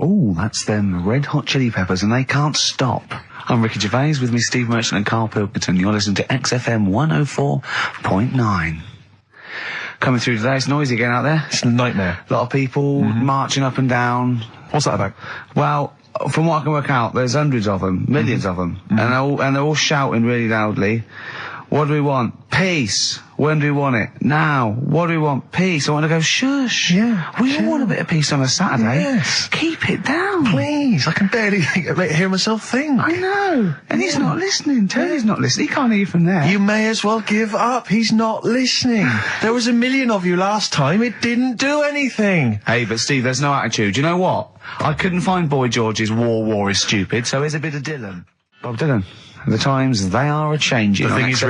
Oh, that's them Red Hot Chili Peppers, and they can't stop. I'm Ricky Gervais, with me Steve Merchant and Karl Pilkington. You're listening to XFM 104.9. Coming through today, it's noisy again out there. It's a nightmare. A lot of people marching up and down. What's that about? Well, from what I can work out, there's hundreds of them, millions of them, and they're all shouting really loudly. What do we want? Peace. When do we want it? Now. What do we want? Peace. I want to go, shush. Yeah. We all want a bit of peace on a Saturday. Yes. Keep it down. Please. I can barely hear myself think. I know. And he's not listening. Tony's not listening. He can't hear you from there. You may as well give up. He's not listening. There was 1 million of you last time. It didn't do anything. Hey, but Steve, there's no attitude. You know what? I couldn't find Boy George's War is Stupid, so here's a bit of Dylan. Bob Dylan. The times, they are a-changing. The thing is,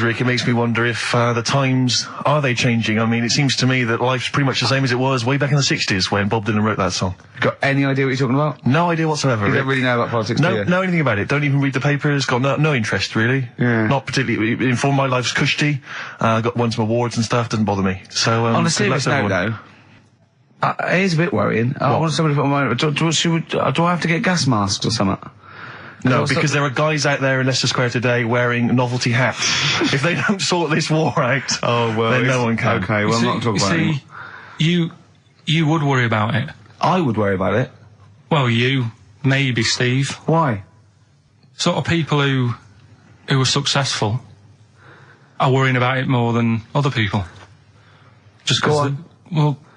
Rick, it makes me wonder if the times, are they changing? I mean, it seems to me that life's pretty much the same as it was way back in the 60s when Bob Dylan wrote that song. Got any idea what you're talking about? No idea whatsoever, You Rick. don't really know about politics, do you? Know anything about it. Don't even read the papers. Got no interest, really. Yeah. Not particularly informed. My life's cushy. Won some awards and stuff. Doesn't bother me. So, on a serious note, though, it is a bit worrying. I want somebody to put on my... Do I have to get gas masks or something? No, because there are guys out there in Leicester Square today wearing novelty hats. If they don't sort this war out, then no one can. Okay, well, I'm not talking about it. You would worry about it. I would worry about it. Well, you, maybe Steve. Why? Sort of people who are successful are worrying about it more than other people. Just because,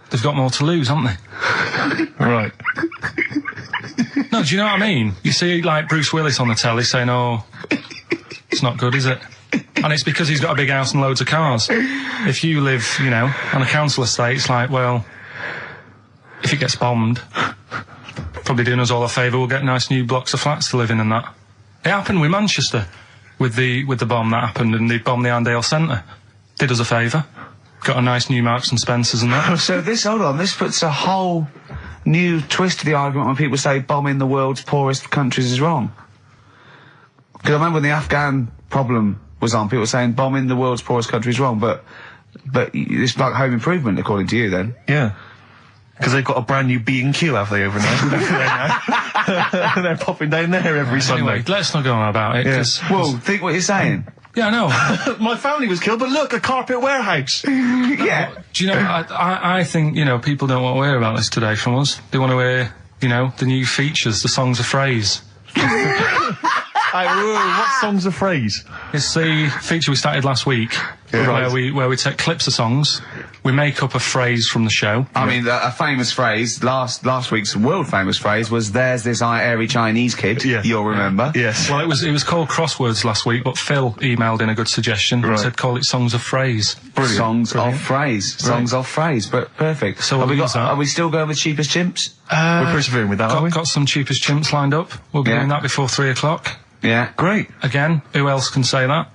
they've got more to lose, haven't they? Right. No, do you know what I mean? You see, like, Bruce Willis on the telly saying, oh, it's not good, is it? And it's because he's got a big house and loads of cars. If you live, you know, on a council estate, it's like, well, if it gets bombed, probably doing us all a favour, we'll get nice new blocks of flats to live in and that. It happened with Manchester, with the bomb that happened, and they bombed the Arndale Centre. Did us a favour. Got a nice new Marks and Spencers and that. So this puts a whole new twist to the argument when people say bombing the world's poorest countries is wrong. Because I remember when the Afghan problem was on, people were saying bombing the world's poorest country is wrong, but it's like home improvement, according to you, then. Yeah. Because they've got a brand new B&Q, have they, over there? They're popping down there every Sunday. Anyway, let's not go on about it, because... Yeah. Well, think what you're saying. Yeah, I know. My family was killed, but look, a carpet warehouse. Yeah. Do you know, I think, you know, people don't want to hear about this today from us. They want to hear, you know, the new features, the songs of phrase. What song's a phrase? It's the feature we started last week, where we take clips of songs, we make up a phrase from the show. I mean, a famous phrase, last week's world famous phrase was, there's this airy Chinese kid, you'll remember. Yes. Well, it was called Crosswords last week, but Phil emailed in a good suggestion and said call it Songs of Phrase. Brilliant. Songs of phrase. Songs of phrase, but perfect. So are we still going with Cheapest Chimps? We're persevering with that, aren't we? Got some Cheapest Chimps lined up. We'll be doing that before 3 o'clock. Yeah. Great. Again, who else can say that?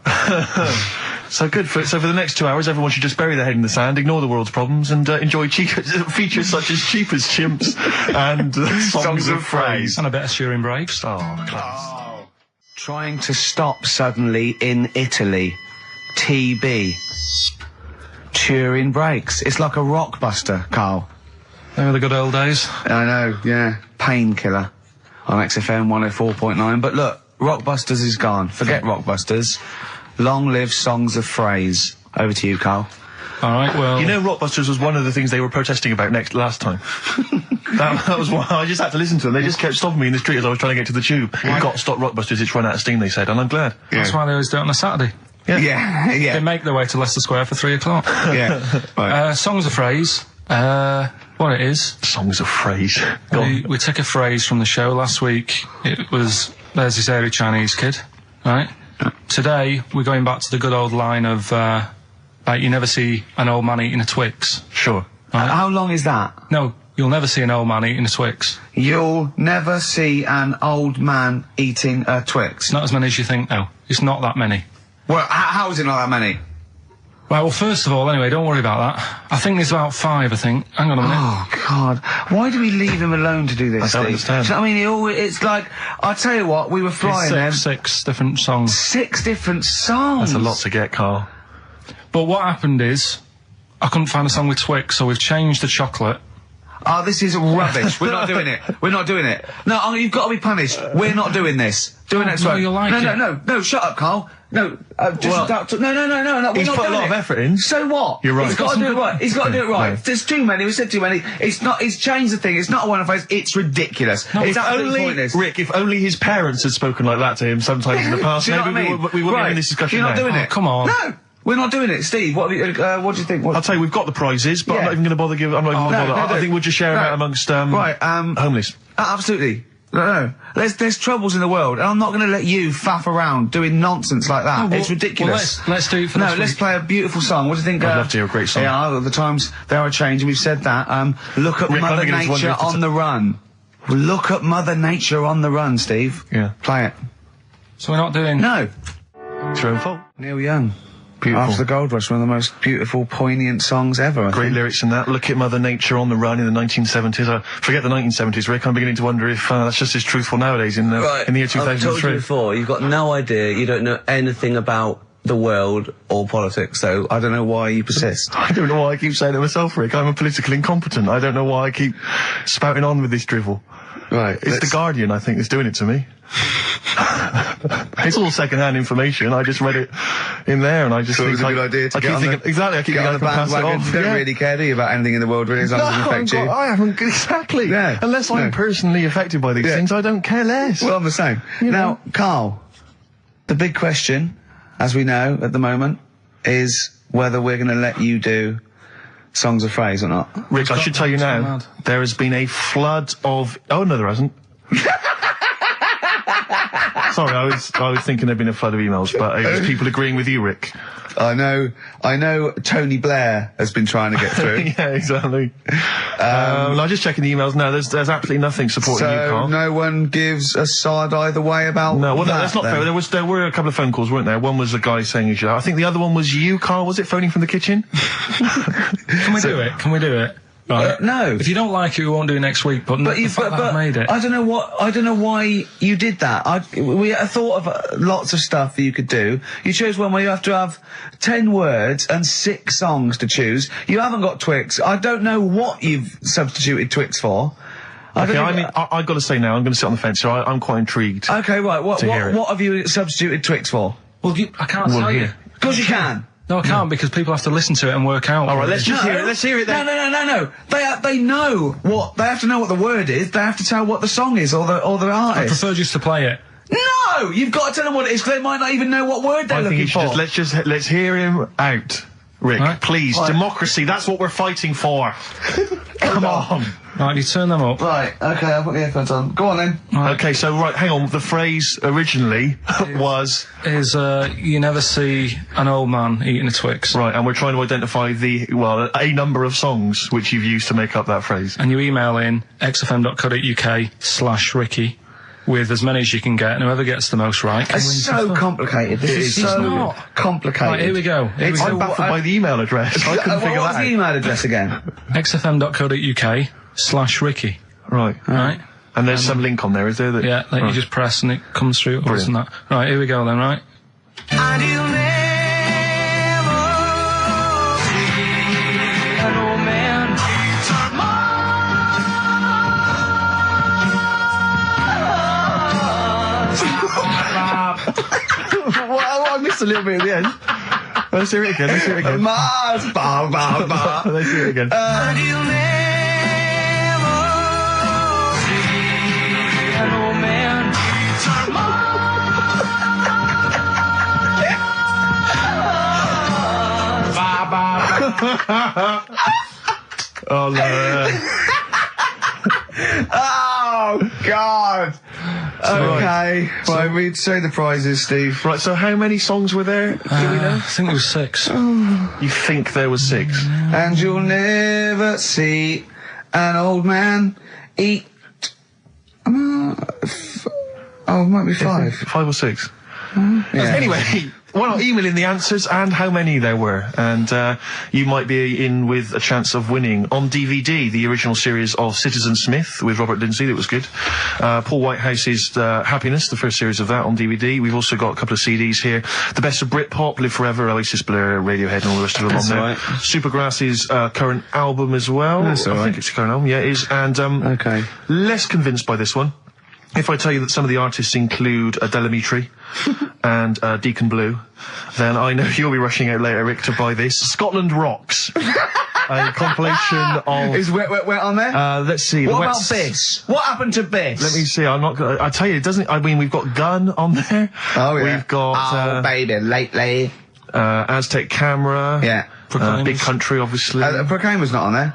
So good. So for the next 2 hours, everyone should just bury their head in the sand, ignore the world's problems, and enjoy features such as Cheapest Chimps and songs of phrase. And a bit of Shearing Breaks. Oh, class. Oh. Trying to stop suddenly in Italy. TB. Turing Breaks. It's like a rockbuster, Karl. They were the good old days. I know, yeah. Painkiller on XFM 104.9. But look, Rockbusters is gone. Forget Rockbusters. Long live Songs of Phrase. Over to you, Karl. All right, well... You know, Rockbusters was one of the things they were protesting about last time. that was why I just had to listen to them. They just kept stopping me in the street as I was trying to get to the tube. You've got to stop Rockbusters, it's run out of steam, they said, and I'm glad. Yeah. That's why they always do it on a Saturday. Yeah. They make their way to Leicester Square for 3 o'clock. Yeah. Right. Songs of Phrase. What it is... Songs of Phrase. We took a phrase from the show last week. It was, there's this airy Chinese kid, right? Today, we're going back to the good old line of, you never see an old man eating a Twix. Sure. Right? How long is that? No, you'll never see an old man eating a Twix. You'll never see an old man eating a Twix? Not as many as you think, though. It's not that many. Well, how is it not that many? Right, well, first of all, anyway, don't worry about that. I think there's about 5, I think. Hang on a minute. Oh, God. Why do we leave him alone to do this, I don't understand. Do you know what I mean? It's like, I'll tell you what, we were flying them. 6 different songs. 6 different songs? That's a lot to get, Karl. But what happened is, I couldn't find a song with Twix, so we've changed the chocolate. Oh, this is rubbish. We're not doing it. We're not doing it. No, you've got to be punished. We're not doing this. Do it next no, week. you'll like it. No, shut up, Carl. No, just no, we're He's not put a doing lot it. of effort in. So what? You're right. He's got to do it right. He's got to do it right. No. There's too many. We said too many. It's not. It's changed the thing. It's not a one-off phrase. It's ridiculous. It's absolutely pointless. Rick, if only his parents had spoken like that to him sometimes in the past, Do you know maybe what I mean? we wouldn't be having this discussion You're not now. doing it. Come on. No. We're not doing it, Steve. What do you think? I'll tell you, we've got the prizes, but I'm not even going to bother giving. I'm not even going to bother. I think we'll just share them out amongst homeless. Absolutely. No. There's troubles in the world, and I'm not going to let you faff around doing nonsense like that. It's ridiculous. Well, let's do it for this let's week. play a beautiful song. What do you think? I'd love to hear a great song. Yeah, the times they are changing. We've said that. Look at Rick, Mother I'm beginning to wonder Nature if it's on the run. Look at Mother Nature on the run, Steve. Yeah. Play it. So we're not doing... No. It's your own fault. Neil Young. Beautiful. After the Gold Rush, one of the most beautiful, poignant songs ever. I Great think. lyrics in that. Look at Mother Nature on the run in the 1970s. I forget the 1970s, Rick. I'm beginning to wonder if that's just as truthful nowadays in the year 2003. I've told you before, you've got no idea, you don't know anything about the world or politics, so I don't know why you persist. I don't know why I keep saying it myself, Rick. I'm a political incompetent. I don't know why I keep spouting on with this drivel. Right. It's The Guardian, I think, that's doing it to me. It's all second-hand information. I just read it in there, and I just So think it was a good idea to get on the, exactly. I keep get on the thinking I can pass it bandwagon. off. You don't really care, do you, about anything in the world, really, as long as it doesn't affect you? I haven't exactly. Yeah. Unless I'm personally affected by these things, I don't care less. Well, I'm the same. Now, Carl, the big question, as we know at the moment, is whether we're going to let you do Songs of Phrase or not. Rick, I should tell you now, mad. there has been a flood of... Oh, no, there hasn't. Sorry, I was thinking there'd been a flood of emails, but it was people agreeing with you, Rick. I know Tony Blair has been trying to get through. Yeah, exactly. I'm just checking the emails now. There's absolutely nothing supporting you, So Carl. no one gives a side either way about No, well, that, that's not then? fair. There were a couple of phone calls, weren't there? One was a guy saying you should. I think the other one was you, Carl. Was it phoning from the kitchen? Can we do it? Can we do it? Right. No. If you don't like it, we won't do it next week, but the fact that I made it. I don't know why you did that. We thought of lots of stuff that you could do. You chose one where you have to have 10 words and 6 songs to choose. You haven't got Twix. I don't know what you've substituted Twix for. Okay, I've got to say now, I'm going to sit on the fence, so I'm quite intrigued. Okay, right. What to hear it. have you substituted Twix for? Well, I can't tell you. Of course you can. No, I can't because people have to listen to it and work out. All right, let's just hear it. Let's hear it then. No. They know what they have to know what the word is. They have to tell what the song is or the I artist. prefer just to play it. No, you've got to tell them what it is because they might not even know what word they're I think looking you should for. let's hear him out, Rick. Right. Please, democracy. That's what we're fighting for. Come on. Right, you turn them up. Right, okay, I'll put the headphones on. Go on then. Right. Okay, so hang on. The phrase originally was Is you never see an old man eating a Twix. right, and we're trying to identify a number of songs which you've used to make up that phrase. And you email in xfm.co.uk/Ricky with as many as you can get, and whoever gets the most right can win It's some so stuff. complicated. This is It's so not. complicated. Right, here we go. I'm baffled by the email address. I couldn't figure What's that the out. email address again? xfm.co.uk/Ricky. Right. Right? And there's some link on there, is there? That, Yeah, that you just press and it comes through us Brilliant. and that. Right, here we go then, right? And you'll never see an old man turn Well, I missed a little bit at the end. Let's hear it again. Mars, ba ba ba. Let's hear it again. And you'll never see an old man turn Oh, no. Oh God. Okay. Right, we'd say the prizes, Steve. Right, so how many songs were there? Do we know? I think it was 6. You think there was 6? And you'll never see an old man eat. It might be 5. 5 or 6? Yeah. Anyway, email in the answers and how many there were, and you might be in with a chance of winning on DVD the original series of Citizen Smith with Robert Lindsay. That was good. Paul Whitehouse's Happiness, the first series of that on DVD. We've also got a couple of CDs here. The Best of Britpop, Live Forever, Oasis, Blur, Radiohead, and all the rest of them on there. Right. Supergrass's current album as well. That's all I right. think it's a current album. Yeah, it is. And Okay. less convinced by this one. If I tell you that some of the artists include Delamitri and Deacon Blue, then I know you'll be rushing out later, Rick, to buy this. Scotland Rocks. A compilation of... Is Wet on there? let's see. What the about Wets- Biss? What happened to Biss? Let me see. I'm not gonna... I tell you, it doesn't... I mean, we've got Gun on there. Oh, yeah. We've got... baby, lately. Aztec Camera. Yeah. Big Country, obviously. Proclaimer's not on there.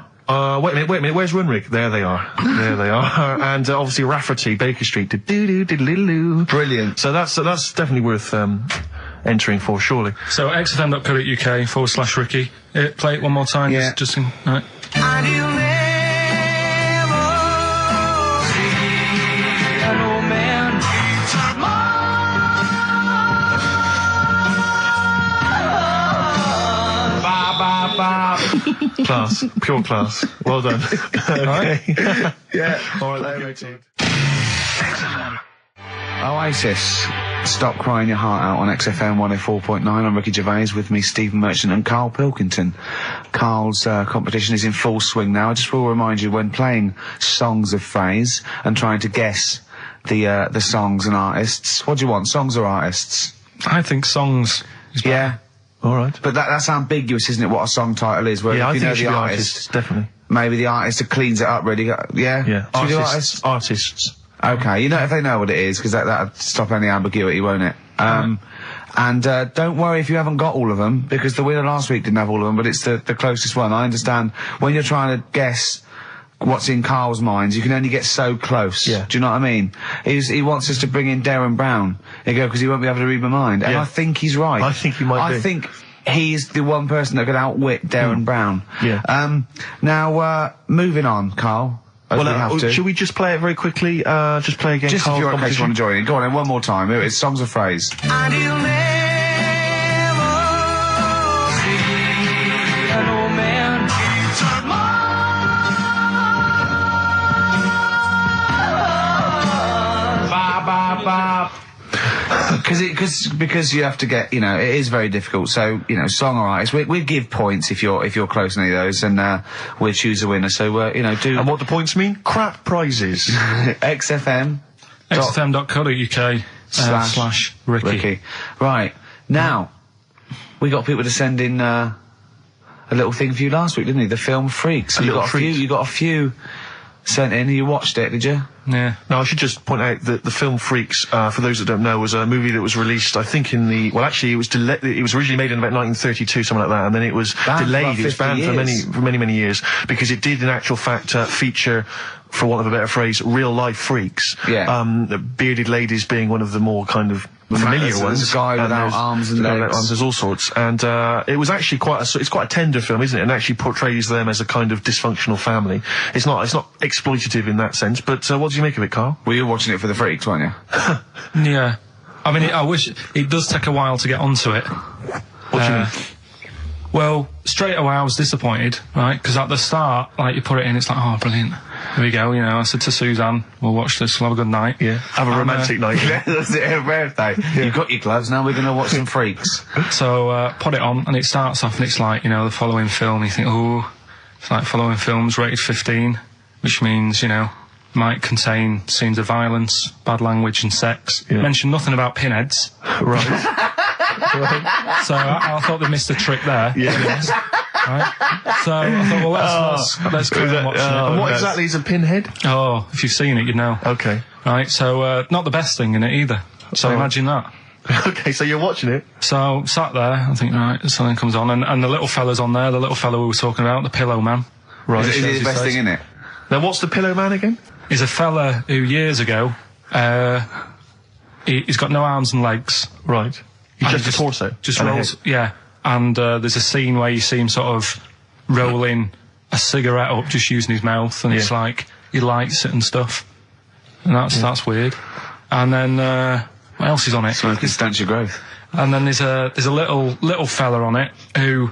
Wait a minute, where's Runrig? There they are. There they are. And obviously Rafferty, Baker Street. Do-do-do-do-do-do. Brilliant. So that's definitely worth entering for, surely. So xfm.co.uk/Ricky. Play it one more time. Yeah. Just in, right. And you'll never see an old man Class. Pure class. Well done. Okay. Yeah. All right, let's go to... Oasis, Stop Crying Your Heart Out on XFM 104.9. I'm Ricky Gervais, with me Stephen Merchant and Karl Pilkington. Karl's competition is in full swing now. I just will remind you, when playing songs of phrase and trying to guess the songs and artists, what do you want, songs or artists? I think songs is better. Yeah. All right. But that's ambiguous, isn't it, what a song title is? Where Yeah, if I you think know it should the be artist, artists, definitely. maybe the artist that cleans it up really. Yeah? Yeah. Should we do artists? Artists. Okay, you know if they know what it is, because that'll stop any ambiguity, won't it? And don't worry if you haven't got all of them, because the winner last week didn't have all of them, but it's the closest one. I understand when you're trying to guess what's in Karl's mind, you can only get so close. Yeah. Do you know what I mean? He wants us to bring in Darren Brown. He go, because he won't be able to read my mind. And Yeah. I think he's right. I think he might be. I think he's the one person that could outwit Darren Brown. Yeah. Now, moving on, Karl. As we have to. Should we just play it very quickly? Just play again. Just if Karl's you're in case you competition? want to join in. Go on then, one more time. Here it is, songs of phrase. and you'll never see an old man Because you have to get, you know, it is very difficult. So, you know, song or artist, we give points if you're close to any of those, and we'll choose a winner. So, you know, do And what do points mean? Crap prizes. XFM xfm.co.uk slash Ricky. Right now, we got people to send in a little thing for you last week, didn't we? The film Freaks. little treat. You got a few sent in. You watched it, did you? Yeah. Now, I should just point out that the film Freaks, for those that don't know, was a movie that was released, I think, it was it was originally made in about 1932, something like that, and then it was Banned for delayed. about It was 50 banned years. for many years, because it did, in actual fact, feature, for want of a better phrase, real-life freaks. Yeah. Bearded ladies being one of the more kind of familiar There's ones. a guy And without there's- arms and there's a guy without legs. arms, there's all sorts. And it was actually it's quite a tender film, isn't it? And actually portrays them as a kind of dysfunctional family. It's not exploitative in that sense, but what do you make of it, Karl? Well, you were watching it for the Freaks, weren't you? Yeah. I mean, I wish it does take a while to get onto it. What do you mean? Well, straight away I was disappointed, right? Because at the start, like, you put it in, it's like, oh, brilliant. Here we go, you know. I said to Suzanne, we'll watch this, we'll have a good night. Yeah. Have a And, romantic night. That's it, her birthday. You've got your gloves, now we're going to watch some Freaks. So, put it on, and it starts off, and it's like, you know, the following film, you think, oh, it's like following films rated 15, which means, you know, might contain scenes of violence, bad language, and sex. Yeah. Mention nothing about pinheads. Right. So I thought they missed a trick there. Yeah. Right? So I thought, well, let's go and watch it. And what exactly is a pinhead? Oh, if you've seen it, you'd know. Okay. Right, so not the best thing in it either. So Oh. imagine that. Okay, so you're watching it. So sat there, I think, right, something comes on, and the little fella's on there, the little fella we were talking about, the Pillow Man. Right. Is it the best thing in it? Now, what's the Pillow Man again? He's a fella who years ago, he's got no arms and legs. Right. He's And just a torso. Just and a rolls, head. yeah. And there's a scene where you see him sort of rolling a cigarette up, just using his mouth, and it's Yeah. like he lights it and stuff. And that's weird. And then what else is on it? So it can stanch your growth. And then there's a little fella on it who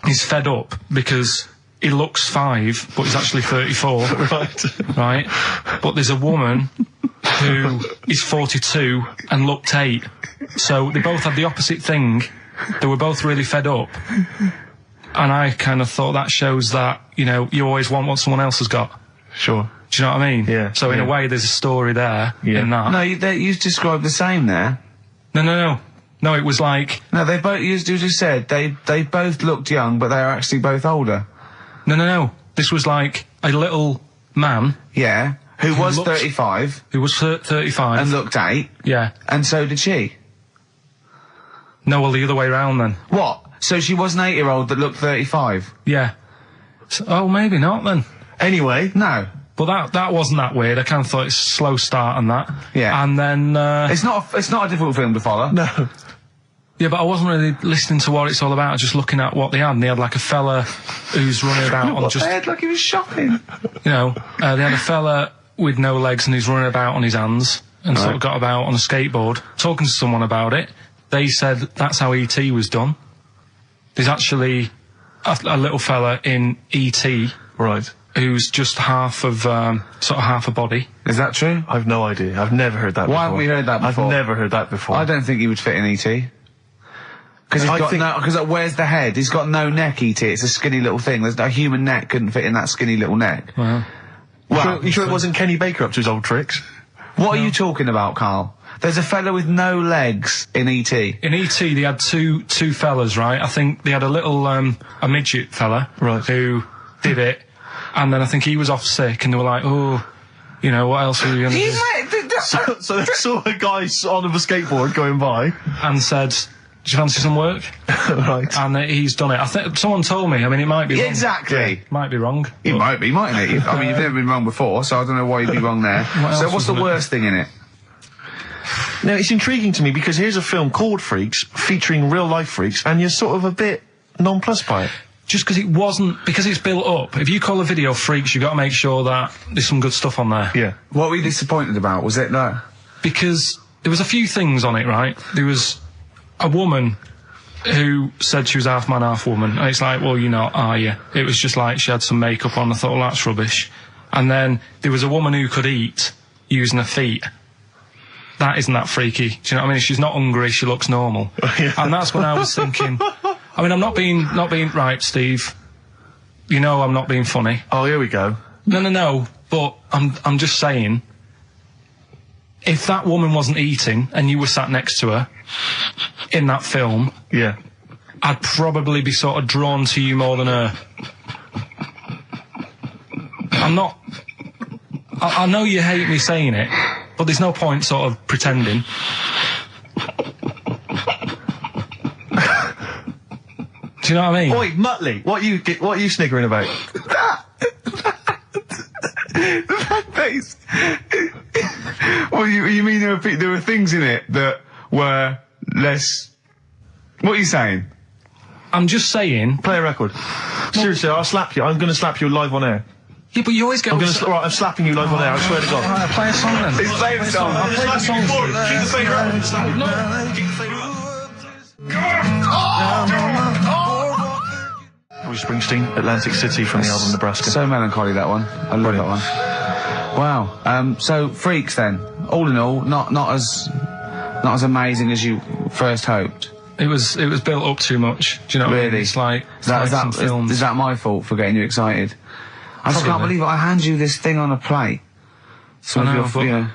is fed up because he looks 5, but he's actually 34. Right. But there's a woman who is 42 and looked 8. So they both had the opposite thing. They were both really fed up. And I kind of thought that shows that, you know, you always want what someone else has got. Sure. Do you know what I mean? Yeah. So in a way, there's a story there in that. No, you described the same there. No, it was like... No, they both, you just said, they both looked young, but they are actually both older. No. This was like a little man... Yeah, who was looked- 35. Who was 35. And looked 8. Yeah. And so did she. No, well, the other way round then. What? So she was an 8-year-old that looked 35? Yeah. So, oh, maybe not then. Anyway. No. But that wasn't that weird. I kind of thought it's a slow start and that. Yeah. And then... It's not a difficult film to follow. No. Yeah, but I wasn't really listening to what it's all about, just looking at what they had. And they had like a fella who's running about on just... They had like he was shopping. You know, they had a fella with no legs and he's running about on his hands and sort of got about on a skateboard, talking to someone about it. They said that's how E.T. was done. There's actually a little fella in E.T. Right. who's just half of, sort of half a body. Is that true? I've no idea. I've never heard that before. Why haven't we heard that before? I've never heard that before. I don't think he would fit in E.T. Because where's the head? He's got no neck, E.T. It's a skinny little thing. There's no human neck couldn't fit in that skinny little neck. Wow. Well, you sure it wasn't Kenny Baker up to his old tricks? What are you talking about, Carl? There's a fella with no legs in E.T. In E.T. they had two fellas, right? I think they had a little, a midget fella. Right. Who did it. And then I think he was off sick and they were like, oh, you know, what else are we going to do? So they saw a guy on a skateboard going by. And said, do you fancy some work? Right. And he's done it. I think someone told me. I mean, it might be wrong. Exactly. Might be wrong. It might be, mightn't it? I mean, you've never been wrong before, so I don't know why you'd be wrong there. So what's the worst thing in it? Now, it's intriguing to me because here's a film called Freaks, featuring real-life freaks, and you're sort of a bit nonplussed by it. Just because it wasn't, because it's built up. If you call a video Freaks, you've got to make sure that there's some good stuff on there. Yeah. What were you disappointed about? Was it that? Because there was a few things on it, right? There was a woman who said she was half man, half woman. And it's like, well, you're not, are you? It was just like she had some makeup on. I thought, well, that's rubbish. And then there was a woman who could eat using her feet. That isn't that freaky. Do you know what I mean? She's not hungry, she looks normal. Yeah. And that's when I was thinking, I mean, I'm not being right, Steve. You know I'm not being funny. Oh, here we go. No, but I'm just saying, if that woman wasn't eating and you were sat next to her in that film, Yeah. I'd probably be sort of drawn to you more than her. I'm not... I know you hate me saying it, but there's no point sort of pretending. Do you know what I mean? Oi, Muttley, what are you sniggering about? Well, you mean there were things in it that were less... What are you saying? I'm just saying... Play a record. Seriously, I'll slap you. I'm going to slap you live on air. Yeah, but you always get... Right, I'm slapping you live on air, I swear to God. Alright, play a song then. He's playing a song. I'll play the song for you. Keep the finger up. Bruce Springsteen, Atlantic City from the album Nebraska. So melancholy, that one. I love that one. Wow. So Freaks then. All in all, not as amazing as you first hoped. It was built up too much. Do you know what I mean? Really? It's like some films. Is that my fault for getting you excited? I just can't Probably. believe it. I hand you this thing on a plate. So I know, but- you know.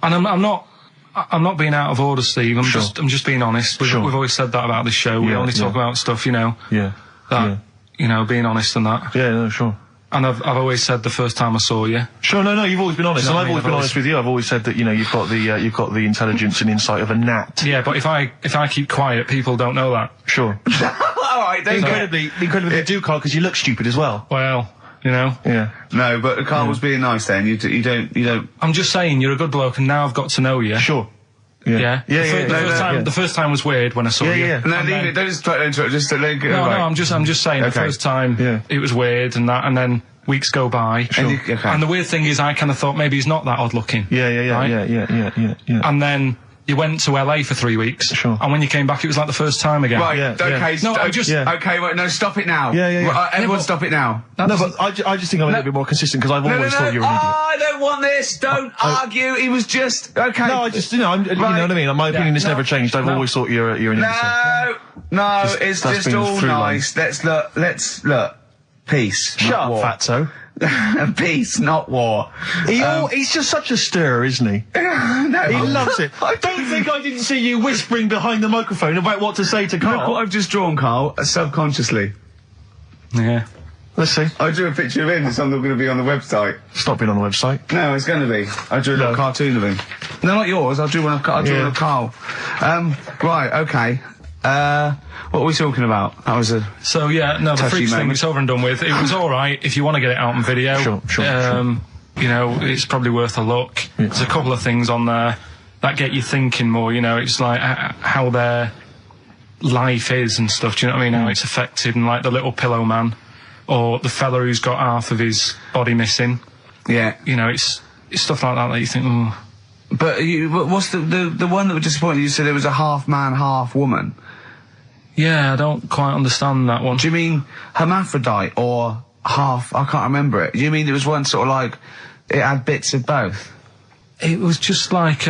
And I'm not being out of order, Steve. I'm just being honest. We've always said that about this show. We Yeah, only talk about stuff, you know, Yeah. that you know, being honest and that. Yeah, no, sure. And I've always said the first time I saw you. Sure, no, you've always been honest, You know and I've what I always mean? been honest with you. I've always said that, you know, you've got the intelligence and insight of a gnat. Yeah, but if I keep quiet, people don't know that. Sure. All right, don't Incredibly, they do, Carl, because you look stupid as well. Well, you know. Yeah. No, but Carl was being nice then. You don't. I'm just saying you're a good bloke, and now I've got to know you. Sure. Yeah. Yeah. The first time was weird when I saw you. Yeah. No, And leave then- it. Don't just try to interrupt. Just let it go. No, right. I'm just saying the Okay. first time Yeah. it was weird and that, and then weeks go by. And okay. And the weird thing is I kind of thought maybe he's not that odd looking. Yeah. Right? Yeah. And then you went to LA for 3 weeks. Sure. And when you came back, it was like the first time again. Right, Yeah, okay, yeah. No, I'm just... Yeah. Okay, wait, no, stop it now. Yeah. Right, everyone stop it now. No, but I just think I'm a little bit more consistent because I've always thought you were an idiot. I don't want this. Don't argue. He was just okay. No, I just, you know what I mean? My opinion has never changed. I've always thought you're an idiot. No, it's that's just been all through nice. Let's look. Peace. Shut not up, war. fatso. Peace, not war. He's just such a stirrer, isn't he? No, He loves it. I don't think I didn't see you whispering behind the microphone about what to say to Look what Carl. I've just drawn, Carl, subconsciously. Yeah. Let's see. I drew a picture of him. It's not going to be on the website. It's not been on the website. No, it's going to be. I drew a little cartoon of him. No, not yours. I drew one of Carl. Right, okay. What were we talking about? That was a... So, yeah, no, the Touchy Freaks thing moment. is over and done with. It was alright if you want to get it out on video. Sure. You know, it's probably worth a look. There's a couple of things on there that get you thinking more, you know, it's like how their life is and stuff, do you know what I mean? How it's affected, and like the little pillow man, or the fella who's got half of his body missing. Yeah. You know, it's stuff like that you think, oh. But what's the one that was disappointing? You said it was a half man, half woman. Yeah, I don't quite understand that one. Do you mean hermaphrodite or half? I can't remember it. Do you mean it was one sort of like it had bits of both? It was just like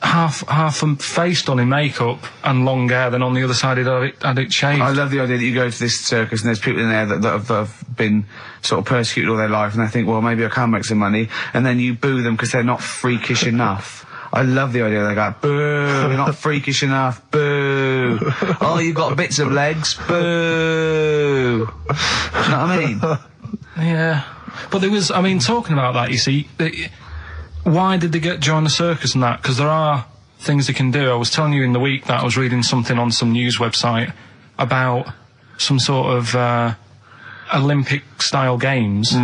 half a face done in makeup and long hair, then on the other side it had it shaved. I love the idea that you go to this circus and there's people in there that have been sort of persecuted all their life, and they think, well, maybe I can make some money, and then you boo them because they're not freakish enough. I love the idea they go, boo, you're not freakish enough, boo. Oh, you've got bits of legs, boo. Do you know what I mean? Yeah. But there was, I mean, talking about that, you see, why did they join the circus and that? Because there are things they can do. I was telling you in the week that I was reading something on some news website about some sort of Olympic-style games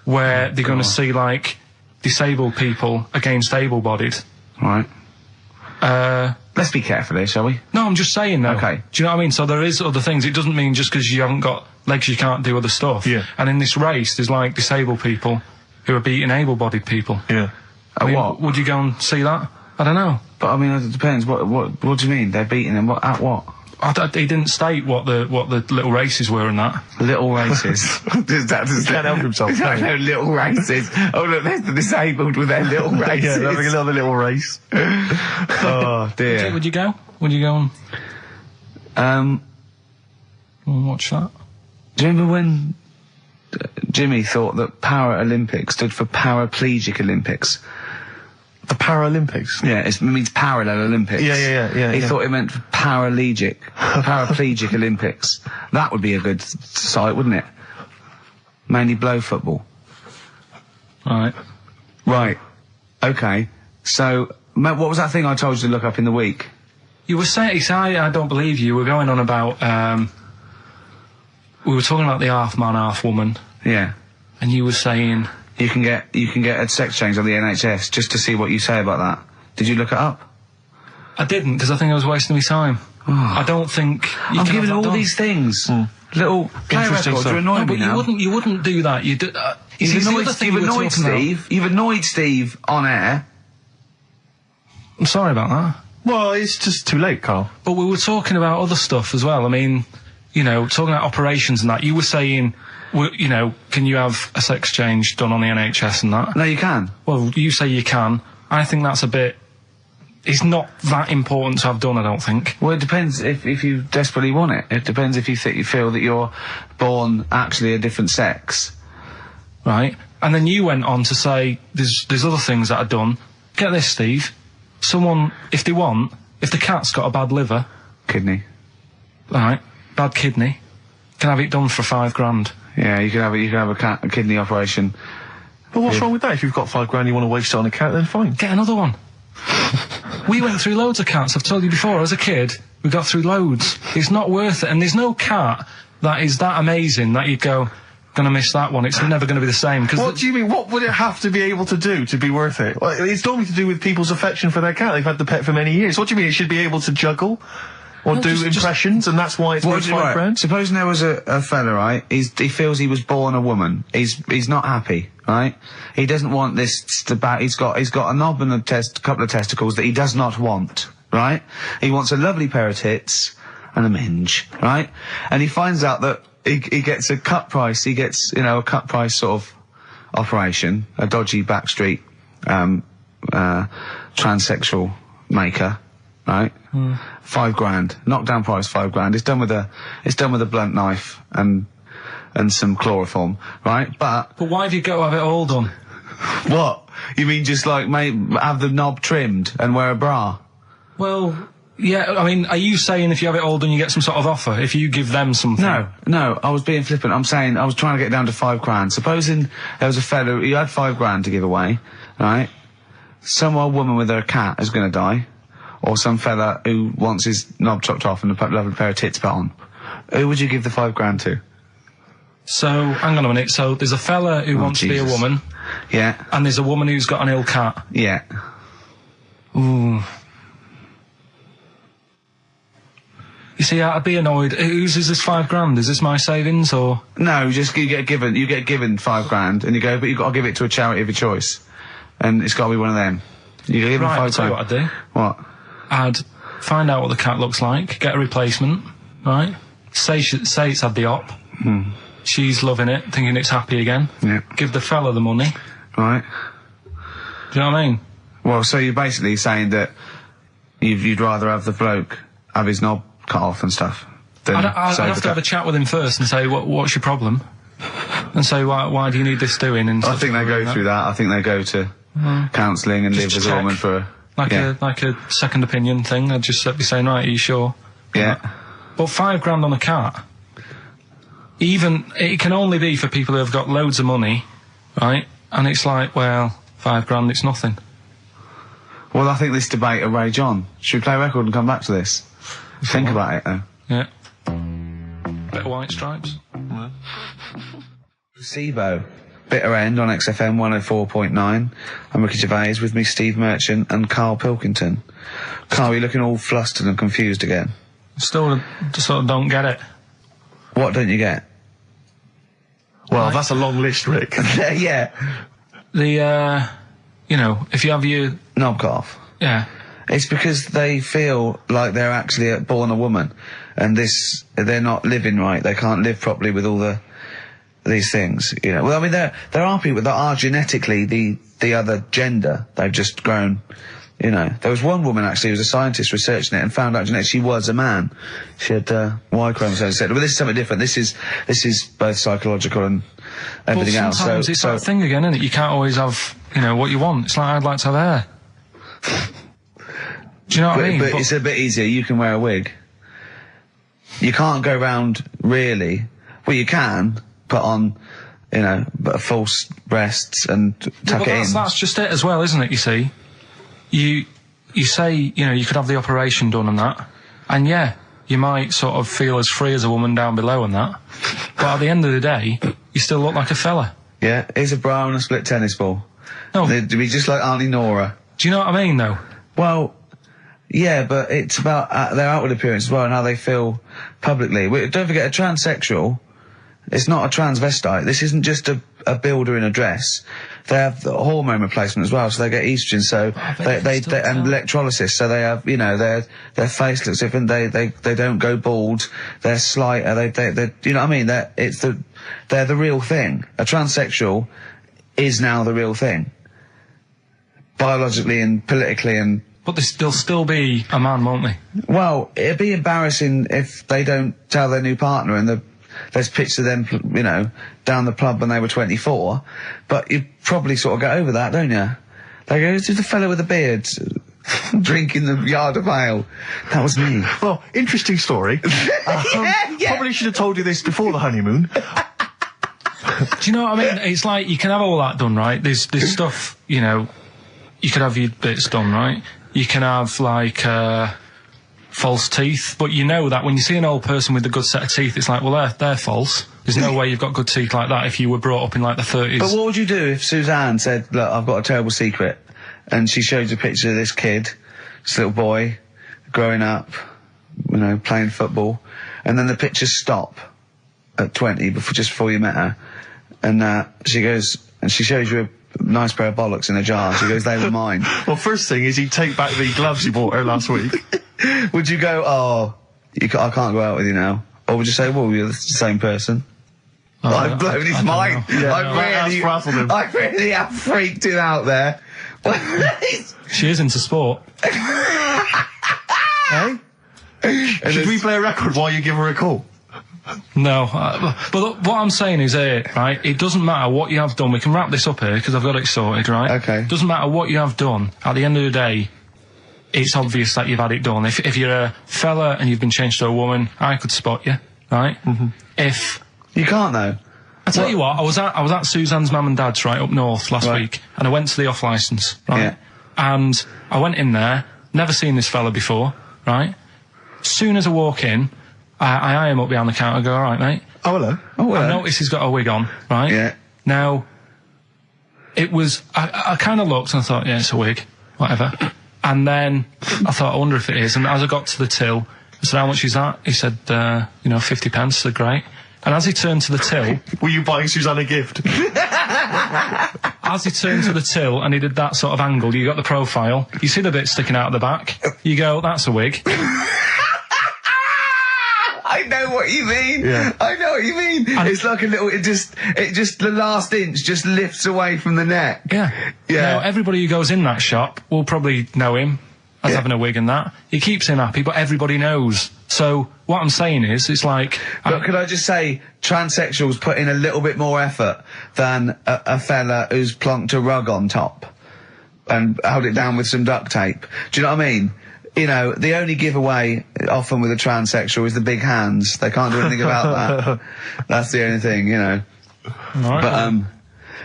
where they're going to see, like, disabled people against able-bodied. Right. Let's be careful here, shall we? No, I'm just saying, though. Okay. Do you know what I mean? So there is other things. It doesn't mean just because you haven't got legs you can't do other stuff. Yeah. And in this race, there's, like, disabled people who are beating able-bodied people. Yeah. I mean, what? Would you go and see that? I don't know. But I mean, it depends. What do you mean? They're beating them? At what? He didn't state what the little races were and that. Little races. Can't help himself, can he? No, little races. Oh look, there's the disabled with their little races. Yeah, they're having another little race. Oh dear. Would you go? Would you go and watch that? Do you remember when Jimmy thought that Paralympics stood for Paraplegic Olympics? The Paralympics? Yeah, it means parallel Olympics. Yeah. He thought it meant paraplegic Olympics. That would be a good site, wouldn't it? Mainly blow football. Right. Right. Okay. So, what was that thing I told you to look up in the week? You were saying, I don't believe you. You were going on about, we were talking about the half man, half woman, Yeah. and you were saying, You can get a sex change on the NHS, just to see what you say about that. Did you look it up? I didn't, because I think I was wasting my time. I don't think you I'm can giving have all that done. these things. Little play Interesting records stuff. are annoying No, me but now. you wouldn't do that. You see, You've the annoyed, other thing you've we were annoyed talking about- Steve. You've annoyed Steve on air. I'm sorry about that. Well, it's just too late, Carl. But we were talking about other stuff as well. I mean, you know, talking about operations and that. You were saying, you know, can you have a sex change done on the NHS and that? No, you can. Well, you say you can. I think that's a bit... It's not that important to have done, I don't think. Well, it depends if you desperately want it. It depends if you feel that you're born actually a different sex. Right? And then you went on to say there's other things that are done. Get this, Steve. Someone, if the cat's got a bad liver, Kidney. right, bad kidney, can have it done for $5,000. Yeah, you can have a kidney operation. But what's wrong with that? If you've got $5,000 you want to waste it on a cat, then fine. Get another one. We went through loads of cats. I've told you before, as a kid, we got through loads. It's not worth it. And there's no cat that is that amazing that you'd go, gonna miss that one. It's never gonna be the same. Cause What do you mean? What would it have to be able to do to be worth it? Well, it's normally to do with people's affection for their cat. They've had the pet for many years. What do you mean? It should be able to juggle? Or No, do just- impressions, and that's why it's worth £5 grand? Supposing there was a fella, right? He feels he was born a woman. He's not happy, right? He doesn't want this he's got a knob and a couple of testicles that he does not want, right? He wants a lovely pair of tits and a minge, right? And he finds out that he gets a cut price. He gets, a cut price sort of operation, a dodgy backstreet transsexual maker, right? £5 grand, knockdown price £5 grand. It's done with a blunt knife and some chloroform, right? But But why have you got to have it all done? what? You mean just like have the knob trimmed and wear a bra? Well, yeah, I mean, are you saying if you have it all done you get some sort of offer? If you give them something? No, I was being flippant. I'm saying I was trying to get down to £5 grand. Supposing there was a fella who had £5 grand to give away, right? Some old woman with her cat is going to die, or some fella who wants his knob chopped off and a lovely pair of tits put on. Who would you give the £5 grand to? So, hang on a minute. So, there's a fella who wants to be a Jesus. woman, Yeah, and there's a woman who's got an ill cat. yeah. Ooh. You see, I'd be annoyed. Whose is this £5 grand? Is this my savings, or...? No, you get given £5 grand, and you go, but you've got to give it to a charity of your choice, and it's got to be one of them. You give them Right, I'll £5 tell you grand. what I'd do. What? I'd find out what the cat looks like, get a replacement, right? Say it's had the op. She's loving it, thinking it's happy again. Yeah. Give the fella the money. Right. Do you know what I mean? Well, so you're basically saying that you'd rather have the bloke have his knob cut off and stuff than I'd save have the to have a cat. chat with him first and say, what's your problem? And say, why do you need this doing? And I stuff think they like go that. through that. I think they go to counselling and live Just as a check. woman for Like yeah. a second opinion thing. I'd just be saying, right, are you sure? Yeah. But £5 grand on a cat, it can only be for people who have got loads of money, right? And it's like, well, £5 grand, it's nothing. Well, I think this debate will rage on. Should we play a record and come back to this? Think about it, though. Yeah. Bit of White Stripes. SIBO. Bitter End on XFM 104.9. I'm Ricky Gervais, with me Steve Merchant and Karl Pilkington. Karl, you're looking all flustered and confused again. Still sort of don't get it. What don't you get? Well, that's a long list, Rick. Yeah. The, if you have your... Knob cut off. Yeah. It's because they feel like they're actually born a woman, and they're not living right. They can't live properly with all these things, Well, I mean, there are people that are genetically the other gender. They've just grown, There was one woman actually who was a scientist researching it and found out genetically she was a man. She had Y chromosomes. But this is something different. This is both psychological and everything Well, else. sometimes it's that thing again, isn't it? You can't always have, what you want. It's like, I'd like to have hair. Do you know what I mean? But it's a bit easier. You can wear a wig. You can't go round really. Well, you can put on, false breasts and tuck it in. That's just it as well, isn't it? You see, you say you could have the operation done and that, and yeah, you might sort of feel as free as a woman down below and that, but at the end of the day, you still look like a fella. Yeah, here's a bra and a split tennis ball. No, They'd be just like Auntie Nora. do you know what I mean, though? Well, yeah, but it's about their outward appearance as well and how they feel publicly. Don't forget, a transsexual, it's not a transvestite. This isn't just a builder in a dress. They have the hormone replacement as well, so they get estrogen. So they and electrolysis. So they have, their face looks different. They don't go bald. They're slighter. They you know what I mean? They're the real thing. A transsexual is now the real thing, biologically and politically and. But they'll still be a man, won't they? Well, it'd be embarrassing if they don't tell their new partner and there's pictures of them, down the pub when they were 24. But you probably sort of get over that, don't you? They go, it's just a fella with a beard drinking the yard of ale. That was me. Well, interesting story. Probably should have told you this before the honeymoon. Do you know what I mean? It's like you can have all that done, right? There's stuff, you could have your bits done, right? You can have like false teeth, but you know that when you see an old person with a good set of teeth, it's like, well, they're false. There's no way you've got good teeth like that if you were brought up in like the 30s. But what would you do if Suzanne said, look, I've got a terrible secret, and she showed you a picture of this kid, this little boy, growing up, you know, playing football, and then the pictures stop at 20 just before you met her, and she goes and she shows you a nice pair of bollocks in a jar. She goes, they were mine. Well, first thing is he'd take back the gloves you bought her last week. Would you go, oh, I can't go out with you now? Or would you say, well, you're the same person? I've blown his mind. I really have freaked him out there. She is into sport. Hey? Should we play a record while you give her a call? No, but what I'm saying is right, it doesn't matter what you have done. We can wrap this up here because I've got it sorted, right? Okay. It doesn't matter what you have done. At the end of the day, it's obvious that you've had it done. If you're a fella and you've been changed to a woman, I could spot you, right? Mm-hmm. If you can't though. I tell you what, I was at Suzanne's mum and dad's right up north last week, and I went to the off licence, right? Yeah. And I went in there, never seen this fella before, right? Soon as I walk in, I eye him up behind the counter. I go, all right, mate. Oh, hello. Oh, hello. I notice he's got a wig on, right? Yeah. Now, it was I kind of looked and I thought, yeah, it's a wig, whatever. And then I thought, I wonder if it is. And as I got to the till, I said, how much is that? He said, 50 pence. I said, great. And as he turned to the till... Were you buying Suzanne a gift? As he turned to the till and he did that sort of angle, you got the profile, you see the bit sticking out of the back, you go, that's a wig. I know what you mean. Yeah. I know what you mean. And it's like a little, it just, the last inch just lifts away from the neck. Yeah. Yeah. Now, everybody who goes in that shop will probably know him as having a wig and that. He keeps him happy, but everybody knows. So, what I'm saying is, it's like... But could I just say, transsexuals put in a little bit more effort than a fella who's plonked a rug on top and held it down with some duct tape. Do you know what I mean? You know, the only giveaway often with a transsexual is the big hands. They can't do anything about that. That's the only thing, you know. Right.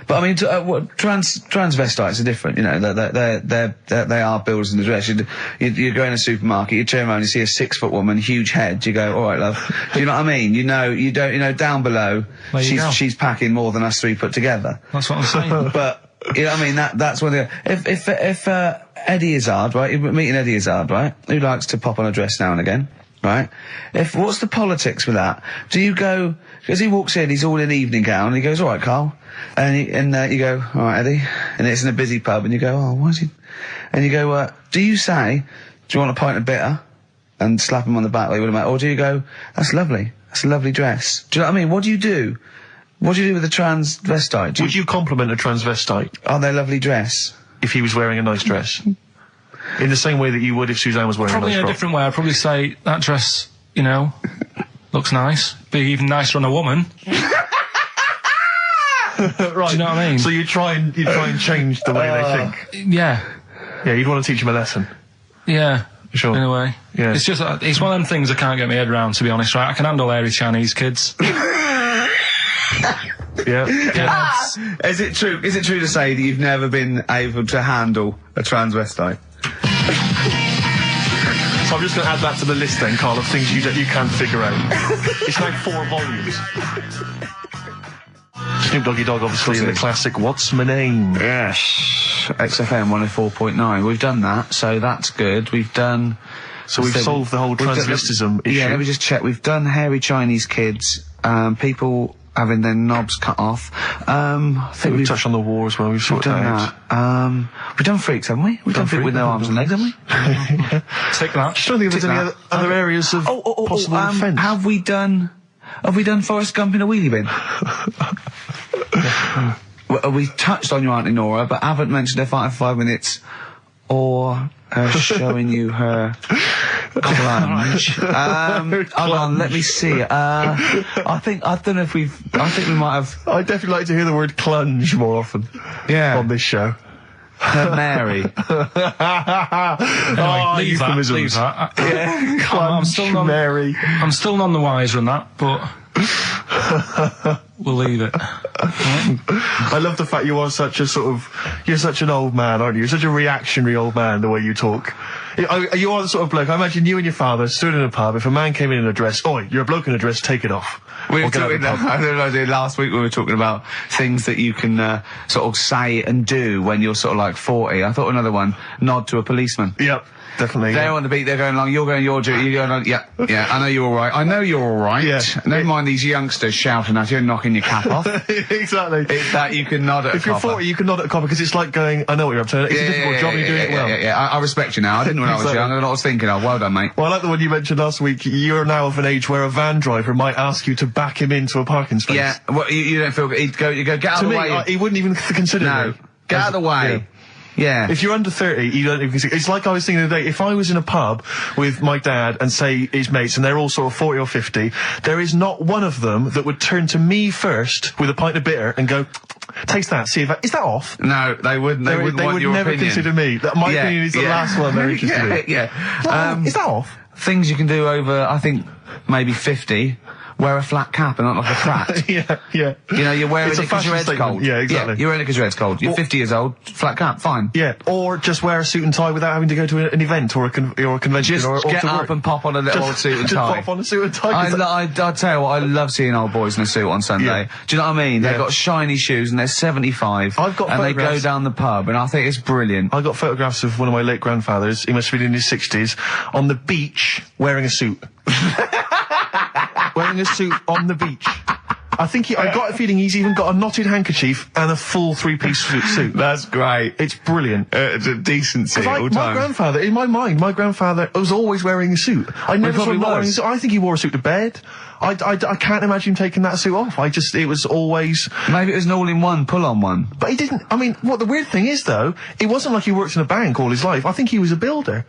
But I mean, transvestites are different. You know, they are builders in the dress. You go in a supermarket, you turn around, you see a 6 foot woman, huge head. You go, all right, love. Do you know what I mean? You know, down below, she's packing more than us 3 put together. That's what I'm saying. But you know what I mean? That's when if Eddie Izzard, right? You're meeting Eddie Izzard, right? Who likes to pop on a dress now and again, right? What's the politics with that? Do you go, because he walks in, he's all in evening gown, and he goes, all right, Carl. And you go, all right, Eddie. And it's in a busy pub, and you go, oh, why is he? And you go, do you say, do you want a pint of bitter? And slap him on the back like you would a mate? Or do you go, that's lovely. That's a lovely dress. Do you know what I mean? What do you do? What do you do with a transvestite? Would you compliment a transvestite? On their lovely dress? If he was wearing a nice dress? In the same way that you would if Suzanne was wearing Probably a nice in a frock? different way. I'd probably say, that dress, you know, looks nice. Be even nicer on a woman. Right. Do you know what I mean? So you try and change the way they think? Yeah. Yeah, you'd want to teach him a lesson. Yeah. Sure. In a way. Yeah. It's just, it's one of them things I can't get my head around, to be honest, right? I can handle hairy Chinese kids. Yeah. Is it true to say that you've never been able to handle a transvestite? So I'm just going to add that to the list then, Carl, of things you can't figure out. It's now 4 volumes. Snoop Doggy Dogg, obviously, in the classic What's My Name? Yes. XFM 104.9. We've done that, so that's good. We've done... So we've solved the whole transvestism issue. Yeah, let me just check. We've done hairy Chinese kids, people having their knobs cut off. I think we've touched on the war as well. We've sorted that out. We've done freaks, haven't we? We've done freaks with no arms and legs, haven't we? Take that. Just don't think there's any other areas of possible offence. Have we done Forrest Gump in a wheelie bin? Well, we touched on your Auntie Nora, but haven't mentioned her fighting for 5 minutes, or her showing you her clunge. Hold on, let me see. I don't know if we might have. I'd definitely like to hear the word clunge more often. Yeah. On this show. Her Mary. Anyway, leave that. Yeah. I'm still none the wiser on that, but we'll leave it. I love the fact you are such a you're such an old man, aren't you? You're such a reactionary old man, the way you talk. You are the sort of bloke, I imagine you and your father stood in a pub, if a man came in a dress, oi, you're a bloke in a dress, take it off. We were Or get out of talking, the pub. I don't know, last week we were talking about things that you can sort of say and do when you're sort of like 40. I thought another one, nod to a policeman. Yep, definitely. They're yeah. on the beat, they're going along, you're going your duty, you're going on, yeah, I know you're alright. I know you're alright. Yeah. Never mind these youngsters shouting at you and knocking your cap off. Exactly. It's that you can nod at If a you're copper. 40, you can nod at a copper, because it's like going, I know what you're up to. It's a difficult job, and you're doing it well. Yeah, I respect you now. I didn't when I was Exactly. young, I don't know what I was thinking of. Well done, mate. Well, I like the one you mentioned last week. You're now of an age where a van driver might ask you to back him into a parking space. Yeah, well, you don't feel, you go, get out To of the me, way. he wouldn't even consider No, me. get out of the way. Yeah. If you're under 30, you don't even consider. It's like I was thinking the other day, if I was in a pub with my dad and say his mates, and they're all sort of 40 or 50, there is not one of them that would turn to me first with a pint of bitter and go, taste that, see if is that off? No, they wouldn't. They wouldn't want would your never opinion. consider me. My opinion is the last one they're interested in. Yeah. Is that off? Things you can do over, I think, maybe 50. Wear a flat cap and not like a frat. Yeah. You know, you're wearing It's it a because your fashion head's statement. cold. Yeah, exactly. You're wearing it because your head's cold. You're Well- 50 years old, flat cap, fine. Yeah, or just wear a suit and tie without having to go to an event or a convention Just or get to up work. and pop on a little old suit and just tie. pop on a suit and tie. 'cause I tell you what, I love seeing old boys in a suit on Sunday. Yeah. Do you know what I mean? They've Yeah. got shiny shoes and they're 75. I've got and they go photographs- down the pub and I think it's brilliant. I got photographs of one of my late grandfathers, he must have been in his 60s, on the beach wearing a suit. Wearing a suit on the beach. I think I got a feeling he's even got a knotted handkerchief and a full three-piece suit. That's great. It's brilliant. It's a decency Like, all my time. grandfather, in my mind, my grandfather was always wearing a suit. I never saw probably him not wearing a was. suit. I think he wore a suit to bed. I can't imagine him taking that suit off. It was always... Maybe it was an all-in-one, pull-on one. But he didn't, I mean, what the weird thing is though, it wasn't like he worked in a bank all his life. I think he was a builder.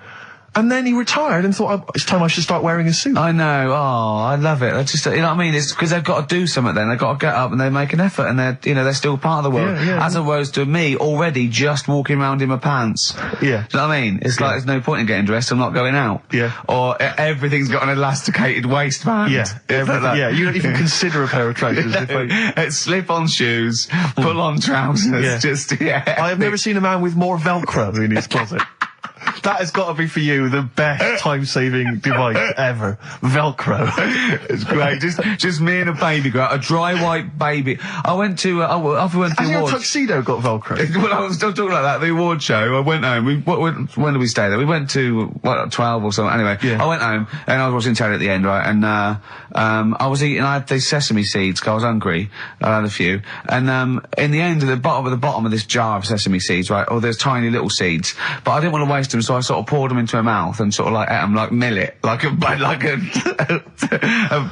And then he retired and thought, it's time I should start wearing a suit. I know. Oh, I love it. I just, you know what I mean? It's because they've got to do something then. They've got to get up and they make an effort and they're still part of the world. Yeah, As opposed to me already just walking around in my pants. Yeah. Do you know what I mean? It's like there's no point in getting dressed. I'm not going out. Yeah. Or everything's got an elasticated waistband. Yeah. Yeah, You don't even consider a pair of trousers. It's slip-on shoes, pull-on trousers. Yeah. Just, yeah. I have never seen a man with more Velcro in his closet. That has got to be for you the best time-saving device ever. Velcro. It's great. Just me and a baby girl, a dry white baby. I went to we went to Has the your awards. tuxedo got Velcro? Well, I was still talking about that. The award show. I went home. When did we stay there? We went to 12 or something. Anyway, Yeah. I went home and I was watching telly at the end, right? And I was eating. I had these sesame seeds 'cause I was hungry. I had a few. And in the end, at the bottom of this jar of sesame seeds, right? Oh, there's tiny little seeds, but I didn't want to waste them, so I sort of poured them into my mouth and sort of like ate them like millet, like a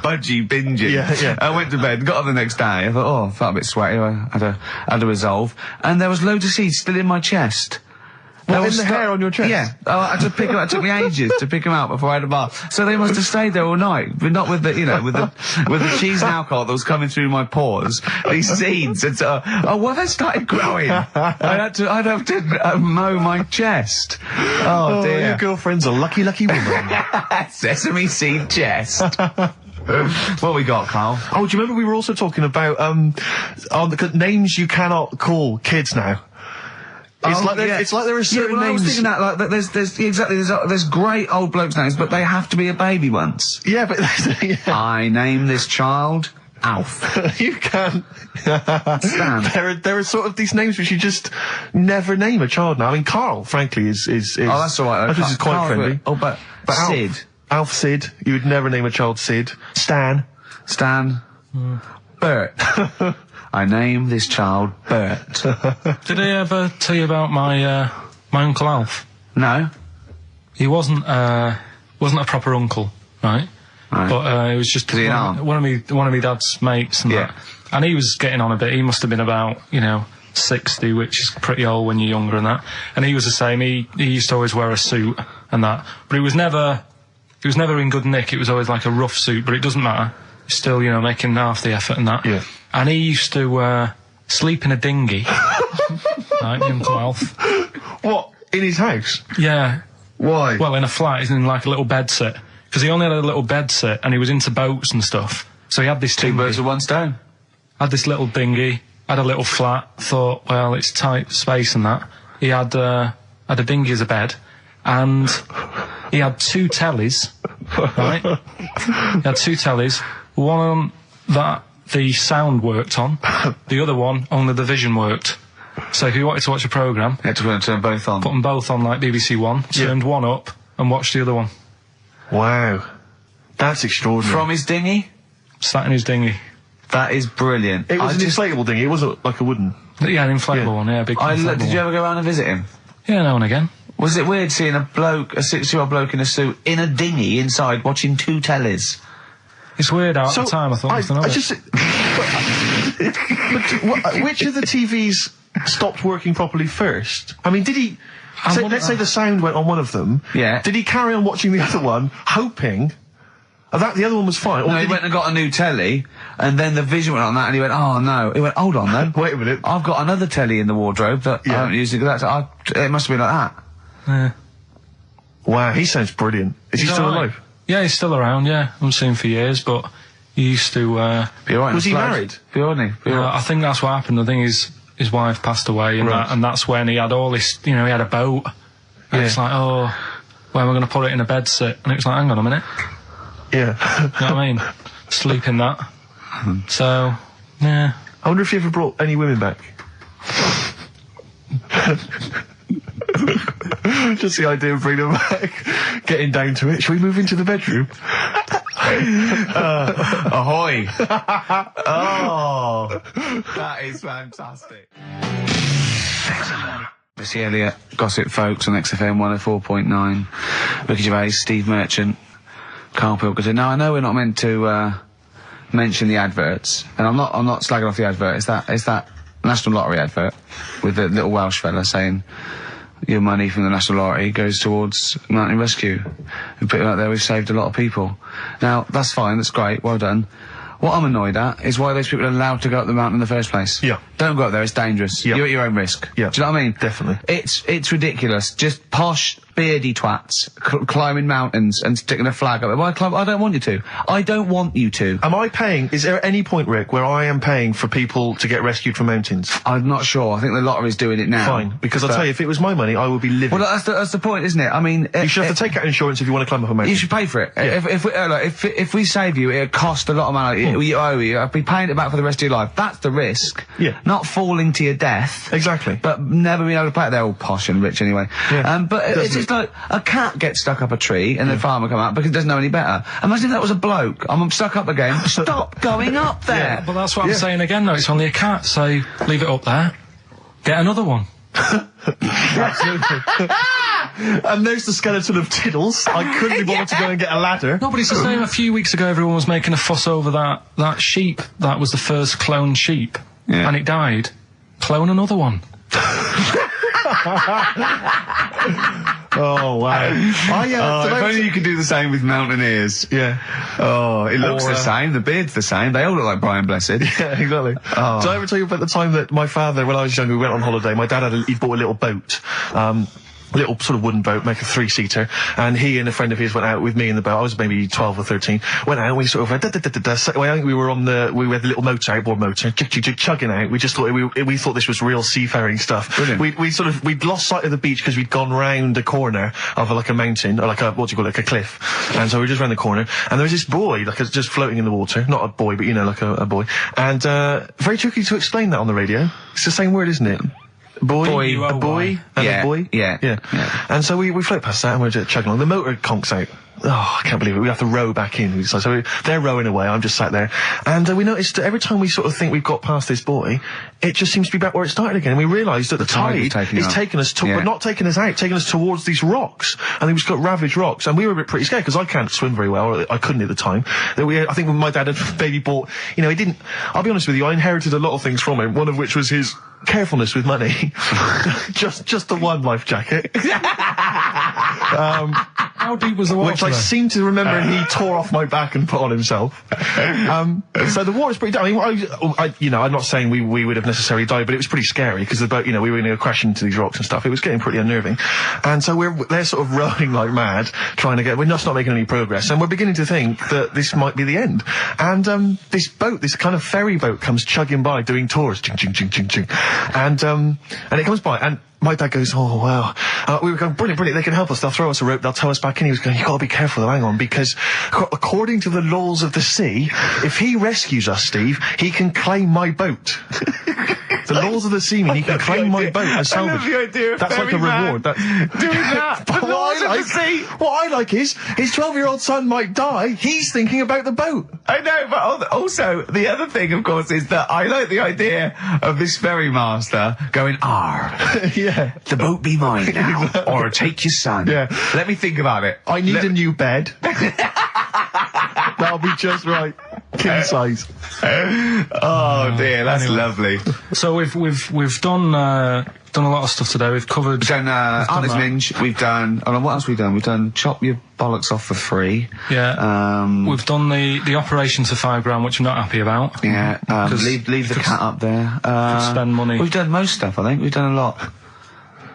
budgie binging. Yeah. I went to bed, got up the next day. I thought, oh, I felt a bit sweaty. I had a resolve, and there was loads of seeds still in my chest. Well, They in were the hair on your chest? Yeah. Oh, I had to pick them out. It took me ages to pick them out before I had a bath. So they must have stayed there all night, but not with the, with the cheese and alcohol that was coming through my pores. These seeds. It's, well, they started growing. I'd have to mow my chest. Oh dear. Your girlfriend's a lucky woman. Sesame seed chest. What we got, Carl? Oh, do you remember we were also talking about names you cannot call kids now? It's like there are certain I was names. thinking that, like, there's great old blokes' names, but they have to be a baby once. Yeah, but yeah. I name this child Alf. You can. Stan. There are sort of these names which you just never name a child now. I mean, Carl, frankly, is Oh, that's all right. I think is quite Carl's friendly. Oh, but Alf- Sid. Alf Sid. You would never name a child Sid. Stan. Bert. I name this child Bert. Did I ever tell you about my Uncle Alf? No? He wasn't a proper uncle, right? Right. But it was just Was he an aunt? one of my dad's mates and Yeah. that. And he was getting on a bit. He must have been about 60, which is pretty old when you're younger and that. And he was the same. He used to always wear a suit and that. But he was never in good nick. It was always like a rough suit. But it doesn't matter. He's still making half the effort and that. Yeah. And he used to sleep in a dinghy. Right, my Uncle Alf. What? In his house? Yeah. Why? Well, in a flat, he's in like a little bed sit. Because he only had a little bed sit and he was into boats and stuff. So he had this Two dinghy. birds with one stone. had this little dinghy, had a little flat, thought, well, it's tight space and that. He had a dinghy as a bed, and he had 2 tellies, right? He had 2 tellies, one that the sound worked on, the other one only the vision worked. So if you wanted to watch a programme, You had to turn both on. put them both on like BBC One, turned one up and watched the other one. Wow. That's extraordinary. From his dinghy? Sat in his dinghy. That is brilliant. It was I an inflatable dinghy, it wasn't like a wooden... Yeah, an inflatable one, yeah, big inflatable Did you one. ever go around and visit him? Yeah, now and again. Was it weird seeing a 60-year-old bloke in a suit in a dinghy inside watching 2 tellies? It's weird at the time, I thought. Which of the TVs stopped working properly first? I mean, did he... let's say the sound went on one of them. Yeah. Did he carry on watching the other one, hoping that the other one was fine? Or No, he did went and got a new telly, and then the vision went on that, and he went, oh no. He went, hold on though. Wait a minute. I've got another telly in the wardrobe that I haven't used it. It must have been like that. Yeah. Wow, he sounds brilliant. Is he still alright. alive? Yeah, he's still around, yeah. I haven't seen him for years, but he used to... Be all right. Was he married? Be all right. Be all right. I think that's what happened. I think his wife passed away, and that's when he had all this... he had a boat. And it's like, oh, where am I going to put it in a bed sit? And it was like, hang on a minute. Yeah. You know what I mean? Sleep in that. So, yeah. I wonder if he ever brought any women back. Just the idea of bringing them back, getting down to it. Shall we move into the bedroom? Ahoy! Oh, that is fantastic. Missy Elliott, Gossip Folks on XFM 104.9. Ricky Gervais, Steve Merchant, Karl Pilkington. Now I know we're not meant to mention the adverts, and I'm not slagging off the advert. It's that National Lottery advert with the little Welsh fella saying your money from the National Lottery goes towards mountain rescue. And put it out there, we've saved a lot of people. Now that's fine, that's great, well done. What I'm annoyed at is why those people are allowed to go up the mountain in the first place. Yeah. Don't go up there, it's dangerous. Yeah. You're at your own risk. Yeah. Do you know what I mean? Definitely. It's ridiculous. Just posh, beardy twats climbing mountains and sticking a flag up there. Why climb? I don't want you to. I don't want you to. Am I paying... Is there any point, Rick, where I am paying for people to get rescued from mountains? I'm not sure. I think the lottery's doing it now. Fine. Because I'll tell you, if it was my money, I would be living. Well, that's the point, isn't it? I mean... You should have to take out insurance if you want to climb up a mountain. You should pay for it. Yeah. If we save you, it'll cost a lot of money. You owe you. I'll be paying it back for the rest of your life. That's the risk. Yeah. Not falling to your death. Exactly. But never being able to play it. They're all posh and rich anyway. Yeah. But it's just like a cat gets stuck up a tree and the farmer come out because he doesn't know any better. Imagine if that was a bloke. I'm stuck up again. Stop going up there. Yeah, but that's what I'm saying again, though. It's only a cat, so leave it up there. Get another one. Absolutely. And there's the skeleton of Tiddles. I couldn't be bothered to go and get a ladder. No, but it's the same. A few weeks ago, everyone was making a fuss over that sheep. That was the first cloned sheep. Yeah. And it died. Clone another one. Oh, wow. If only you could do the same with mountaineers. Yeah. Oh, it looks the same. The beard's the same. They all look like Brian Blessed. Yeah, exactly. Oh. Did I ever tell you about the time that my father, when I was younger, we went on holiday, my dad he'd bought a little boat, little sort of wooden boat, make a 3-seater, and he and a friend of his went out with me in the boat. I was maybe 12 or 13. Went out and we sort of I think we were on we had the little motor, outboard motor, chugging out. We just thought we thought this was real seafaring stuff. Brilliant. We'd lost sight of the beach because we'd gone round a corner of like a mountain or like a a cliff, and so we were just round the corner, and there was this buoy just floating in the water, not a boy, but like a buoy, and very tricky to explain that on the radio. It's the same word, isn't it? Boy, a boy, and a boy. Yeah. And so we float past that and we're just chugging along. The motor conks out. Oh, I can't believe it. We have to row back in. So they're rowing away. I'm just sat there. And we noticed that every time we sort of think we've got past this buoy, it just seems to be back where it started again. And we realised that the tide is taking us but not taking us out, taking us towards these rocks. And we've just got ravaged rocks. And we were a bit pretty scared because I can't swim very well. Or I couldn't at the time. I think when my dad had maybe bought, he didn't, I'll be honest with you, I inherited a lot of things from him. One of which was his carefulness with money. just the one life jacket. How deep was the water? Which I seem to remember he tore off my back and put on himself. So the water's pretty. I mean, I'm not saying we would have necessarily died, but it was pretty scary because the boat, we were going to crash into these rocks and stuff. It was getting pretty unnerving, and so they're sort of rowing like mad, trying to get. We're just not making any progress, and we're beginning to think that this might be the end. And this boat, this kind of ferry boat, comes chugging by doing tours, ching ching ching ching ching, and it comes by and. My dad goes, oh, wow. We were going, brilliant, they can help us. They'll throw us a rope, they'll tow us back in. He was going, you've got to be careful, though, hang on, because according to the laws of the sea, if he rescues us, Steve, he can claim my boat. The laws of the sea mean he can claim my boat as salvage. I love the idea of that's like a reward. Doing that. But what I like is, his 12-year-old son might die, he's thinking about the boat. I know, but also, the other thing, of course, is that I like the idea of this ferrymaster going, Yeah. the boat be mine now, or take your son. Yeah. Let me think about it. I need a new bed. That'll be just right. King size. Oh dear, that's lovely. So we've done a lot of stuff today. We've covered. We've done Artist Minge. We've done. Oh, what else have we done? We've done Chop Your Bollocks Off for Free. Yeah. We've done the operation to £5 which I'm not happy about. Yeah. Leave the cat up there. Spend money. We've done most stuff. I think we've done a lot.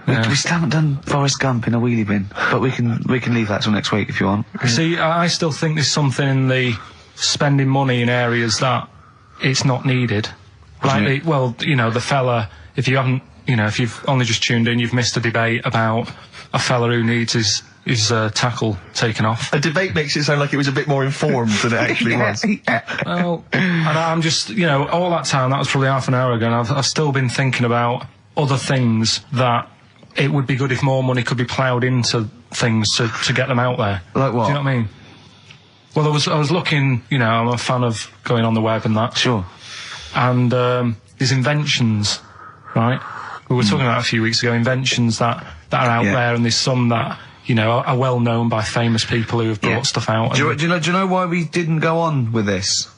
Yeah. We still haven't done Forrest Gump in a wheelie bin, but we can leave that till next week if you want. See, I still think there's something in the spending money in areas that it's not needed. Like, the fella, if you haven't, if you've only just tuned in, you've missed a debate about a fella who needs his tackle taken off. A debate makes it sound like it was a bit more informed than it actually was. Well, and I'm just, all that time, that was probably half an hour ago, and I've still been thinking about other things that it would be good if more money could be ploughed into things to get them out there. Like what? Do you know what I mean? Well, I was looking, I'm a fan of going on the web and that. Sure. And these inventions, right? We were talking about a few weeks ago, inventions that are out there, and there's some that, are well known by famous people who have brought stuff out. Do you know why we didn't go on with this?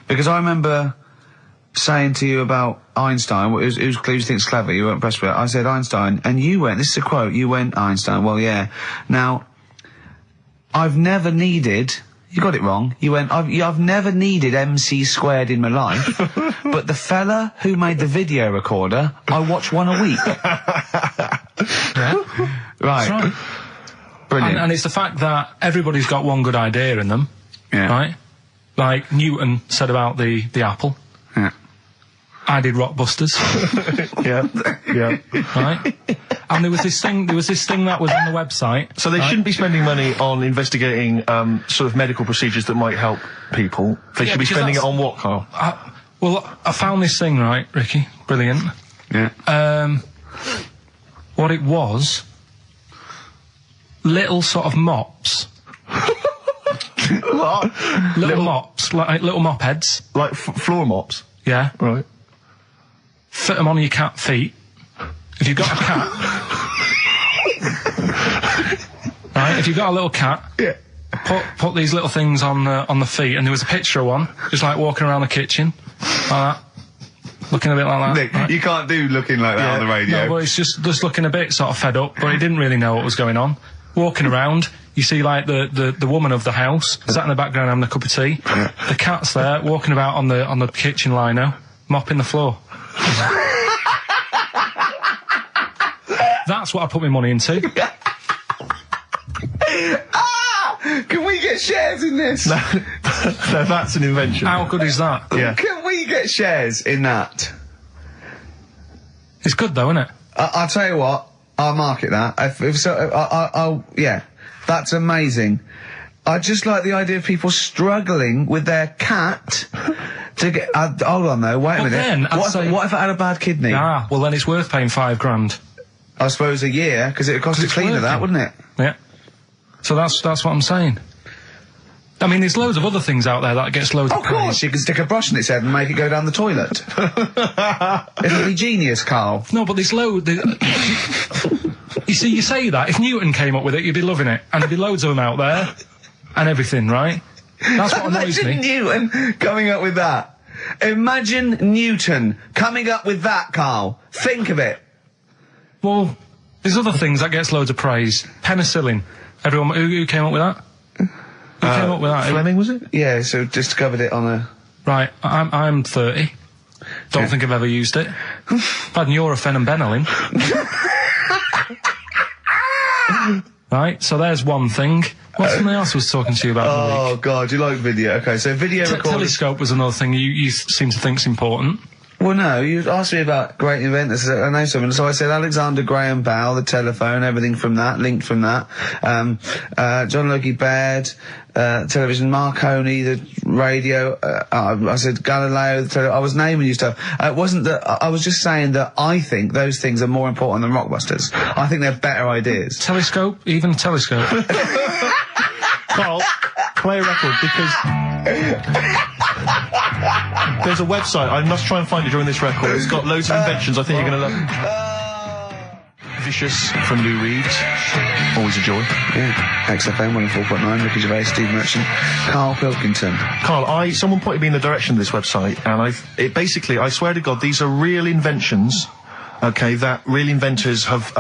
Because I remember saying to you about Einstein, who's thinks clever, you weren't impressed with it. I said Einstein, and you went, this is a quote, you went, Einstein, well, yeah. Now, I've never needed, you got it wrong, you went, I've never needed MC² in my life, but the fella who made the video recorder, I watch one a week. Yeah. Right. That's right. Brilliant. And it's the fact that everybody's got one good idea in them, right? Like Newton said about the apple. Yeah. I did Rockbusters. Yeah. Right? And there was this thing that was on the website. So they shouldn't be spending money on investigating sort of medical procedures that might help people. They should be spending it on what, Carl? I found this thing, right, Ricky? Brilliant. Yeah. What it was, little sort of mops. What? Little mops, like little mop heads. Like floor mops? Yeah. Right. Fit them on your cat feet. If you've got a cat... right, if you've got a little cat... Yeah. Put these little things on the feet, and there was a picture of one, just like walking around the kitchen, like that. Looking a bit like that. Nick, right? you can't do looking like that on the radio. No, but it's just looking a bit sort of fed up, but he didn't really know what was going on. Walking around, you see like the woman of the house sat in the background having a cup of tea. Yeah. The cat's there walking about on the kitchen lino, mopping the floor. That's what I put my money into. Can we get shares in this? No, that's an invention. How good is that? Yeah. Can we get shares in that? It's good though, isn't it? I'll tell you what, I'll market that. Yeah, that's amazing. I just like the idea of people struggling with their cat to get... hold on though, wait a minute. Then, what if it had a bad kidney? Ah, well then it's worth paying $5,000. I suppose a year, because it would cost a cleaner that, wouldn't it? Yeah. So that's what I'm saying. I mean, there's loads of other things out there that gets loads of Of course, praise. you can stick a brush in its head and make it go down the toilet. It'll be genius, Carl. No, but there's loads... you see, you say that. If Newton came up with it, you'd be loving it. And there'd be loads of them out there. And everything, right? That's what annoys Imagine me. Newton coming up with that. Imagine Newton coming up with that, Carl. Think of it. Well, there's other things that gets loads of praise. Penicillin. Everyone, who came up with that? Who came up with that? Fleming, was it? Yeah, so discovered it on a... Right, I'm 30. Don't think I've ever used it. I've had Nurofen and Benylin. Right, so there's one thing. What's something else I was talking to you about in the week? Oh, God, you like video. Okay, so video recorders... Telescope was another thing you seem to think's important. Well, no, you asked me about great inventors. I know someone, so I said Alexander Graham Bell, the telephone, everything from that, linked from that. John Logie Baird, television, Marconi, the radio. I said Galileo, the I was naming you stuff. It wasn't that. I was just saying that I think those things are more important than Rockbusters. I think they're better ideas. Telescope, even telescope. Carl, play a record because there's a website. I must try and find it during this record. It's got loads of inventions. I think you're going to love it. Vicious from Lou Reed. Always a joy. Yeah. XFM 104.9, Ricky Gervais, Steve Merchant, Karl Pilkington. Carl, someone pointed me in the direction of this website, and basically, I swear to God, these are real inventions, okay, that real inventors have,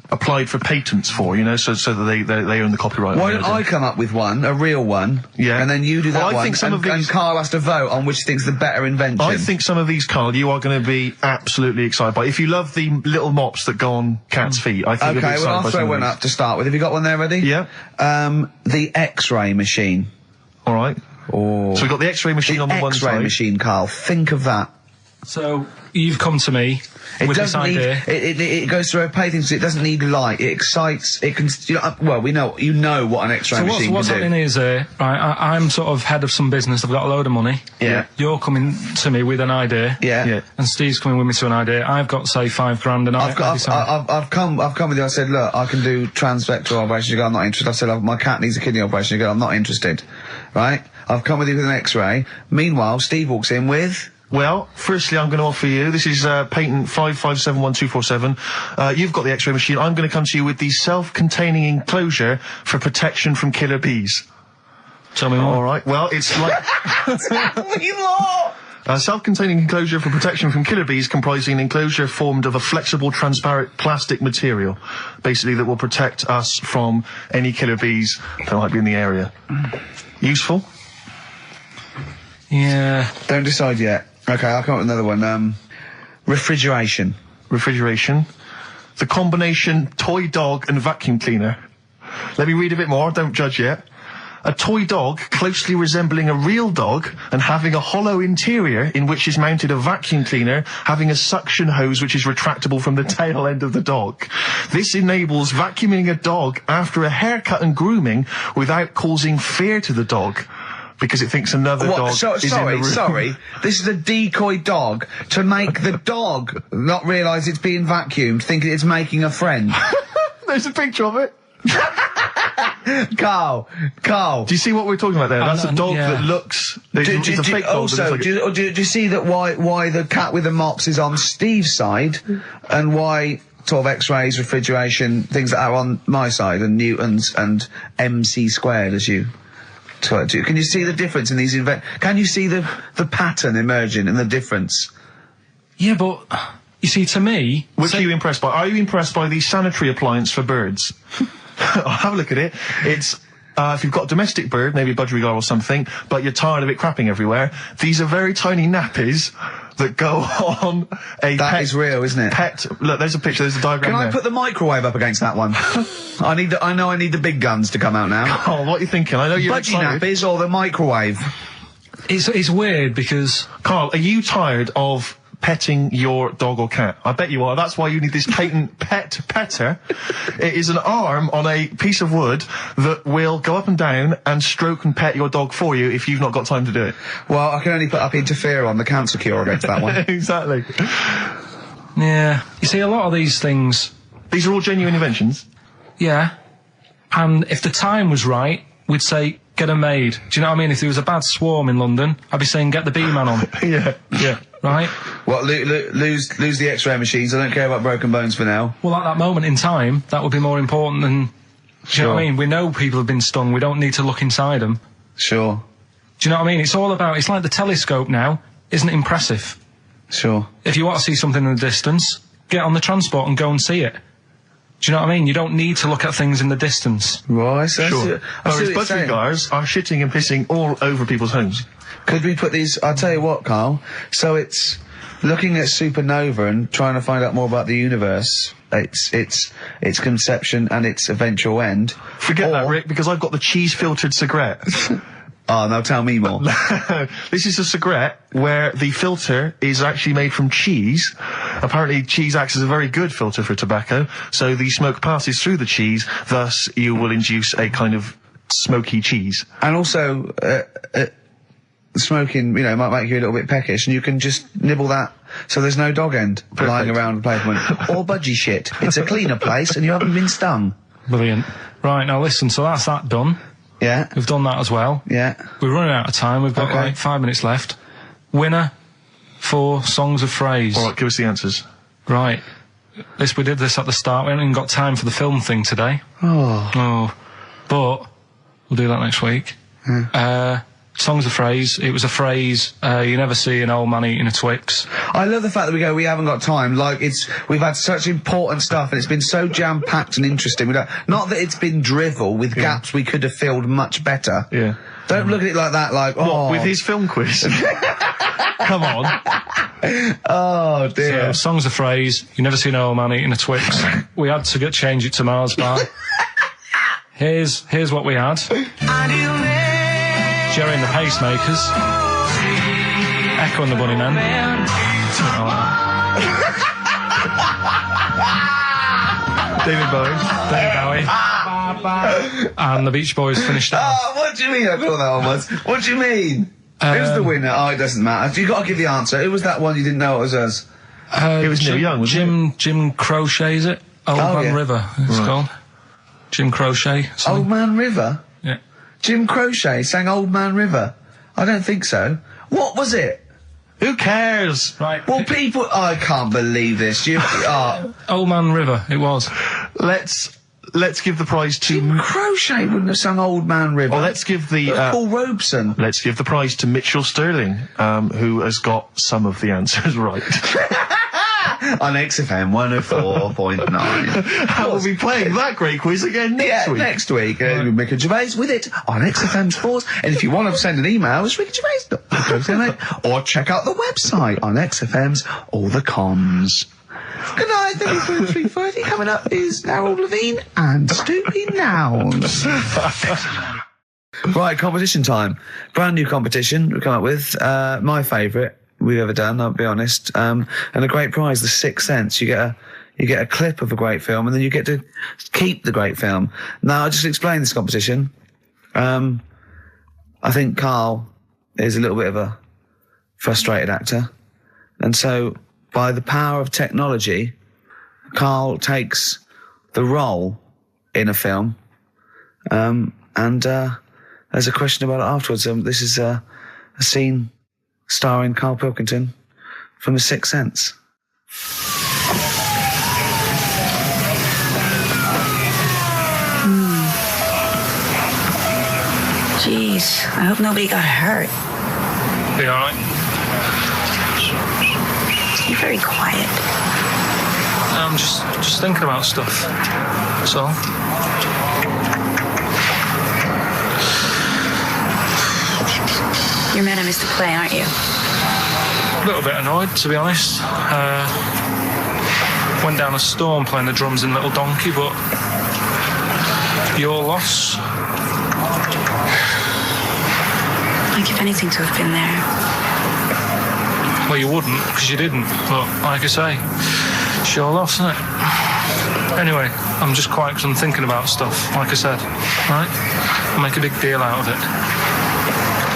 applied for patents for, you know, so that they own the copyright. Why don't I come up with one, a real one, yeah, and then you do that I one, think some of these... and Carl has to vote on which thing's the better invention. I think some of these, Carl, you are going to be absolutely excited by. If you love the little mops that go on cats' feet, I think you'll be excited I'll by throw some one of up to start with. Have you got one there ready? Yeah. The X-ray machine. All right. Oh. So we've got the X-ray machine on the one side. X-ray machine, Carl. Think of that. So, you've come to me with this idea. It goes through a painting, so it doesn't need light. It excites, it can, well, you know what an X-ray machine can do. What's happening is, right, I'm sort of head of some business, I've got a load of money. Yeah. You're coming to me with an idea. Yeah. And Steve's coming with me to an idea. I've got, say, $5,000 and I've come with you, I said, look, I can do transvector operations. You go, I'm not interested. I said, my cat needs a kidney operation. You go, I'm not interested. Right? I've come with you with an X-ray. Meanwhile, Steve walks in with... Well, firstly, I'm going to offer you, this is patent 5571247. You've got the X-ray machine. I'm going to come to you with the self-containing enclosure for protection from killer bees. Tell me more. All right. Well, it's like... Tell me more! A self-containing enclosure for protection from killer bees comprising an enclosure formed of a flexible, transparent plastic material, basically that will protect us from any killer bees that might be in the area. Useful? Yeah. Don't decide yet. Okay, I'll come up with another one. Refrigeration. Refrigeration. The combination toy dog and vacuum cleaner. Let me read a bit more, don't judge yet. A toy dog closely resembling a real dog and having a hollow interior in which is mounted a vacuum cleaner having a suction hose which is retractable from the tail end of the dog. This enables vacuuming a dog after a haircut and grooming without causing fear to the dog. Because it thinks another dog is in the room. Sorry. This is a decoy dog to make the dog not realise it's being vacuumed, thinking it's making a friend. There's a picture of it. Carl. Do you see what we're talking about there? That's a dog that looks... It's a fake dog. Also, do you see that why the cat with the mops is on Steve's side, and why... sort of X-rays, refrigeration, things that are on my side, and Newtons and MC squared, as you... Can you see the difference in these can you see the pattern emerging and the difference? Yeah, but you see, to me, which are you impressed by? Are you impressed by the sanitary appliance for birds? I'll have a look at it. It's if you've got a domestic bird, maybe a budgerigar or something, but you're tired of it crapping everywhere, these are very tiny nappies that go on a That is real, isn't it? Look, there's a picture, there's a diagram Can there. I put the microwave up against that one? I know I need the big guns to come out now. Oh, what are you thinking? I know you're Budgie excited. nappies or the microwave? it's weird because... Carl, are you tired of petting your dog or cat? I bet you are. That's why you need this patent pet petter. It is an arm on a piece of wood that will go up and down and stroke and pet your dog for you if you've not got time to do it. Well, I can only put up interferon, the cancer cure, against that one. Exactly. Yeah. You see, a lot of these things... These are all genuine inventions? Yeah. And if the time was right, we'd say, get 'em made. Do you know what I mean? If there was a bad swarm in London, I'd be saying, get the bee-man on. Yeah. Right? Well, lose the X-ray machines. I don't care about broken bones for now. Well, at that moment in time, that would be more important than... Do you know what I mean? We know people have been stung. We don't need to look inside them. Sure. Do you know what I mean? It's all about... It's like the telescope now. Isn't it impressive? Sure. If you want to see something in the distance, get on the transport and go and see it. Do you know what I mean? You don't need to look at things in the distance. Right, so Sure. Whereas budgie guys are shitting and pissing all over people's homes. Could we put these? I'll tell you what, Carl. So it's looking at supernova and trying to find out more about the universe. Its conception and its eventual end. Forget that, Rick, because I've got the cheese-filtered cigarette. Oh, now tell me more. This is a cigarette where the filter is actually made from cheese. Apparently, cheese acts as a very good filter for tobacco, so the smoke passes through the cheese, thus you will induce a kind of smoky cheese. And also, smoking, might make you a little bit peckish, and you can just nibble that so there's no dog end lying around the pavement. Or budgie shit. It's a cleaner place, and you haven't been stung. Brilliant. Right, now listen, so that's that done. Yeah. We've done that as well. Yeah. We're running out of time. We've got like 5 minutes left. Winner for Songs of Phrase. All right, give us the answers. Right. We did this at the start. We haven't even got time for the film thing today. Oh. But we'll do that next week. Songs of Phrase. It was a phrase you never see an old man eating a Twix. I love the fact that we haven't got time. Like, we've had such important stuff, and it's been so jam-packed and interesting. Not that it's been drivel with gaps we could have filled much better. Yeah. Don't look at it like that, like, What, with his film quiz? Come on. Oh, dear. So, Songs of Phrase. You never see an old man eating a Twix. We had to change it to Mars Bar. Here's what we had. Jerry and the Pacemakers, Echo and the Bunnymen, something like that. David Bowie, and the Beach Boys finished it. Oh, what do you mean I thought that one was? What do you mean? Who's the winner? Oh, it doesn't matter. You've got to give the answer. Who was that one you didn't know it was us? it was Neil Young, wasn't it? Jim Crochet, is it? Old Man River, it's called. Jim Crochet. Something. Old Man River? Yeah. Jim Crochet sang Old Man River? I don't think so. What was it? Who cares? Right. Well, people... I can't believe this. Old Man River, it was. Let's give the prize to... Jim Crochet wouldn't have sung Old Man River. Well, let's give the... Paul Robeson. Let's give the prize to Mitchell Sterling, who has got some of the answers right. On XFM 104.9. How will we be playing that great quiz again next week? Next week. Rick and Gervais with it on XFM Sports. And if you want to send an email, it's rickandgervais.com. Or check out the website on XFM's All the Comms. Good night, 3:30. Coming up is Harold Levine and Stoopy Nouns. Right, competition time. Brand new competition we've come up with. My favourite we've ever done, I'll be honest. And a great prize, The Sixth Sense. You get a clip of a great film, and then you get to keep the great film. Now, I'll just explain this competition. I think Karl is a little bit of a frustrated actor. And so, by the power of technology, Karl takes the role in a film. And there's a question about it afterwards. This is a scene starring Karl Pilkington from The Sixth Sense. Jeez, I hope nobody got hurt. Be alright? You're very quiet. I'm just thinking about stuff. That's all. You're mad I missed the play, aren't you? A little bit annoyed, to be honest. Went down a storm playing the drums in Little Donkey, but your loss. I'd give anything to have been there. Well, you wouldn't, because you didn't. But like I say, it's your loss, isn't it? Anyway, I'm just quiet because I'm thinking about stuff, like I said. Right? I'll make a big deal out of it.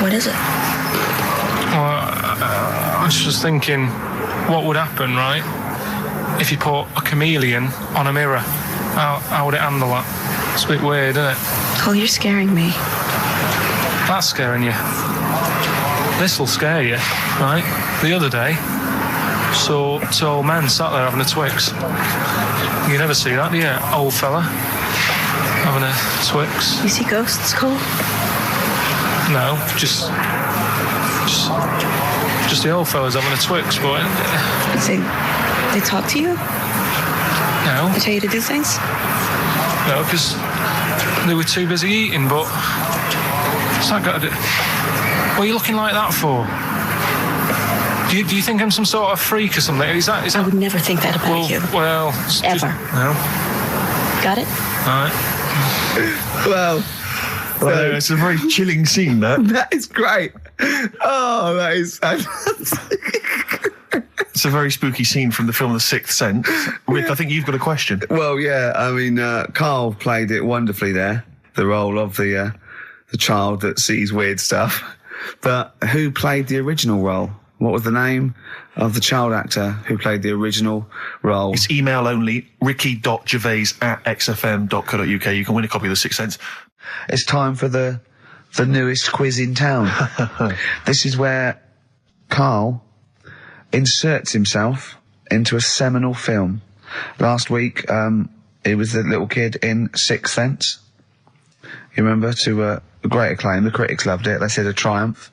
What is it? Well, I was just thinking, what would happen, right, if you put a chameleon on a mirror? How would it handle that? It's a bit weird, isn't it? Oh, you're scaring me. That's scaring you. This'll scare you, right? The other day, saw two old men sat there having a Twix. You never see that, do you? Old fella having a Twix. You see ghosts, Cole? No, just the old fellas having a Twix, but... They talk to you? No, I tell you to do things? no, because they were too busy eating, but it's not got to do... What are you looking like that for? Do you think I'm some sort of freak or something? Is that... I would never think that about you. Well... Ever. No. Got it? Alright. Well, it's a very chilling scene, that. That is great. Oh, that is fantastic. It's a very spooky scene from the film The Sixth Sense. Rick, I think you've got a question. Well, yeah, I mean, Karl played it wonderfully there, the role of the child that sees weird stuff. But who played the original role? What was the name of the child actor who played the original role? It's email only, ricky.gervais@xfm.co.uk. You can win a copy of The Sixth Sense. It's time for the newest quiz in town. This is where Karl inserts himself into a seminal film. Last week, he was the little kid in Sixth Sense. You remember, to great acclaim. The critics loved it. They said a triumph.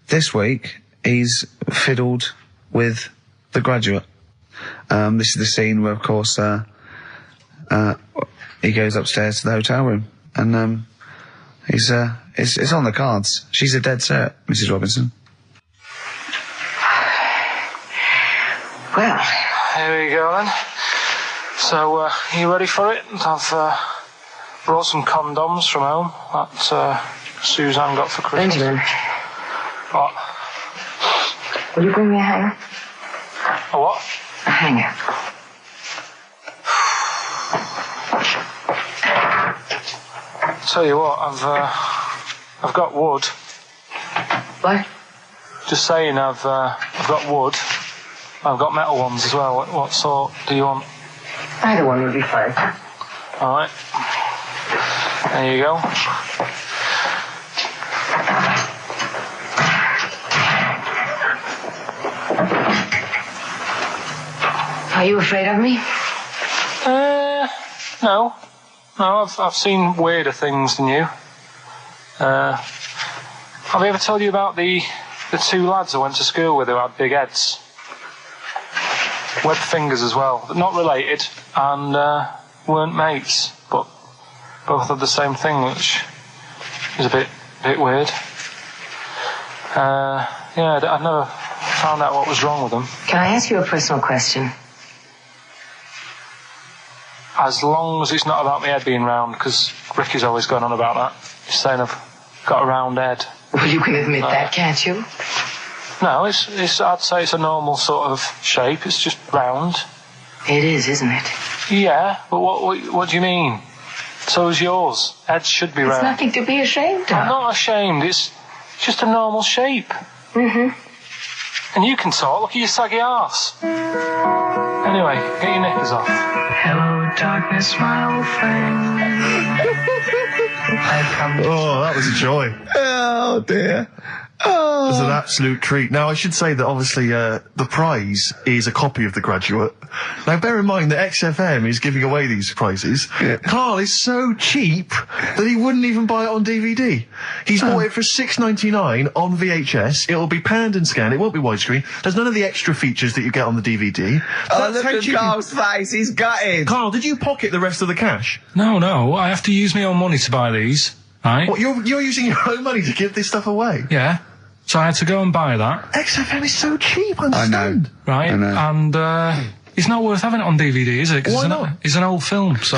This week, he's fiddled with The Graduate. This is the scene where, of course, he goes upstairs to the hotel room, and it's on the cards. She's a dead cert, Mrs. Robinson. Well, Here we go then. So, are you ready for it? I've brought some condoms from home that Suzanne got for Christmas. Benjamin, What? will you bring me a hanger? A what? A hanger. Tell you what, I've got wood. What? Just saying, I've got wood. I've got metal ones as well. What sort do you want? Either one would be fine. All right. There you go. Are you afraid of me? No. No, I've seen weirder things than you. Have I ever told you about the two lads I went to school with who had big heads? Webbed fingers as well. But not related, and weren't mates, but both had the same thing, which is a bit weird. Yeah, I'd never found out what was wrong with them. Can I ask you a personal question? As long as it's not about my head being round, because Ricky's always going on about that. He's saying I've got a round head. Well, you can admit that, can't you? No, it's. I'd say it's a normal sort of shape. It's just round. It is, isn't it? Yeah, but what do you mean? So is yours. Heads should be It's round. nothing to be ashamed of. I'm not ashamed. It's just a normal shape. Mm-hmm. And you can talk. Look at your saggy arse. Anyway, get your knickers off. Hello, darkness, my old friend. I've come to Oh, that was a joy. Oh, dear. It was an absolute treat. Now, I should say that obviously the prize is a copy of The Graduate. Now, bear in mind that XFM is giving away these prizes. Yeah. Karl is so cheap that he wouldn't even buy it on DVD. He's bought it for $6.99 on VHS. It'll be panned and scanned. It won't be widescreen. There's none of the extra features that you get on the DVD. Oh, That's look how at cheap. Karl's face. He's gutted. Karl, did you pocket the rest of the cash? No, I have to use my own money to buy these, right? What, you're using your own money to give this stuff away? Yeah. So I had to go and buy that, XFM is so cheap, I I know. understand. right? I know. And it's not worth having it on DVD, is it? 'Cause Why not? It's an old film, so.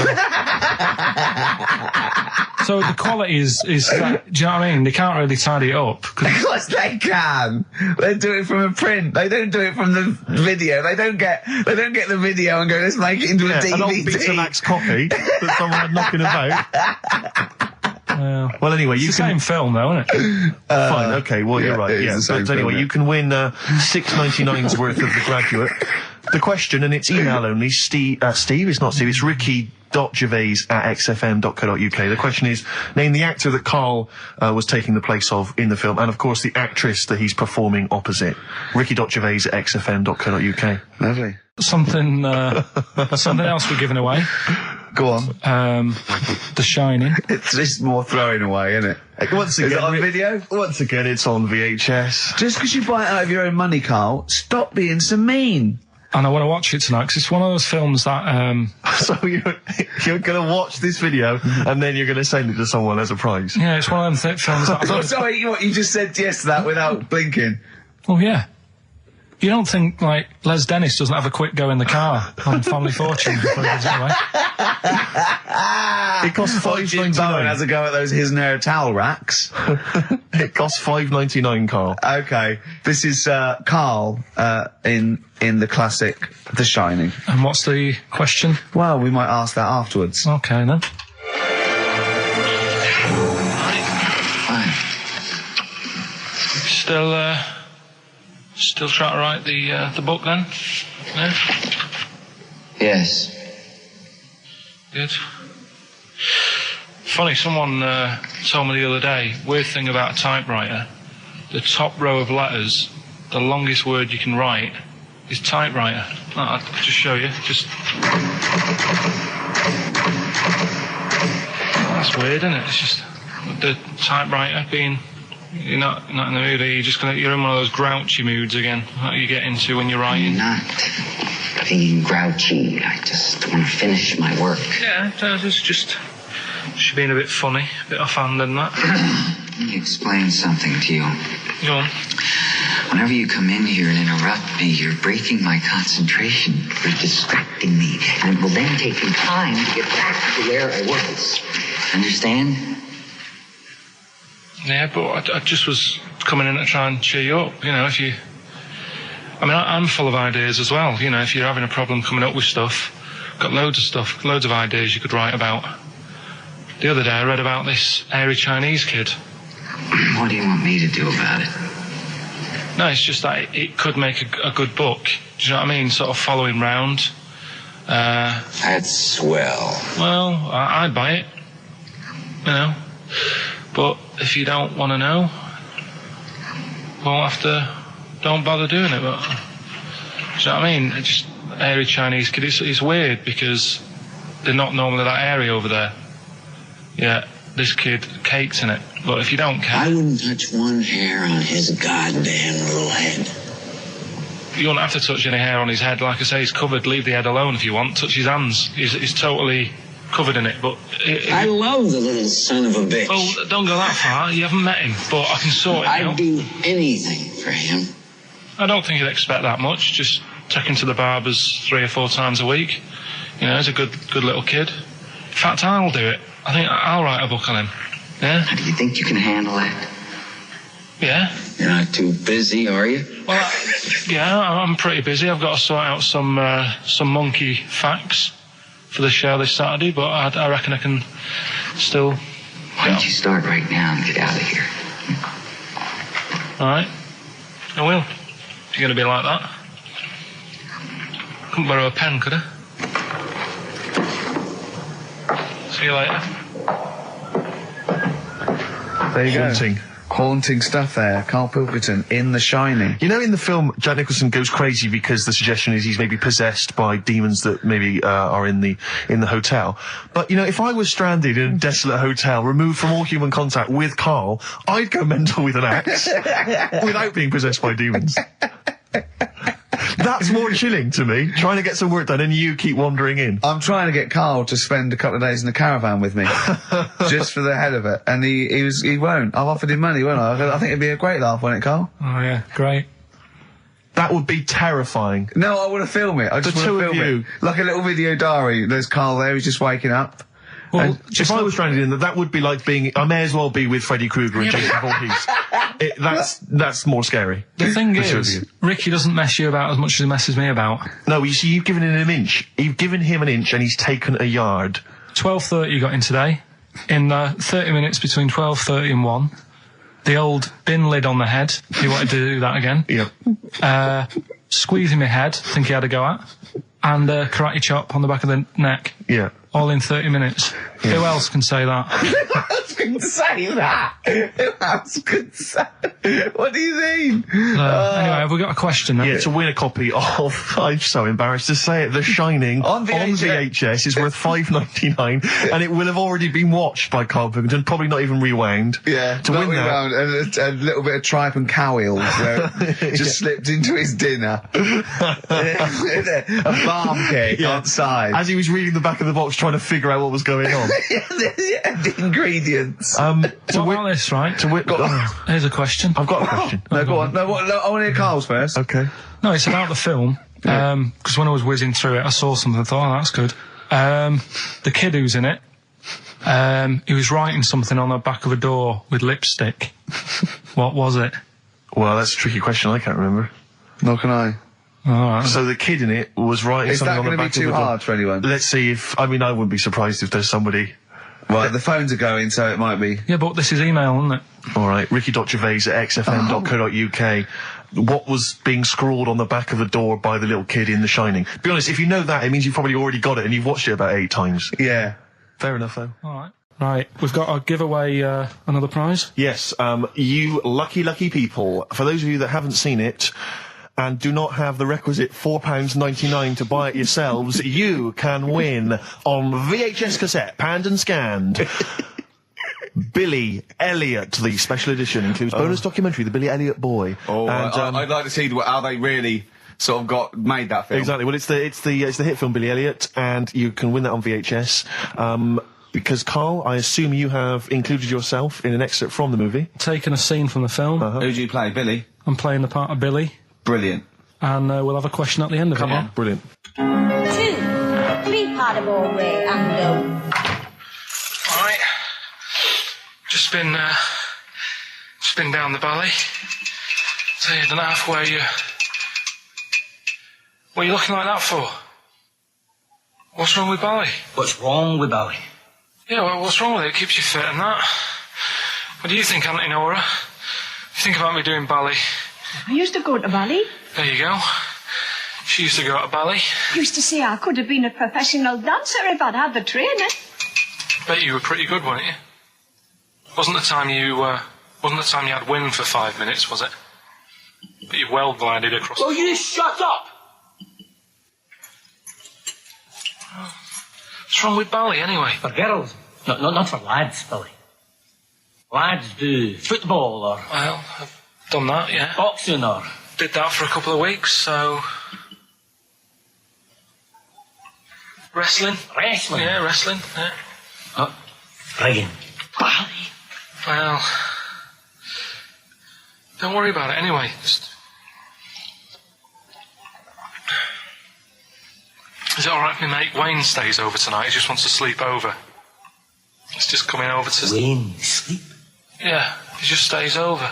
So the quality is. Do you know what I mean? They can't really tidy it up. 'Cause Of course they can. They do it from a print. They don't do it from the video. They don't get the video and go, let's make it into a DVD. An old Betamax copy that someone had knocking about. Well, anyway, you it's the can. same film, though, isn't it? Fine, okay, well, yeah, you're right, it is yeah. the same But anyway, film, yeah. you can win $6.99's worth of The Graduate. The question, and it's email only, Steve, it's not Steve, it's ricky.gervais@xfm.co.uk. The question is, name the actor that Karl was taking the place of in the film, and of course the actress that he's performing opposite. ricky.gervais@xfm.co.uk. Lovely. Something else we're giving away. Go on. The Shining. It's just more throwing away, isn't it? Once Is again, it on video? Once again, it's on VHS. Just because you buy it out of your own money, Karl, stop being so mean. And I want to watch it tonight, because it's one of those films that... So you're going to watch this video, and then you're going to send it to someone as a prize? Yeah, it's one of them films that... Oh, sorry, what, you just said yes to that without blinking? Oh, yeah. You don't think, like, Les Dennis doesn't have a quick go in the car on Family Fortune before he gives it away? It costs Jim Bowen has $5.99. a go at those his and her towel racks. It costs $5.99, Carl. Okay, this is Carl in the classic The Shining. And what's the question? Well, we might ask that afterwards. Okay, then. Still trying to write the book, then? Yeah? Yes. Good. Funny, someone told me the other day, weird thing about a typewriter, the top row of letters, the longest word you can write is typewriter. I'll just show you. That's weird, isn't it? It's just the typewriter being... You're not in the mood, are you? You're in one of those grouchy moods again, that you get into when you're writing. I'm not being grouchy. I just want to finish my work. Yeah, it's just being a bit funny, a bit offhand and that. Let me explain something to you. Go on. Whenever you come in here and interrupt me, you're breaking my concentration. You're distracting me. And it will then take me time to get back to where I was. Understand? Yeah, but I just was coming in to try and cheer you up, if you... I mean, I'm full of ideas as well, if you're having a problem coming up with stuff, got loads of ideas you could write about. The other day I read about this airy Chinese kid. What do you want me to do about it? No, it's just that it could make a good book. Do you know what I mean? Sort of following round. That's swell. Well, I'd buy it, But if you don't want to know, don't bother doing it. But, do you know what I mean? It's just airy Chinese kid. It's weird because they're not normally that airy over there. Yeah, this kid cakes in it. But if you don't care... I wouldn't touch one hair on his goddamn little head. You won't have to touch any hair on his head. Like I say, he's covered. Leave the head alone if you want. Touch his hands. He's totally... covered in it, but... I love the little son of a bitch. Well, don't go that far. You haven't met him, but I can sort it out. I'd do anything for him. I don't think he'd expect that much. Just take him to the barbers 3 or 4 times a week. He's a good little kid. In fact, I'll do it. I think I'll write a book on him. Yeah? Do you think you can handle that? Yeah. You're not too busy, are you? Well, yeah, I'm pretty busy. I've got to sort out some monkey facts for the show this Saturday, but I reckon I can still... Why don't you start right now and get out of here? All right. I will. If you're going to be like that. Couldn't borrow a pen, could I? See you later. There you go. Haunting stuff there. Karl Pilkington in The Shining. In the film, Jack Nicholson goes crazy because the suggestion is he's maybe possessed by demons that maybe are in the hotel. But, if I was stranded in a desolate hotel, removed from all human contact with Karl, I'd go mental with an axe without being possessed by demons. That's more chilling to me, trying to get some work done and you keep wandering in. I'm trying to get Karl to spend a couple of days in the caravan with me, just for the head of it, and he won't. I've offered him money, won't I? I think it'd be a great laugh, won't it, Karl? Oh yeah, great. That would be terrifying. No, I want to film it. I just want to film it. Like a little video diary. There's Karl there, he's just waking up. Well, if I was stranded in that would be like being... I may as well be with Freddy Krueger and Jason Voorhees. That's more scary. The thing is, Ricky doesn't mess you about as much as he messes me about. No, you see, you've given him an inch. You've given him an inch and he's taken a yard. 12:30 you got in today. In 30 minutes between 12:30 and 1. The old bin lid on the head. He wanted to do that again. Yep. Squeezing my head, think he had a go at. And karate chop on the back of the neck. Yeah. All in 30 minutes. Who else can say that? Who else can say that? Who else can say? What do you mean? Anyway, have we got a question then? Yeah, to win a copy of, I'm so embarrassed to say it, The Shining On VHS is worth $5.99, and it will have already been watched by Karl Pilkington, probably not even rewound. Yeah, to win that. Round, and a little bit of tripe and cow eels where it just slipped into his dinner. A barm cake outside. As he was reading the back of the box trying to figure out what was going on. The ingredients. What about this, right? Here's a question. I've got a question. No, go on. No, I want to hear Carl's first. Okay. No, it's about the film. Because when I was whizzing through it, I saw something and thought, oh, that's good. The kid who's in it, he was writing something on the back of a door with lipstick. What was it? Well, that's a tricky question. I can't remember. Nor can I. Alright. So the kid in it was writing something on the back of the door. Is that going to be too hard for anyone? Let's see if... I mean, I wouldn't be surprised if there's somebody... Right, the phones are going, so it might be. Yeah, but this is email, isn't it? All right, ricky.gervais@xfm.co.uk. What was being scrawled on the back of the door by the little kid in The Shining? Be honest, if you know that, it means you've probably already got it and you've watched it about 8 times. Yeah. Fair enough, though. All right. Right, we've got to give away another prize. Yes, you lucky people. For those of you that haven't seen it and do not have the requisite £4.99 to buy it yourselves, you can win on VHS cassette, panned and scanned. Billy Elliot, the special edition, includes bonus documentary, The Billy Elliot Boy. Oh, and, I'd like to see how they really sort of made that film. Exactly. Well, it's the hit film Billy Elliot, and you can win that on VHS. Because, Karl, I assume you have included yourself in an excerpt from the movie. Taken a scene from the film. Who do you play, Billy? I'm playing the part of Billy. Brilliant. And we'll have a question at the end of it. Come on. Brilliant. 2, 3-part of all way and Alright. Just been down the valley. So you don't know where you... What are you looking like that for? What's wrong with Bally? What's wrong with Bally? Yeah, well, what's wrong with it? It keeps you fit and that. What do you think, Auntie Nora? You think about me doing Bally? I used to go to ballet. There you go. She used to go to ballet. Used to say I could have been a professional dancer if I'd had the training. Bet you were pretty good, weren't you? Wasn't the time you had wind for 5 minutes, was it? But you well glided across. Well, you just shut up! What's wrong with Bally, anyway? For girls. Not for lads, Billy. Lads do football or... Well, I've done that, yeah. Boxing or... Did that for a couple of weeks, so... Wrestling? Wrestling? Yeah, wrestling, yeah. Not friggin' Bally. Well... Don't worry about it, anyway. Just... Is it alright if my mate Wayne stays over tonight? He just wants to sleep over. He's just coming over to... Wayne, sleep? Yeah, he just stays over.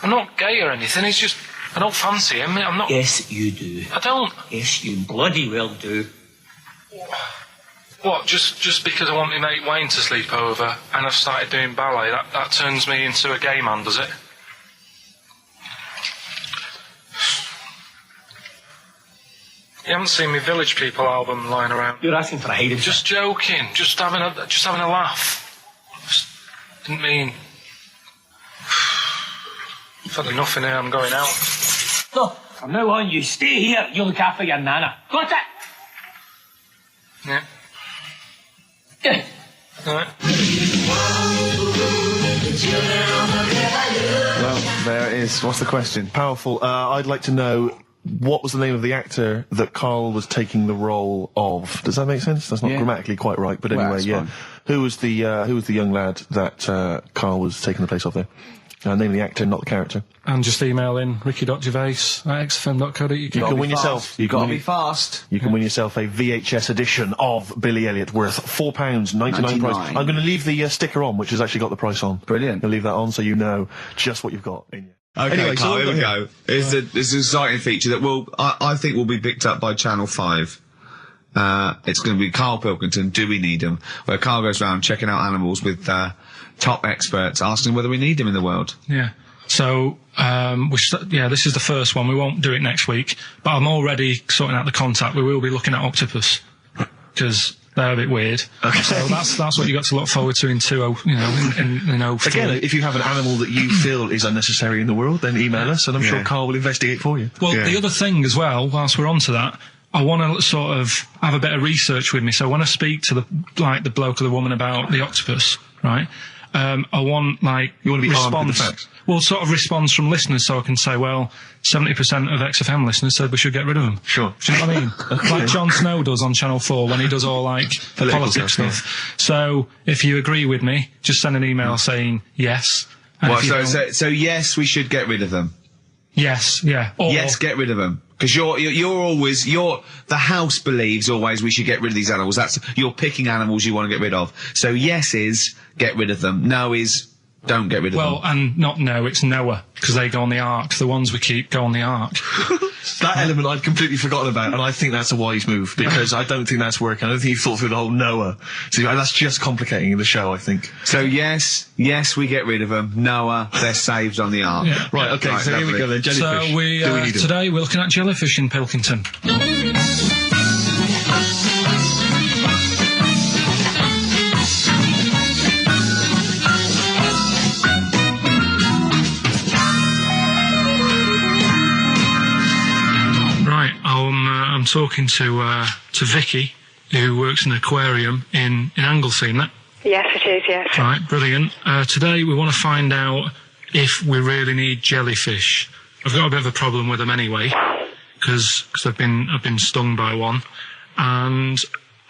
I'm not gay or anything, he's just... I don't fancy him, I'm not... Yes, you do. I don't. Yes, you bloody well do. What, just because I want my mate Wayne to sleep over and I've started doing ballet, that turns me into a gay man, does it? You haven't seen my Village People album lying around? You're asking for a hiding. Just joking, just having a laugh. Just didn't mean... I've had enough in here, I'm going out. No, from now on you stay here, you look after your nana. Got it? Yeah. Yeah. Alright. Well, there it is. What's the question? Powerful. I'd like to know... What was the name of the actor that Karl was taking the role of? Does that make sense? That's not grammatically quite right, but anyway, yeah. Fine. Who was the young lad that Karl was taking the place of there? Name of the actor, not the character. And just email in ricky.gervais@xfm.co.uk. You can win yourself. You gotta be fast. You can win yourself a VHS edition of Billy Elliot worth £4.99 price. I'm going to leave the sticker on, which has actually got the price on. Brilliant. I'll leave that on so you know just what you've got in you. Okay, Anyway, Carl, so here we go. It's an exciting feature that I think will be picked up by Channel 5. It's going to be Karl Pilkington, Do We Need Him? Where Karl goes around checking out animals with top experts, asking whether we need him in the world. Yeah. So, this is the first one. We won't do it next week, but I'm already sorting out the contact. We will be looking at octopus, because they're a bit weird. Okay. So that's what you got to look forward to in 20, in 03. Again, if you have an animal that you feel is unnecessary in the world, then email us, and I'm sure Carl will investigate for you. Well, the other thing as well, whilst we're on to that, I want to sort of have a bit of research with me. So when I speak to the bloke or the woman about the octopus, right? I want you want to be armed with the facts. Well, sort of response from listeners, so I can say, well, 70% of XFM listeners said we should get rid of them. Sure. Do you know what I mean? Like Jon Snow does on Channel 4 when he does all politics stuff. So if you agree with me, just send an email saying yes. So yes, we should get rid of them. Yes, yeah. Or, yes, get rid of them. Because the house believes always we should get rid of these animals. You're picking animals you want to get rid of. So yes is get rid of them. No is don't get rid of them. Well, and not no, it's Noah, because they go on the ark. The ones we keep go on the ark. That element I'd completely forgotten about, and I think that's a wise move, because I don't think that's working. I don't think you thought through the whole Noah. So that's just complicating the show, I think. So yes, we get rid of them. Noah, they're saved on the ark. Yeah. Right, okay, so here we go then, jellyfish. So today we're looking at jellyfish in Pilkington. I'm talking to Vicky, who works in an aquarium in Anglesey, isn't it? Yes, it is, yes. Right, brilliant. Today we want to find out if we really need jellyfish. I've got a bit of a problem with them anyway, because I've been stung by one, and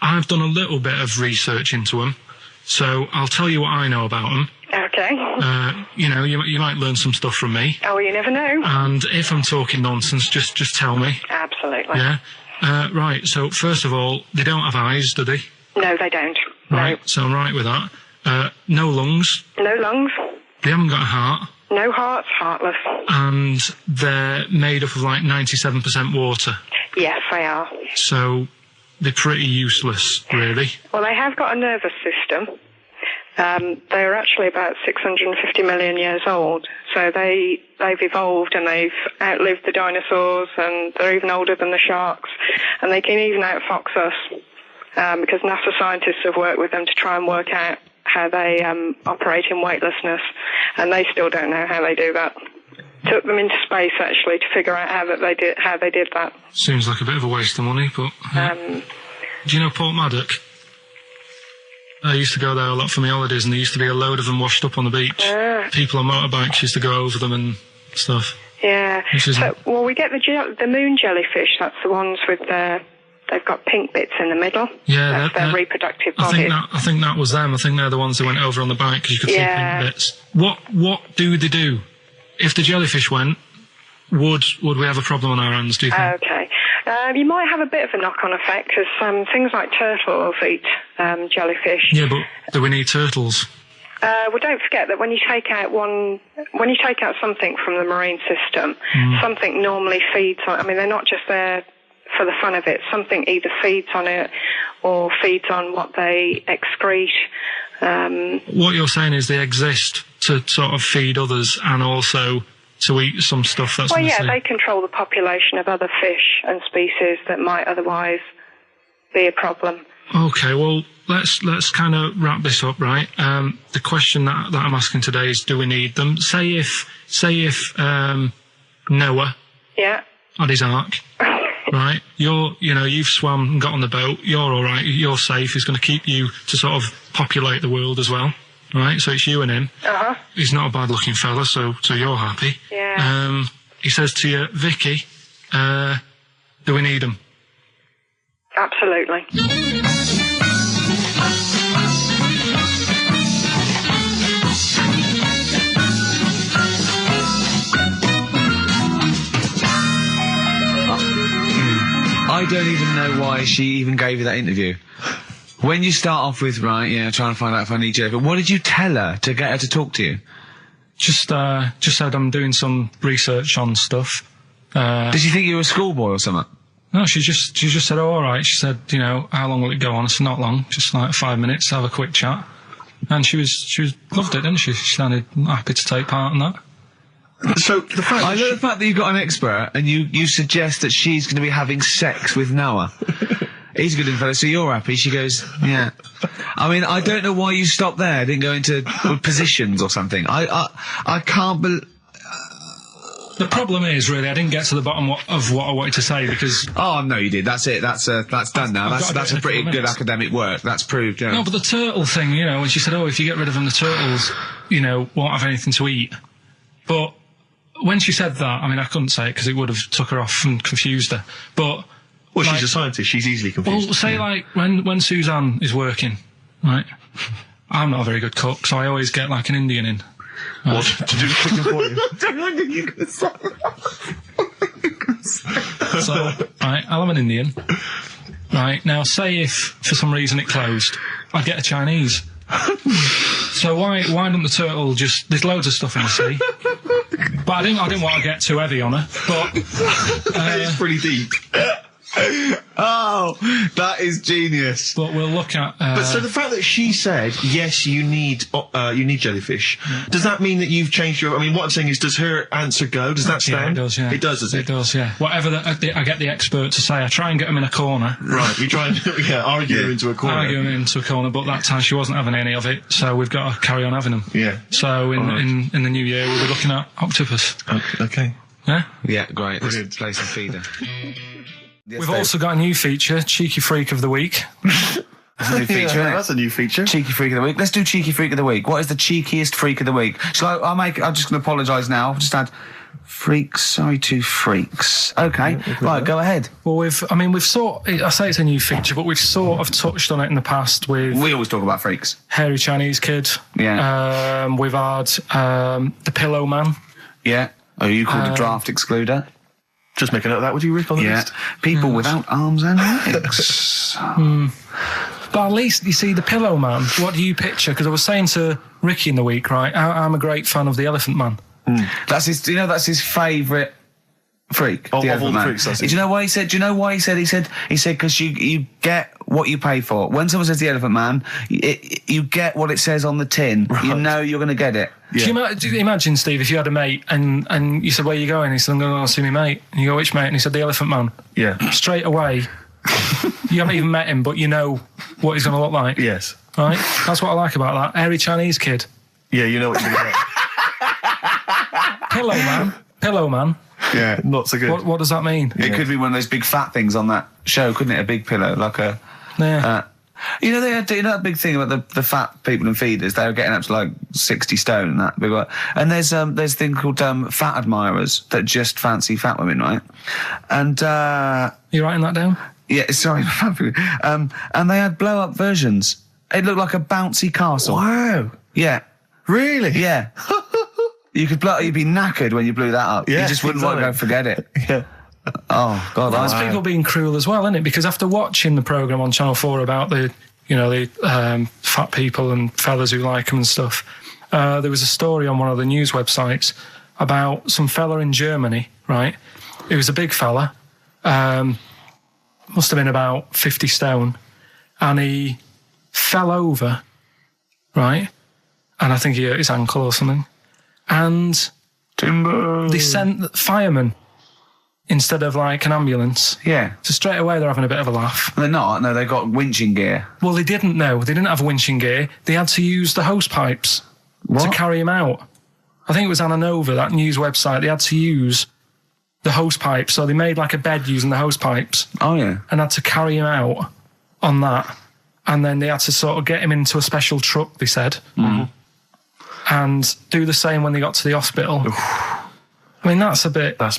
I've done a little bit of research into them, so I'll tell you what I know about them. Okay. You might learn some stuff from me. Oh, you never know. And if I'm talking nonsense, just tell me. Absolutely. Yeah. Right, so first of all, they don't have eyes, do they? No, they don't. Right, no. So I'm right with that. No lungs. No lungs. They haven't got a heart. No hearts, heartless. And they're made up of like 97% water. Yes, they are. So they're pretty useless, really. Well, they have got a nervous system. They're actually about 650 million years old, so they've evolved and they've outlived the dinosaurs, and they're even older than the sharks, and they can even outfox us, because NASA scientists have worked with them to try and work out how they operate in weightlessness, and they still don't know how they do that. Took them into space actually to figure out how they did that. Seems like a bit of a waste of money, but do you know Port Maddock? I used to go there a lot for my holidays, and there used to be a load of them washed up on the beach. People on motorbikes used to go over them and stuff. Yeah. Well, we get the moon jellyfish. That's the ones with they've got pink bits in the middle. Yeah, that's their reproductive bodies. I think that was them. I think they're the ones that went over on the bike because you could see pink bits. What do they do? If the jellyfish went, would we have a problem on our hands, do you think? Okay. You might have a bit of a knock-on effect, because things like turtles eat jellyfish. Yeah, but do we need turtles? Well, don't forget that when you take out something from the marine system, something normally feeds on. I mean, they're not just there for the fun of it. Something either feeds on it or feeds on what they excrete. What you're saying is they exist to sort of feed others and also to eat some stuff that's they control the population of other fish and species that might otherwise be a problem. Okay, well, let's kind of wrap this up, right? The question that I'm asking today is, do we need them? Say if Noah had his ark, right? You've swum and got on the boat, you're all right, you're safe, he's going to keep you to sort of populate the world as well. Right, so it's you and him. He's not a bad-looking fella, so you're happy. Yeah. He says to you, Vicky, do we need him? Absolutely. I don't even know why she even gave you that interview. When you start off with, trying to find out if I need you, but what did you tell her to get her to talk to you? Just said I'm doing some research on stuff. Did she think you were a schoolboy or something? No, she just said, oh, all right. She said, how long will it go on? I said, not long, just like 5 minutes, have a quick chat. And she loved it, didn't she? She sounded happy to take part in that. So the fact I love the fact that you've got an expert and you suggest that she's going to be having sex with Noah. He's a good fella, so you're happy. She goes, yeah. I mean, I don't know why you stopped there. Didn't go into positions or something. I can't believe... The problem is, really, I didn't get to the bottom of what I wanted to say because... Oh, no, you did. That's it. That's done now. That's a pretty good academic work. That's proved, yeah. No, but the turtle thing, you know, when she said, if you get rid of them, the turtles, you know, won't have anything to eat. But when she said that, I mean, I couldn't say it because it would have took her off and confused her. But... Well, she's a scientist. She's easily confused. Well, say, like, when Suzanne is working, right, I'm not a very good cook, so I always get, like, an Indian in. What? To do the cooking for you? So, right, I'll have an Indian. Right, now, say if, for some reason, it closed, I'd get a Chinese. So why don't the turtle just... There's loads of stuff in the sea. But I didn't want to get too heavy on her, but... It's pretty deep. Oh, that is genius. But we'll look at... But so the fact that she said, yes, you need jellyfish, does that mean that you've changed your... I mean, what I'm saying is, does her answer go? Does that stand? Yeah, it does, yeah. It does, does it? It does, yeah. Whatever I get the expert to say, I try and get them in a corner. Right, you try and argue them into a corner. Argue them into a corner, but that time she wasn't having any of it, so we've got to carry on having them. Yeah. So in the new year, we'll be looking at octopus. Okay. Yeah? Yeah, great. Let's play some feeder. We've also got a new feature, Cheeky Freak of the Week. That's a new feature, isn't it? That's a new feature. Cheeky Freak of the Week. Let's do Cheeky Freak of the Week. What is the cheekiest freak of the week? I'm just going to apologise now. I've just had freaks, sorry to freaks. Okay, right, go ahead. Well, I say it's a new feature, but we've sort of touched on it in the past with... We always talk about freaks. Hairy Chinese Kid. Yeah. We've had the Pillow Man. Yeah. Oh, you called a draft excluder? Just make a note of that, would you, Rick, on the list? People without arms and legs. But at least, you see, the Pillow Man, what do you picture? Because I was saying to Ricky in the week, right, I'm a great fan of the Elephant Man. That's his favourite freak. Of all the freaks, Do you know why he said? He said because you get what you pay for. When someone says the Elephant Man, you get what it says on the tin. Right. You know you're going to get it. Yeah. Do you imagine, Steve, if you had a mate and you said, where are you going? He said, I'm going to go see my mate. And you go, which mate? And he said, the Elephant Man. Yeah. Straight away, you haven't even met him, but you know what he's going to look like. Yes. Right? That's what I like about that. Hairy Chinese Kid. Yeah, you know what you're going to get. Pillow Man. Yeah. Not so good. What does that mean? It could be one of those big fat things on that show, couldn't it? A big pillow, like a... Yeah. You know, they had that big thing about the fat people in feeders. They were getting up to like 60 stone and that big one. And there's a thing called fat admirers that just fancy fat women, right? And you writing that down? Yeah, sorry, and they had blow up versions. It looked like a bouncy castle. Wow. Yeah. Really? Yeah. You'd be knackered when you blew that up. Yeah, you just wouldn't want to go forget it. Yeah. Oh God, that's people being cruel as well, isn't it? Because after watching the programme on Channel 4 about the fat people and fellas who like them and stuff, there was a story on one of the news websites about some fella in Germany, right? He was a big fella, must have been about 50 stone, and he fell over, right? And I think he hurt his ankle or something. And timber. They sent firemen instead of like an ambulance. Yeah. So straight away they're having a bit of a laugh. They're not. No, they've got winching gear. Well, they didn't know. They didn't have winching gear. They had to use the hose pipes to carry him out. I think it was Anna Nova, that news website. They had to use the hose pipes. So they made like a bed using the hose pipes. Oh, yeah. And had to carry him out on that. And then they had to sort of get him into a special truck, they said. Mm-hmm. And do the same when they got to the hospital. I mean, that's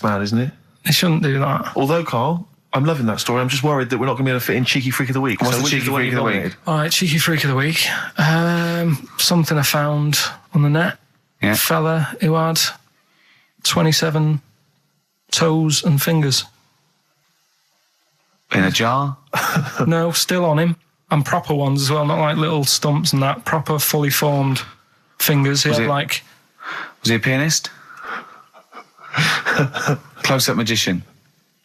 mad, isn't it? They shouldn't do that. Although, Carl, I'm loving that story. I'm just worried that we're not going to be able to fit in Cheeky Freak of the Week. What's the Cheeky Freak of the Week? All right, Cheeky Freak of the Week. Something I found on the net. Yeah. Fella who had 27 toes and fingers. In a jar? No, still on him. And proper ones as well, not like little stumps and that. Proper, fully formed fingers. Was he a pianist? Close-up magician?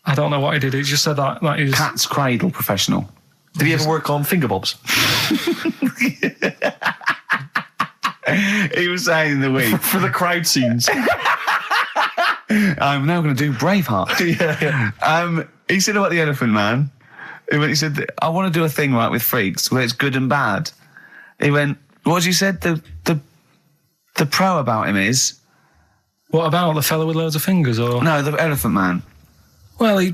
I don't know what he did. He just said that he was... Cat's cradle professional. Did he ever work on finger bobs? He was saying in the week. For the crowd scenes. I'm now going to do Braveheart. Yeah. He said about the Elephant Man. He said, I want to do a thing, right, with freaks where it's good and bad. He went, what you said, the pro about him is... What about the fellow with loads of fingers, or...? No, the Elephant Man. Well, he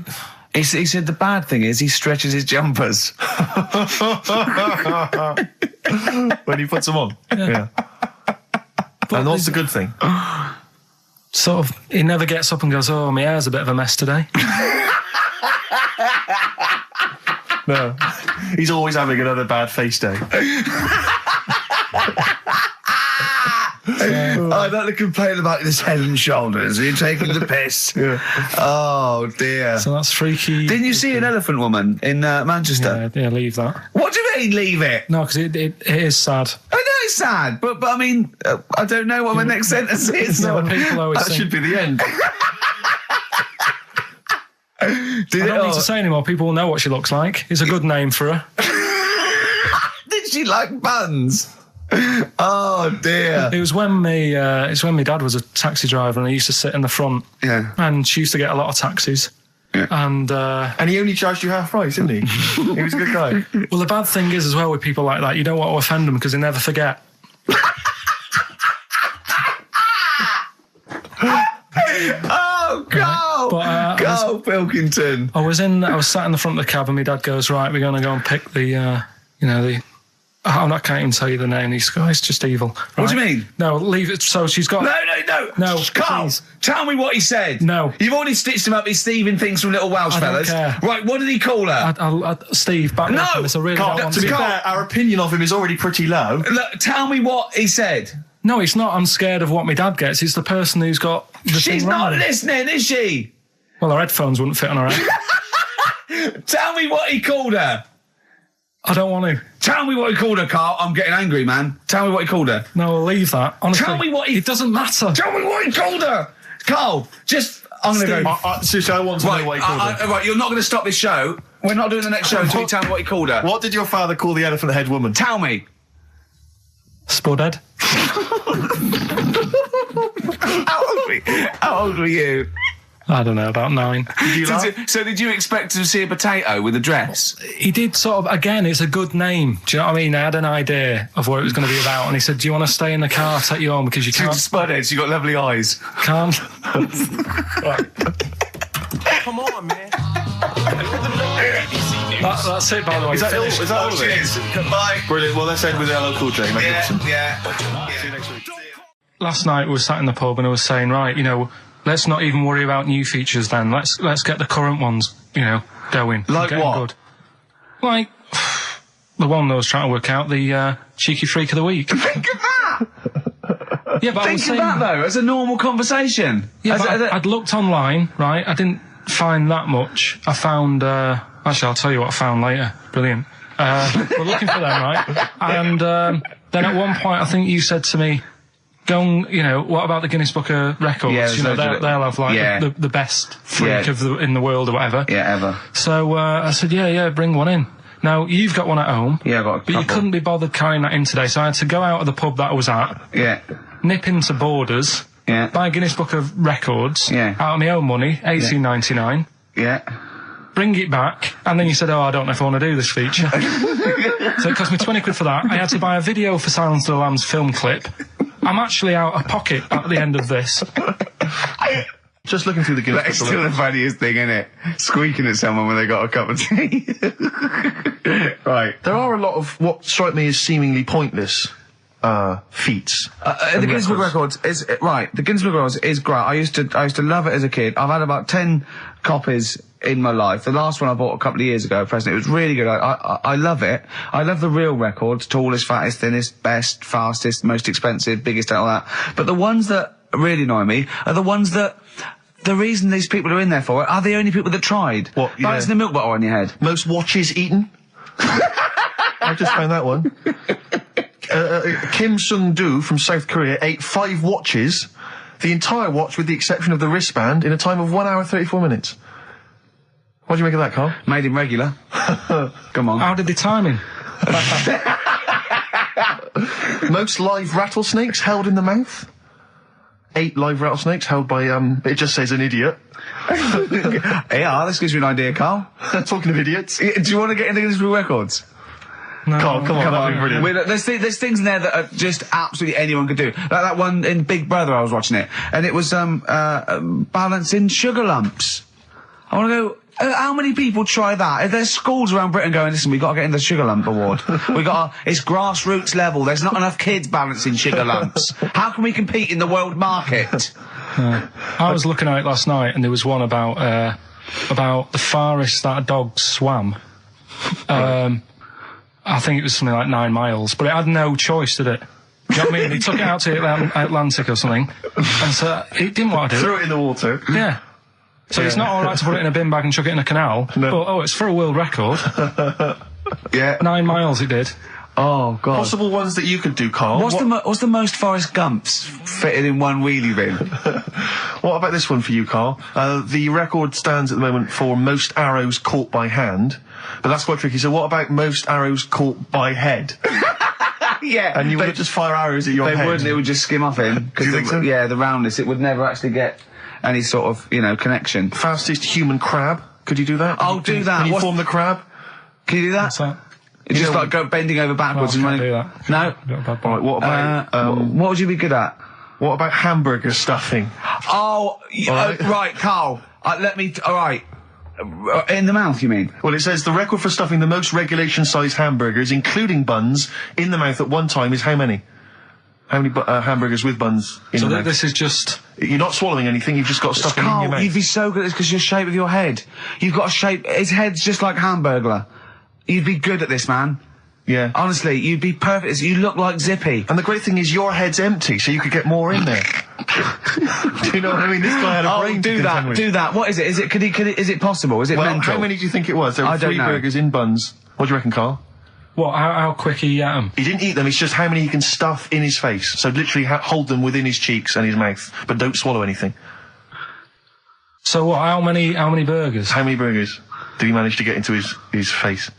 said the bad thing is he stretches his jumpers. When he puts them on. Yeah. And what's the good thing? Sort of, he never gets up and goes, oh, my hair's a bit of a mess today. No. He's always having another bad face day. I'd like to complain about this head and shoulders. You're taking the piss. Yeah. Oh, dear. So that's freaky. Didn't you see an elephant woman in Manchester? Yeah, leave that. What do you mean, leave it? No, because it is sad. I know it's sad, but I mean, I don't know what my next sentence is. No, but people always that think... should be the end. I don't need to say anymore. People will know what she looks like. It's a good name for her. Did she like buns? Oh dear! It was when my dad was a taxi driver, and he used to sit in the front. Yeah. And she used to get a lot of taxis. Yeah. And he only charged you half price, didn't he? He was a good guy. Well, the bad thing is as well with people like that, you don't want to offend them because they never forget. Oh, Carl! Karl Pilkington. I was sat in the front of the cab, and my dad goes, right, we're going to go and pick the. I can't even tell you the name. These guys, just evil. Right? What do you mean? No, leave it. So she's got... No, Carl, please. tell me what he said. No. You've already stitched him up. He's Stephen things from Little Welsh I don't Fellas. care. Right, what did he call her? Steve, back No! from this. I really Carl, don't want to be fair, our opinion of him is already pretty low. Look, tell me what he said. No, it's not. I'm scared of what my dad gets. It's the person who's got the She's thing not wrong. listening, is she? Well, her headphones wouldn't fit on her head. Tell me what he called her. I don't want to. Tell me what he called her, Carl. I'm getting angry, man. Tell me what he called her. No, I'll leave that. Honestly, Tell me what he... It doesn't matter. Tell me what he called her. Carl, just... I'm going to go... Seriously, I want to know what he called her. Right, you're not going to stop this show. We're not doing the next show until you tell me what he called her. What did your father call the elephant head woman? Tell me. Spudhead. How old were you? I don't know, about 9. So did you expect to see a potato with a dress? He did sort of, again, it's a good name. Do you know what I mean? I had an idea of what it was going to be about, and he said, do you want to stay in the car, take you home, because you can't... Spudheads, you got lovely eyes. Can't. Come on, man. That's it, by the way. Is that all of it? Cheers. Goodbye. Brilliant. Well, let's end with LL Cool J. Yeah. See you next week. Last night we were sat in the pub and I was saying, right, let's not even worry about new features then. Let's get the current ones, going. Like what? Good. Like the one that I was trying to work out, the cheeky freak of the week. Think of that! Yeah, but Think of that, though, as a normal conversation. Yeah, but I'd looked online, right? I didn't find that much. I found... actually, I'll tell you what I found later. Brilliant. We're looking for them, right? And then at one point, I think you said to me, go and, what about the Guinness Book of Records? Yeah, they'll have, like, the best freak in the world or whatever. Yeah, ever. So I said, yeah, bring one in. Now, you've got one at home. Yeah, I've got a couple. But you couldn't be bothered carrying that in today, so I had to go out of the pub that I was at. Yeah. Nip into Borders. Yeah. Buy a Guinness Book of Records. Yeah. Out of my own money, $18.99. Yeah. Bring it back, and then you said, I don't know if I want to do this feature. So it cost me 20 quid for that. I had to buy a video for Silence of the Lambs film clip. I'm actually out of pocket at the end of this. Just looking through the Guinness Book. That's still the funniest thing, isn't it? Squeaking at someone when they got a cup of tea. Right. There are a lot of what strike me as seemingly pointless feats. The Guinness Book of Records is right. The Guinness Book of Records is great. I used to love it as a kid. I've had about 10 copies in my life. The last one I bought a couple of years ago, a present. It was really good. I love it. I love the real records: tallest, fattest, thinnest, best, fastest, most expensive, biggest, and all that. But the ones that really annoy me are the ones that. The reason these people are in there for it are the only people that tried. What? Like it's the milk bottle on your head. Most watches eaten. I just found that one. Kim Sung-do from South Korea ate 5 watches, the entire watch with the exception of the wristband, in a time of 1 hour 34 minutes. What do you make of that, Carl? Made him regular. Come on. How did they time him? Most live rattlesnakes held in the mouth. 8 live rattlesnakes held by, it just says an idiot. Yeah, this gives you an idea, Carl. Talking of idiots. Do you want to get into Guinness World Records? No. Carl, come on, that'd be brilliant. There's things in there that are just absolutely anyone could do. Like that one in Big Brother, I was watching it, and it was balancing sugar lumps. I want to go. How many people try that? If there's schools around Britain going, listen, we've got to get in the Sugar Lump Award. It's grassroots level. There's not enough kids balancing sugar lumps. How can we compete in the world market? I was looking at it last night, and there was one about the farthest that a dog swam. I think it was something like 9 miles, but it had no choice, did it? You know what I mean? He took it out to the Atlantic or something, and so it didn't want to do it. Threw it in the water. Yeah. So it's not all right to put it in a bin bag and chuck it in a canal. No. But it's for a world record. Yeah. 9 miles it did. Oh God. Possible ones that you could do, Carl. What's the most Forrest Gumps fitted in one wheelie bin? What about this one for you, Carl? The record stands at the moment for most arrows caught by hand, but that's quite tricky. So what about most arrows caught by head? Yeah. And you would just fire arrows at your head? They wouldn't. It would just skim off in. Do you think so? Yeah, the roundness. It would never actually get any sort of, connection. Fastest human crab. Could you do that? I'll do that. Can you form the crab? Can you do that? What's that? It's just like go bending over backwards No, I and can't running. do that. No. Right, what about what would you be good at? what about hamburger stuffing? Right, Carl. All right. In the mouth, you mean? Well, it says the record for stuffing the most regulation-sized hamburgers, including buns, in the mouth at one time is how many? How many hamburgers with buns in the mouth? So this is just... You're not swallowing anything, you've just got stuff in your mouth. You'd be so good at this because your shape of your head. You've got a shape... His head's just like Hamburglar. You'd be good at this, man. Yeah. Honestly, you'd be perfect. You look like Zippy. And the great thing is your head's empty, so you could get more in there. Do you know what I mean? This guy had a brain to contend with. Do that. What is it? Is it possible? Is it mental? How many do you think it was? There were 3 burgers in buns. What do you reckon, Carl? What, how quick he ate them? He didn't eat them, it's just how many he can stuff in his face. So literally hold them within his cheeks and his mouth, but don't swallow anything. So what, how many burgers? How many burgers did he manage to get into his face?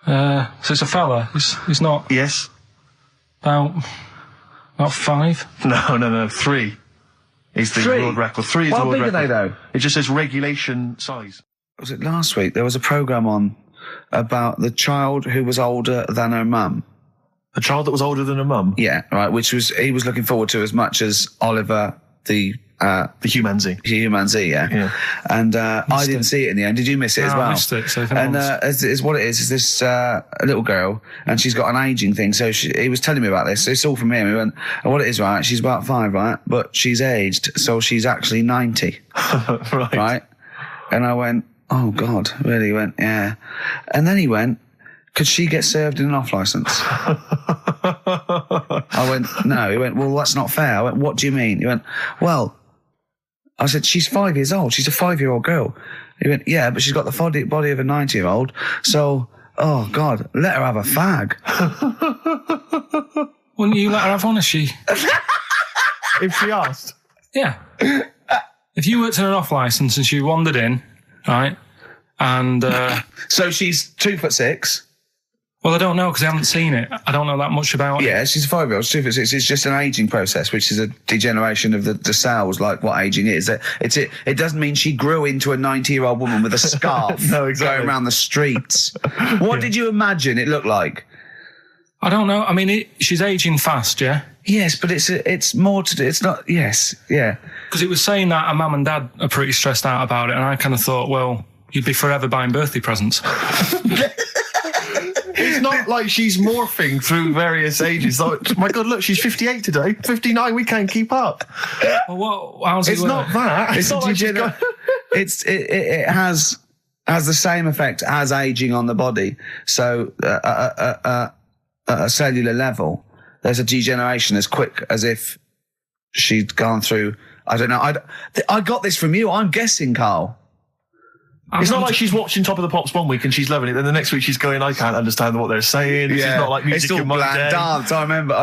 So it's a fella, he's not... Yes. About 5? No, 3 is the world record. 3 is the world record. How big are they, though? It just says regulation size. Was it last week? There was a programme on about the child who was older than her mum. A child that was older than her mum? Yeah, right, he was looking forward to as much as Oliver, the humanzee. Yeah. And I didn't see it in the end. Did you miss it as well? I missed it. So is what it is this little girl, and she's got an ageing thing. So he was telling me about this. It's all from him. He went, and what it is, right? She's about 5, right? But she's aged, so she's actually 90. Right? And I went, oh God, really? He went, yeah. And then he went, could she get served in an off licence? I went, no. He went, well, that's not fair. I went, what do you mean? He went, well, I said, she's 5 years old. She's a 5-year-old girl. He went, yeah, but she's got the body of a 90-year-old. So, oh God, let her have a fag. Wouldn't you let her have one if she... If she asked? Yeah. If you worked in an off licence and she wandered in, right, and... So she's 2'6". Well, I don't know because I haven't seen it. I don't know that much about it. Yeah, she's a 5-year-old. She's 2'6". It's just an ageing process, which is a degeneration of the cells, like what ageing is. It doesn't mean she grew into a 90-year-old woman with a scarf No, exactly. going around the streets. What did you imagine it looked like? I don't know. I mean, she's ageing fast, yeah? Yes, but it's more to do. It's not. Yes, yeah. Because it was saying that her mum and dad are pretty stressed out about it, and I kind of thought, well, you'd be forever buying birthday presents. It's not like she's morphing through various ages. Like, my God, look, she's 58 today. 59, we can't keep up. Well, how's it's it not that. It's not like it has the same effect as aging on the body. So at a cellular level, there's a degeneration as quick as if she'd gone through. I don't know. I got this from you. I'm guessing, Carl. It's not like she's watching Top of the Pops one week and she's loving it, then the next week she's going, I can't understand what they're saying. It's not like music in my day. Dance. I remember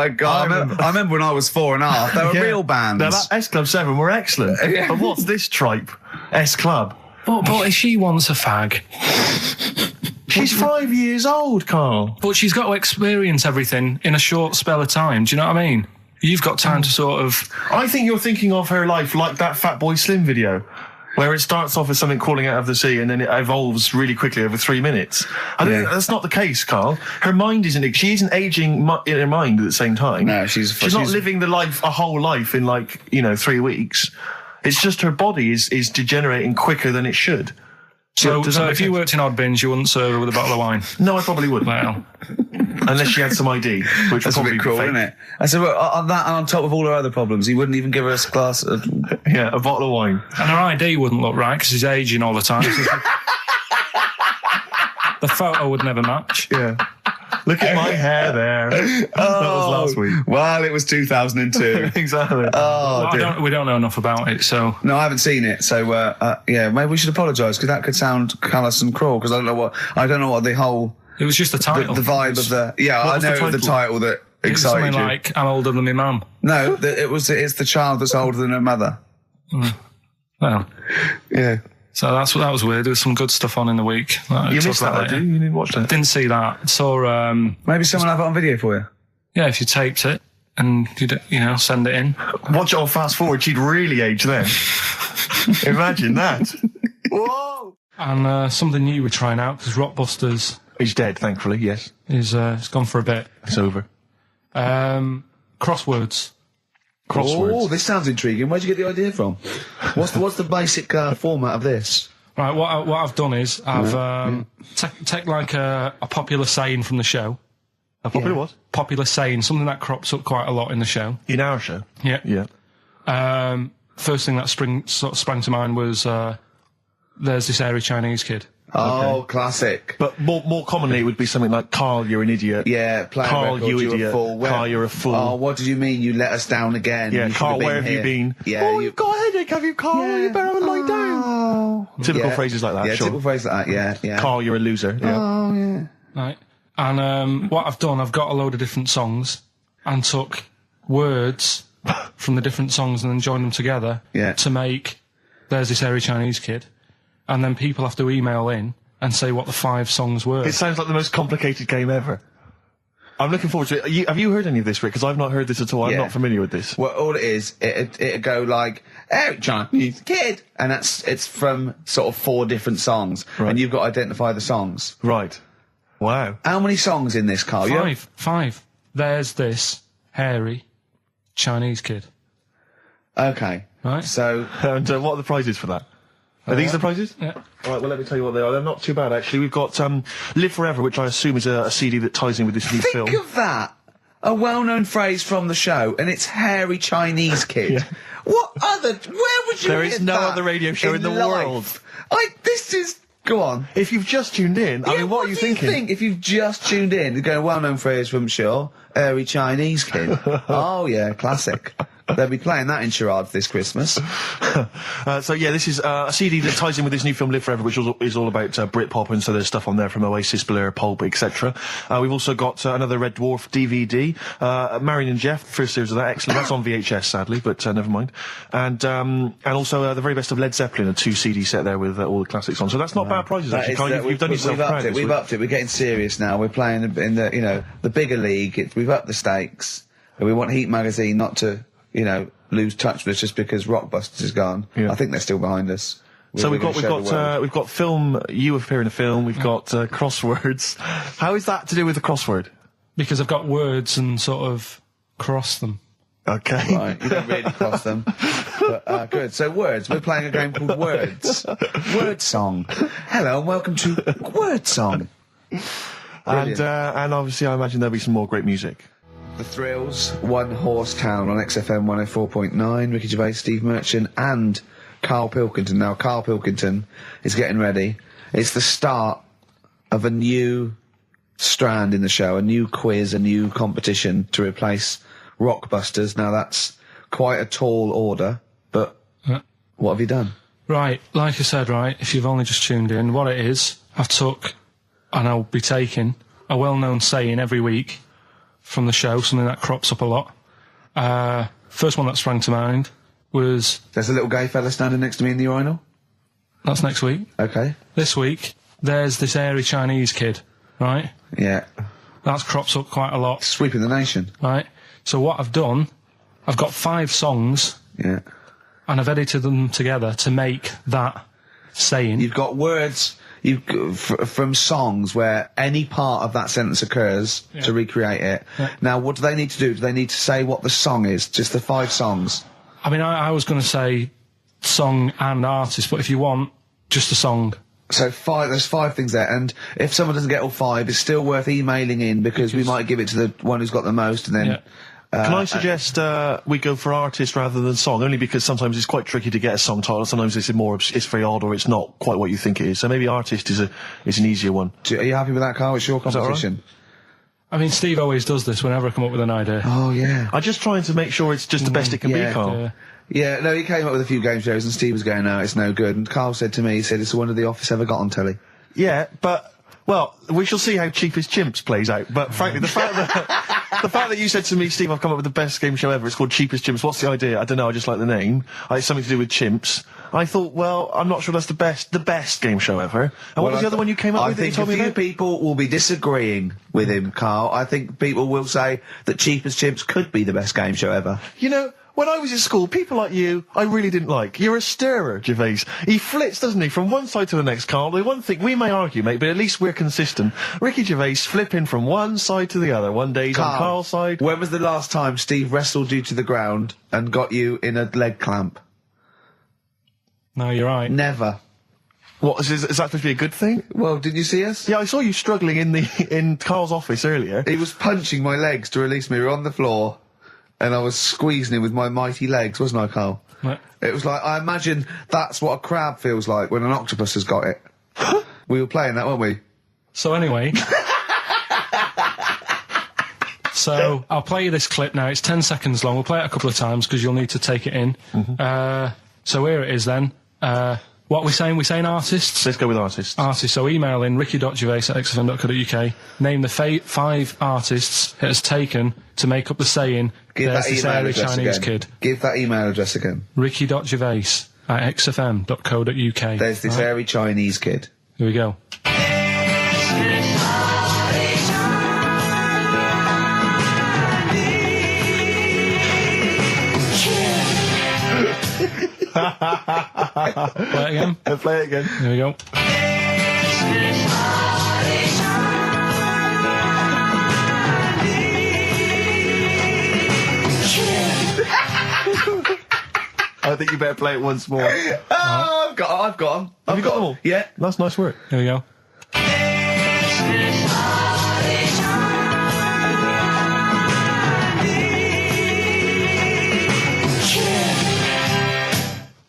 when I was 4.5. They were real bands. Now, that S Club 7 were excellent. But what's this tripe? S Club. But if she wants a fag... She's 5 years old, Carl. But she's got to experience everything in a short spell of time. Do you know what I mean? You've got time to sort of... I think you're thinking of her life like that Fatboy Slim video, Where it starts off as something crawling out of the sea and then it evolves really quickly over 3 minutes. I think that's not the case, Carl. Her mind she isn't aging in her mind at the same time. No, she's not living a whole life in 3 weeks. It's just her body is degenerating quicker than it should. So if you worked in Odd Bins, you wouldn't serve her with a bottle of wine? No, I probably wouldn't. Well, unless she had some ID, which That's would a probably bit cruel, be fake. isn't it? I said, well, on that and on top of all her other problems, he wouldn't even give her a glass of... Yeah, a bottle of wine. And her ID wouldn't look right because he's aging all the time. The photo would never match. Yeah. Look at my hair there. That was last week. Well, it was 2002. Exactly. Well, we don't know enough about it, so... No, I haven't seen it, so, yeah, maybe we should apologise, because that could sound callous and cruel, because I don't know what the whole... It was just the title. The vibe of the... Yeah, I know the title that it was excited something you. like, I'm older than my mum. No, it's the child that's older than her mother. Well... Yeah. So that was weird. There was some good stuff on in the week. You missed that, didn't you? You didn't watch that? Didn't see that. Saw... Maybe someone have it on video for you? Yeah, if you taped it and, send it in. Watch it on fast forward, she'd really age then. Imagine that. Whoa! And something new we're trying out, because Rockbusters... He's dead, thankfully, yes. It's gone for a bit. It's over. Crosswords. Oh, this sounds intriguing. Where'd you get the idea from? What's the basic format of this? Right, what I've done is I've take like a popular saying from the show. A popular what? Popular saying, something that crops up quite a lot in the show. In our show? Yeah. Yeah. First thing that sprang to mind was there's this hairy Chinese kid. Oh, okay. Classic. But more commonly, it would be something like, Carl, you're an idiot. Yeah, Carl, you idiot. You're a fool. Carl, you're a fool. Oh, what did you mean? You let us down again. Yeah, Carl, where have you been? Yeah, oh, you've got a headache, have you, Carl? Yeah. You better have a lie down. Typical phrases like that, yeah, sure. typical phrases like that, yeah. Carl, you're a loser. Yeah. Oh, yeah. Right. And what I've done, I've got a load of different songs and took words from the different songs and then joined them together to make There's This Hairy Chinese Kid. And then people have to email in and say what the 5 songs were. It sounds like the most complicated game ever. I'm looking forward to it. Have you heard any of this, Rick? Because I've not heard this at all. I'm not familiar with this. Well, all it is, it'd go like, "Hairy Chinese Kid," and it's from sort of 4 different songs, and you've got to identify the songs. Right. Wow. How many songs in this, Carl? 5. There's This Hairy Chinese Kid. Okay. Right. So... And what are the prizes for that? Are these the prizes? Yeah. All right, well, let me tell you what they are. They're not too bad, actually. We've got Live Forever, which I assume is a CD that ties in with this new film. Think of that! A well-known phrase from the show, and it's Hairy Chinese Kid. Where would you There is no other radio show in the world. This is... Go on. If you've just tuned in, I mean, what are you thinking? Think if you've just tuned in, going well-known phrase from Shaw, Hairy Chinese Kid. Oh, yeah, classic. They'll be playing that in charades this Christmas. So yeah, this is a CD that ties in with this new film Live Forever, which is all about Britpop, and so there's stuff on there from Oasis, Blur, Pulp, etc. We've also got another Red Dwarf DVD, Marion and Jeff, first series of that, excellent. That's on VHS, sadly, but never mind. And also the very best of Led Zeppelin, a 2 CD set there with all the classics on. So that's not bad prizes, actually. You've done yourself proud. We've upped it. We're getting serious now. We're playing in the the bigger league. We've upped the stakes. And we want Heat Magazine not to lose touch with us just because Rockbusters is gone. Yeah. I think they're still behind us. So we've got film. You appear in a film. We've got crosswords. How is that to do with the crossword? Because I've got words and sort of cross them. Okay. Right, you don't really cross them. But, good. So words. We're playing a game called Words. Word Song. Hello and welcome to Word Song. And obviously I imagine there'll be some more great music. The Thrills, One Horse Town on XFM 104.9, Ricky Gervais, Steve Merchant and Karl Pilkington. Now, Karl Pilkington is getting ready. It's the start of a new strand in the show, a new quiz, a new competition to replace Rockbusters. Now, that's quite a tall order, but what have you done? Right, like I said, if you've only just tuned in, what it is, I've took, and I'll be taking, a well-known saying every week from the show, something that crops up a lot. First one that sprang to mind was... There's a little gay fella standing next to me in the urinal? That's next week. Okay. This week, there's this hairy Chinese kid, right? Yeah. That crops up quite a lot. Sweeping the nation. Right. So what I've done, I've got 5 songs. Yeah. and I've edited them together to make that saying. You've got words from songs where any part of that sentence occurs to recreate it. Yeah. Now, what do they need to do? Do they need to say what the song is? Just the 5 songs? I mean, I was going to say song and artist, but if you want, just a song. So there's 5 things there, and if someone doesn't get all 5, it's still worth emailing in because we might give it to the one who's got the most, and then... Yeah. Can I suggest we go for artist rather than song? Only because sometimes it's quite tricky to get a song title. Sometimes it's very odd, or it's not quite what you think it is. So maybe artist is an easier one. Are you happy with that, Carl? It's your competition. I mean, Steve always does this whenever I come up with an idea. Oh yeah. I'm just trying to make sure it's just the best it can be, Carl. Yeah, no, he came up with a few game shows and Steve was going, no, it's no good. And Carl said to me, he said, it's the one of The Office ever got on telly. Yeah, but, well, we shall see how Cheapest Chimps plays out. But frankly, the fact that you said to me, Steve, I've come up with the best game show ever, it's called Cheapest Chimps, what's the idea? I don't know, I just like the name. It's something to do with chimps. I thought, well, I'm not sure that's the best game show ever. And what was the other one you came up with that you told me about? I think a few people will be disagreeing with him, Carl. I think people will say that Cheapest Chimps could be the best game show ever. You know, when I was at school, people like you, I really didn't like. You're a stirrer, Gervais. He flits, doesn't he, from one side to the next, Carl. The one thing, we may argue, mate, but at least we're consistent. Ricky Gervais flipping from one side to the other. One day he's on Carl's side. When was the last time Steve wrestled you to the ground and got you in a leg clamp? No, you're right. Never. What, is that supposed to be a good thing? Well, did you see us? Yeah, I saw you struggling in Carl's office earlier. He was punching my legs to release me. We were on the floor. And I was squeezing him with my mighty legs, wasn't I, Carl? Right. It was like, I imagine that's what a crab feels like when an octopus has got it. We were playing that, weren't we? So anyway... So, I'll play you this clip now. It's 10 seconds long. We'll play it a couple of times because you'll need to take it in. So here it is then. What are we saying? We're saying artists? Let's go with artists. Artists. So email in ricky.gervais@xfm.co.uk. Name the 5 artists it has taken to make up the saying, there's this airy Chinese kid. Give that email address again. ricky.gervais@xfm.co.uk. There's this airy Chinese kid. Here we go. Play it again. Play it again. There we go. I think you better play it once more. Oh, I've got them. Have you got them all? Yeah. That's nice work. Here we go.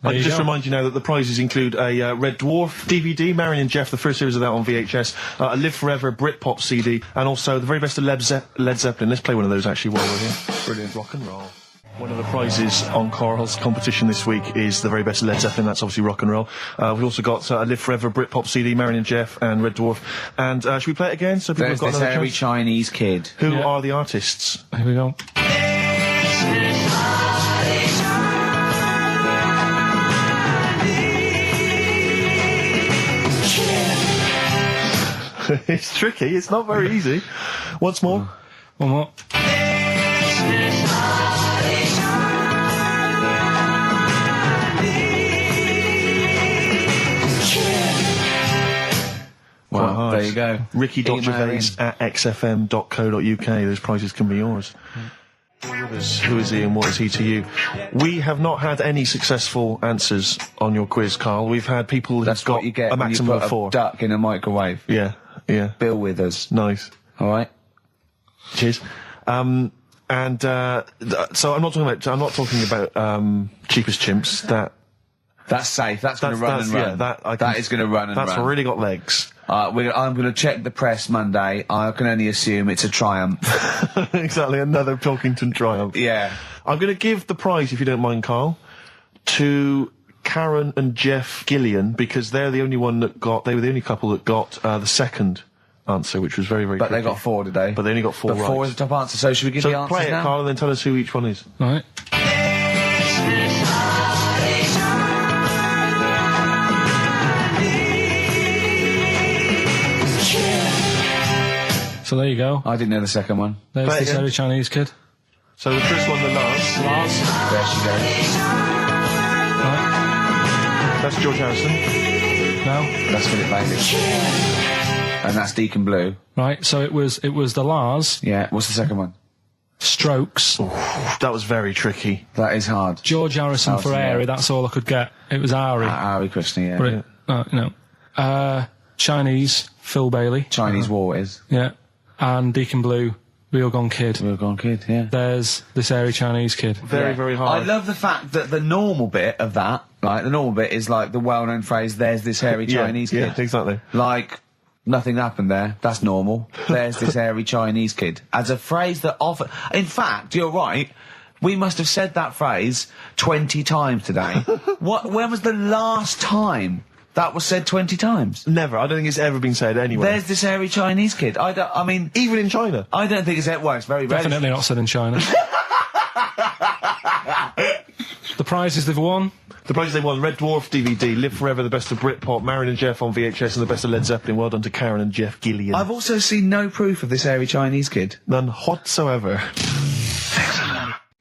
I just remind you now that the prizes include a Red Dwarf DVD, Marion and Jeff, the first series of that on VHS, a Live Forever Britpop CD, and also the very best of Led Zeppelin. Let's play one of those actually while we're here. Brilliant rock and roll. One of the prizes on Carl's competition this week is the very best of Led Zeppelin. That's obviously rock and roll. We've also got a Live Forever Britpop CD, Marion and Jeff, and Red Dwarf. And should we play it again? So people have got this airy Chinese kid. Who are the artists? Here we go. It's tricky. It's not very easy. Once more. One more. Well, there you go. Ricky.gervais@xfm.co.uk. Those prizes can be yours. Who is he and what is he to you? We have not had any successful answers on your quiz, Carl. We've had people who've got you get a maximum when you put of 4. A duck in a microwave. Yeah. Bill Withers. Nice. All right. Cheers. So I'm not talking about Cheapest Chimps. That's safe. That's going to run and run. Yeah, that is going to run and run. That's really got legs. I'm going to check the press Monday. I can only assume it's a triumph. Exactly, another Pilkington triumph. Yeah. I'm going to give the prize, if you don't mind, Carl, to Karen and Jeff Gillian, because they were the only couple that got the second answer, which was very, very But tricky. they got 4 today. But they only got 4 right. 4 is the top answer, so should we give the answers play it, now? Carl, and then tell us who each one is. All right. So there you go. I didn't know the second one. There's this airy Chinese kid. So the first one, the Lars. There she goes. Right. That's George Harrison. No. That's Philip Bailey. And that's Deacon Blue. Right. So it was the Lars. Yeah. What's the second one? Strokes. That was very tricky. That is hard. George Harrison for Airy. That's all I could get. It was Ari. Ari Krishna, yeah. But Chinese, Phil Bailey. Chinese War is. Yeah. And Deacon Blue, Real Gone Kid. Real Gone Kid, yeah. There's this Airy Chinese kid. Very, very hard. I love the fact that the normal bit of that, like, the normal bit is like the well-known phrase, there's this hairy Chinese kid. Yeah, exactly. Like, nothing happened there. That's normal. There's this hairy Chinese kid. As a phrase that often... In fact, you're right. We must have said that phrase 20 times today. When was the last time that was said 20 times? Never. I don't think it's ever been said anywhere. There's this hairy Chinese kid. I mean... Even in China. I don't think it's... Well, it's very rare. Definitely not said in China. The prizes they've won. The prizes they won: Red Dwarf DVD, Live Forever, the best of Britpop, Marin and Jeff on VHS, and the best of Led Zeppelin. Well done to Karen and Jeff Gillian. I've also seen no proof of this hairy Chinese kid. None whatsoever.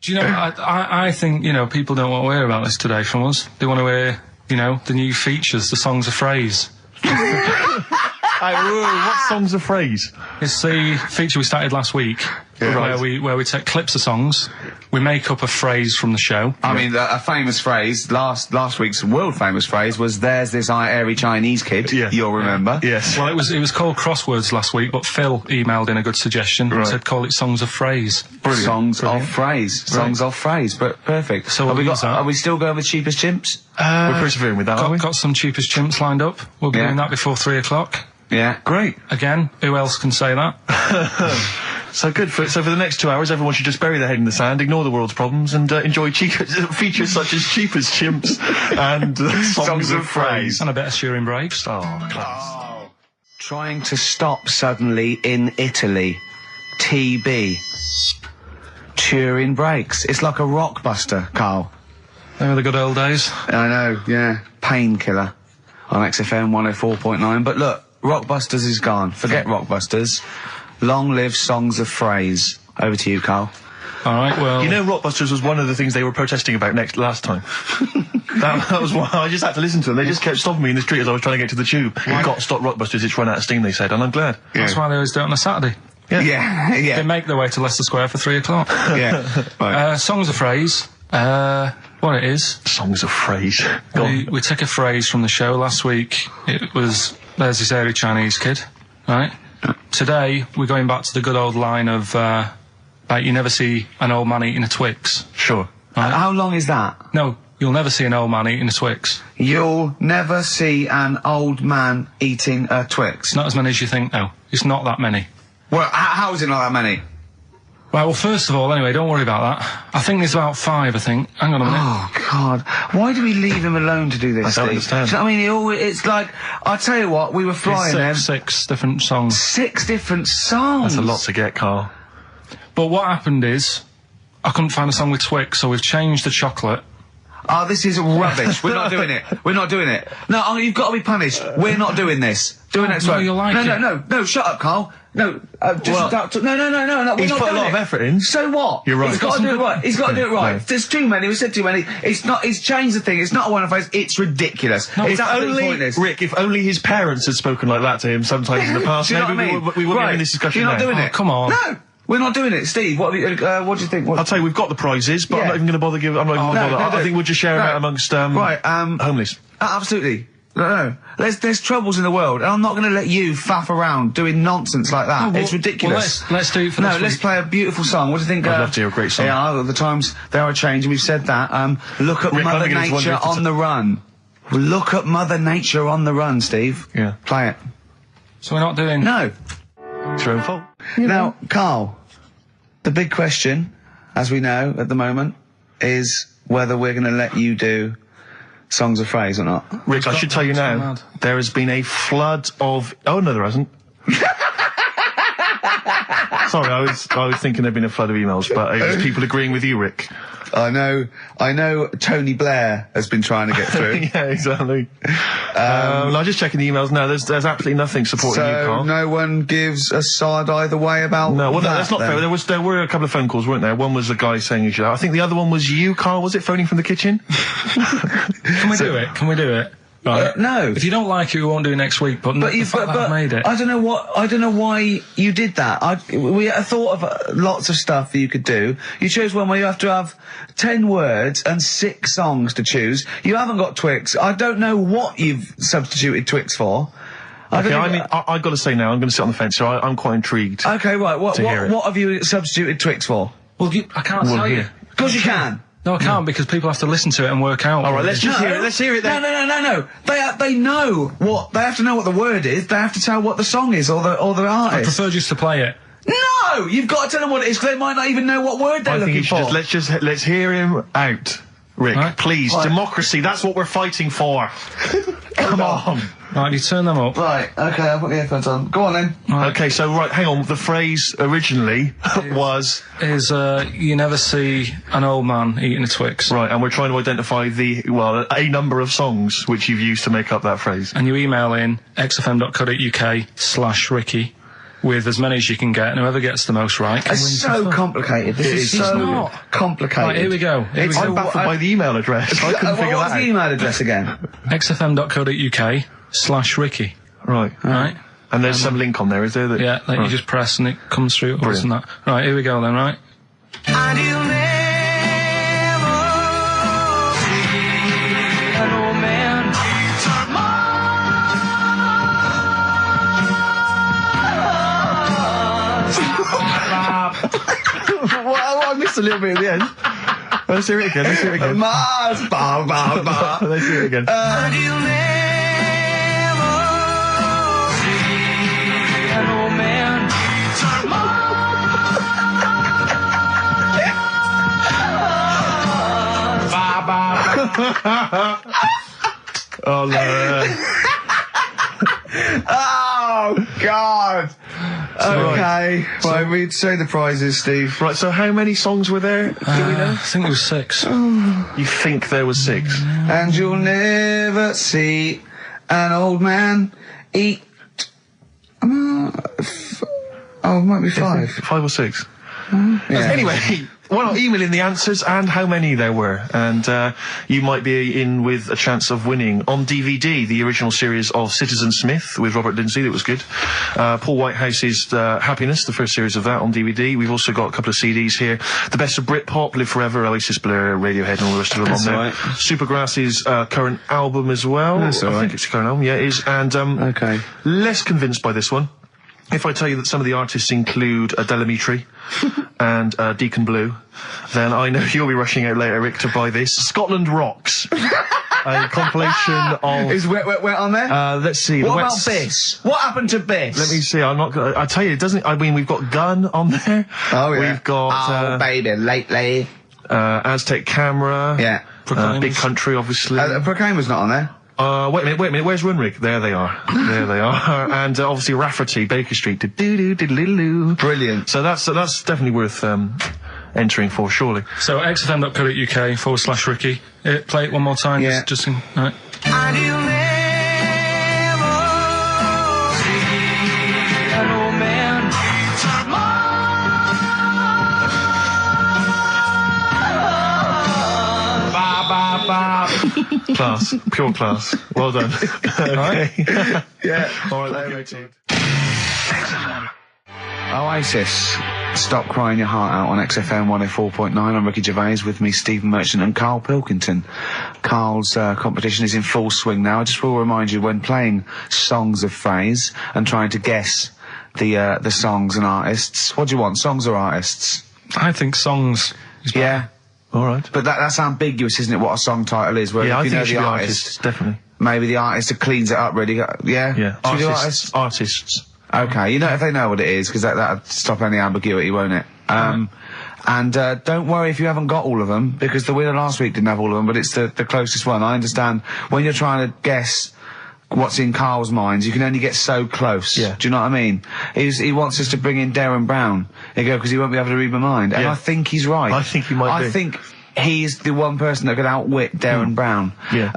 Do you know, I think, people don't want to hear about this today from us. They want to hear, the new features, the songs of phrase. What songs of phrase? It's the feature we started last week, where we take clips of songs, we make up a phrase from the show. I mean, a famous phrase, last week's world famous phrase was, there's this hairy Chinese kid, you'll remember. Yes. Well, it was called Crosswords last week, but Phil emailed in a good suggestion and said call it Songs of Phrase. Brilliant. Songs of phrase. Songs of phrase, but perfect. So are we still going with Cheapest Chimps? We're persevering with that, aren't we? Got some Cheapest Chimps lined up. We'll be doing that before 3 o'clock. Yeah. Great. Again, who else can say that? So good. So for the next 2 hours, everyone should just bury their head in the sand, ignore the world's problems, and enjoy features such as Cheapest Chimps and Songs of Phrase. And a bit of Shearing Braves. Oh, class. Trying to stop suddenly in Italy. TB. Turin Brakes. It's like a rockbuster, Carl. They were the good old days. I know, yeah. Painkiller on XFM 104.9. But look, Rockbusters is gone. Forget Rockbusters. Long live Songs of Phrase. Over to you, Carl. All right, well... Rockbusters was one of the things they were protesting about last time. that was why I just had to listen to them. They just kept stopping me in the street as I was trying to get to the tube. You've got to stop Rockbusters, it's run out of steam, they said, and I'm glad. Yeah. That's why they always do it on a Saturday. Yeah. They make their way to Leicester Square for 3 o'clock. Yeah. Right. Songs of Phrase. What it is... Songs of Phrase. We took a phrase from the show last week. It was, there's this hairy Chinese kid, right? Today, we're going back to the good old line of, you never see an old man eating a Twix. Sure. Right? How long is that? No, you'll never see an old man eating a Twix. You'll never see an old man eating a Twix. It's not as many as you think, though. It's not that many. Well, how is it not that many? Right, well, first of all, anyway, don't worry about that. I think there's about 5, I think. Hang on a minute. Oh, God. Why do we leave him alone to do this, I don't understand. I mean, it's like, I'll tell you what, we were flying them. 6 different songs. 6 different songs? That's a lot to get, Carl. But what happened is, I couldn't find a song with Twix, so we've changed the chocolate. Oh, this is rubbish. We're not doing it. We're not doing it. No, you've got to be punished. We're not doing this. Do it next week. You'll like it. No, shut up, Carl. No, just no. He's put a lot of effort in. So what? You're right. He's got to do it right. He's got to do it right. No. There's too many. We said too many. He's changed the thing. It's not a one-off phrase. It's ridiculous. No, it's absolutely pointless. Rick, if only his parents had spoken like that to him sometimes in the past, maybe we wouldn't be having this discussion You're not now. doing it. Come on. No. We're not doing it, Steve. What do you think? I'll tell you, we've got the prizes, but I'm not even going to bother giving. I'm not even going to bother. I think we'll just share them out amongst homeless. Absolutely. No. There's troubles in the world, and I'm not going to let you faff around doing nonsense like that. It's ridiculous. Well, let's do it for this week. Let's play a beautiful song. What do you think? I'd love to hear a great song. Yeah, the times they are changing. We've said that. Look at Mother Nature on the run. Look at Mother Nature on the run, Steve. Yeah. Play it. So we're not doing... No. It's your own fault. Now, Carl, the big question, as we know at the moment, is whether we're going to let you do Songs of Phrase or not. Rick, I should tell you now, there has been a flood of... Oh, no, there hasn't. Sorry, I was thinking there'd been a flood of emails, but it was people agreeing with you, Rick. I know Tony Blair has been trying to get through. Yeah, exactly. I'm just checking the emails now. There's absolutely nothing supporting you, Carl. No one gives a side either way about no, well, that, that's not then. fair. There were a couple of phone calls, weren't there? One was a guy saying you should. I think the other one was you, Carl. Was it phoning from the kitchen? Can we do it? Can we do it? Right. No. If you don't like it, we won't do it next week. But the fact that I've made it. I don't know why you did that. We thought of lots of stuff that you could do. You chose one where you have to have 10 words and 6 songs to choose. You haven't got Twix. I don't know what you've substituted Twix for. Okay, I've got to say now, I'm going to sit on the fence, so I'm quite intrigued. Okay, right. What have you substituted Twix for? Well, I can't tell you. Of course you can. No, I can't because people have to listen to it and work out. All right, let's just hear it. Let's hear it then. No. They know what they have to know what the word is. They have to tell what the song is or the artist. I prefer just to play it. No, you've got to tell them what it is because they might not even know what word they're looking for. Let's hear him out, Rick. Right. Please, democracy. That's what we're fighting for. Come on. Right, you turn them up. Right, okay, I'll put the headphones on. Go on then. Right. Okay, so hang on. The phrase originally was you never see an old man eating a Twix. Right, and we're trying to identify a number of songs which you've used to make up that phrase. And you email in xfm.co.uk/Ricky with as many as you can get, and whoever gets the most right can win. It's so complicated. This is so complicated. Right, here we go. I'm baffled by the email address. I couldn't figure that out. What's the email address again? xfm.co.uk/Ricky. Right. And there's some link on there, is there? Yeah, that you just press and it comes through. Brilliant. That. Right, here we go then, right? And you'll never see an old man Well, I missed a little bit at the end. Let's hear it again. Mars, ba ba ba. Let's hear it again. And you'll never see an old man turn ba ba ba. Oh, Lord. Oh, God. Okay. Right, we'd say the prizes, Steve. Right, so how many songs were there? Do we know? I think there was 6. You think there was 6? And you'll never see an old man eat... it might be 5. 5 or 6? Yeah. Anyway, well, email in the answers and how many there were, and you might be in with a chance of winning on DVD the original series of Citizen Smith with Robert Lindsay. That was good. Paul Whitehouse's Happiness, the first series of that on DVD. We've also got a couple of CDs here. The Best of Britpop, Live Forever, Oasis, Blur, Radiohead, and all the rest of them on there. Right. Supergrass's current album as well. That's all right. I think it's a current album. Yeah, it is. And okay. Less convinced by this one. If I tell you that some of the artists include Delamitri and Deacon Blue, then I know you'll be rushing out later, Rick, to buy this. Scotland Rocks. A compilation of... Is Wet on there? Let's see. What about Biss? What happened to Biss? Let me see. I'm not gonna... I tell you, it doesn't... I mean, we've got Gun on there. Oh, yeah. We've got... baby, lately. Aztec Camera. Yeah. Big Country, obviously. Proclaimer's not on there. Wait a minute, where's Runrig? There they are. And obviously Rafferty, Baker Street. Brilliant. So that's definitely worth entering for, surely. So xfm.co.uk/Ricky. Play it one more time. Yeah. Just in, right. And you'll never see an old man turn ba ba ba. Class. Pure class. Well done. Okay. Yeah. All right, let's go. Oasis, Stop Crying Your Heart Out on XFM 104.9. I'm Ricky Gervais, with me Stephen Merchant and Karl Pilkington. Karl's competition is in full swing now. I just will remind you, when playing songs of phrase and trying to guess the songs and artists, what do you want, songs or artists? I think songs is better. Yeah. All right. But that's ambiguous, isn't it, what a song title is? Where Yeah, if I you think know it should the be artist, artists, definitely. maybe the artist that cleans it up really. Yeah? Yeah. Should we do Artists. Okay, you know, if they know what it is, because that'll stop any ambiguity, won't it? And don't worry if you haven't got all of them, because the winner last week didn't have all of them, but it's the closest one. I understand when you're trying to guess what's in Carl's mind. You can only get so close. Yeah. Do you know what I mean? He wants us to bring in Darren Brown. He go, because he won't be able to read my mind. And Yeah. I think he's right. I think he might be. I think he's the one person that could outwit Darren Brown. Yeah.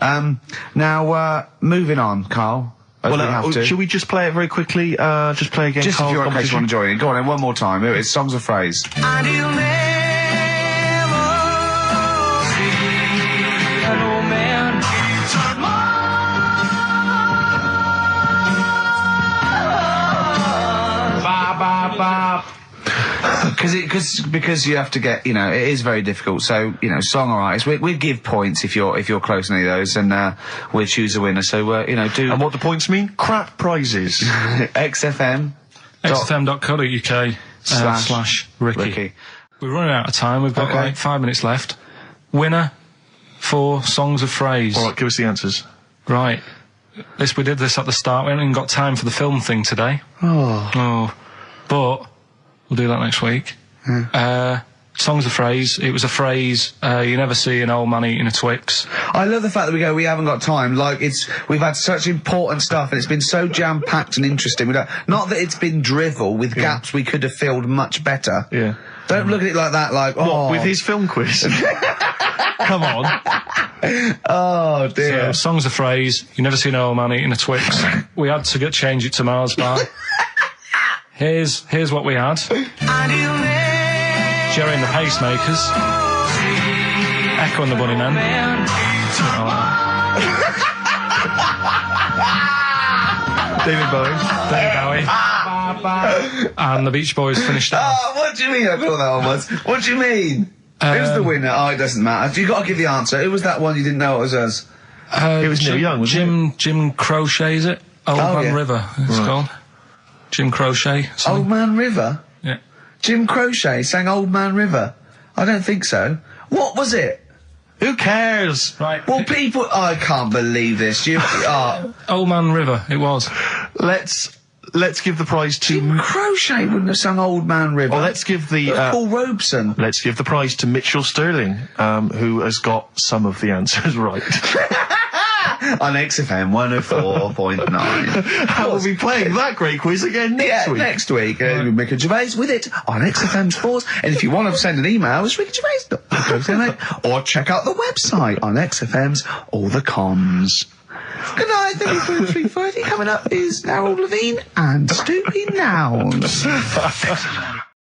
Now, moving on, Carl. As we have to. Should we just play it very quickly? Just play again. Just if Carl's you're in case you want competition? to join in. Go on then, one more time. Here it is, Songs of Phrase. And he'll never see an old man turn Because you have to get, you know, it is very difficult. So, you know, song artists, we give points if you're close to any of those, and we'll choose a winner. So, you know, do. And what do points mean? Crap prizes. XFM. xfm.co.uk slash Ricky. We're running out of time. We've got like 5 minutes left. Winner for Songs of Phrase. All right, give us the answers. Right. We did this at the start. We haven't even got time for the film thing today. Oh. But we'll do that next week. Songs of Phrase. It was a phrase you never see an old man eating a Twix. I love the fact that we haven't got time. Like, we've had such important stuff, and it's been so jam-packed and interesting. Not that it's been drivel with gaps we could have filled much better. Yeah. Don't look at it like that, like, What, with his film quiz? Come on. Oh, dear. So, Songs of Phrase. You never see an old man eating a Twix. We had to change it to Mars Bar. Here's what we had. Jerry and the Pacemakers. Echo and the Bunnymen. David Bowie. And the Beach Boys finished off. Oh, what do you mean I thought that one was? What do you mean? Who's the winner? Oh, it doesn't matter. You got to give the answer. Who was that one you didn't know it was us? It was Neil Young, wasn't it? Jim Crochet, is it? Old Man River, it's called. Jim Crochet. Old Man River? Yeah. Jim Crochet sang Old Man River? I don't think so. What was it? Who cares? Right. Well, people... I can't believe this. Old Man River, it was. Let's give the prize to... Jim Crochet wouldn't have sung Old Man River. Well, let's give the... Paul Robeson. Let's give the prize to Mitchell Sterling, who has got some of the answers right. On XFM 104.9. How will we be playing that great quiz again next week? Next week. Ricky Gervais with it on XFM Sports. And if you want to send an email, it's rickygervais.com. Or check out the website on XFM's All the Comms. Good night, 3:30. Coming up is Harold Levine and Stoopy Nouns.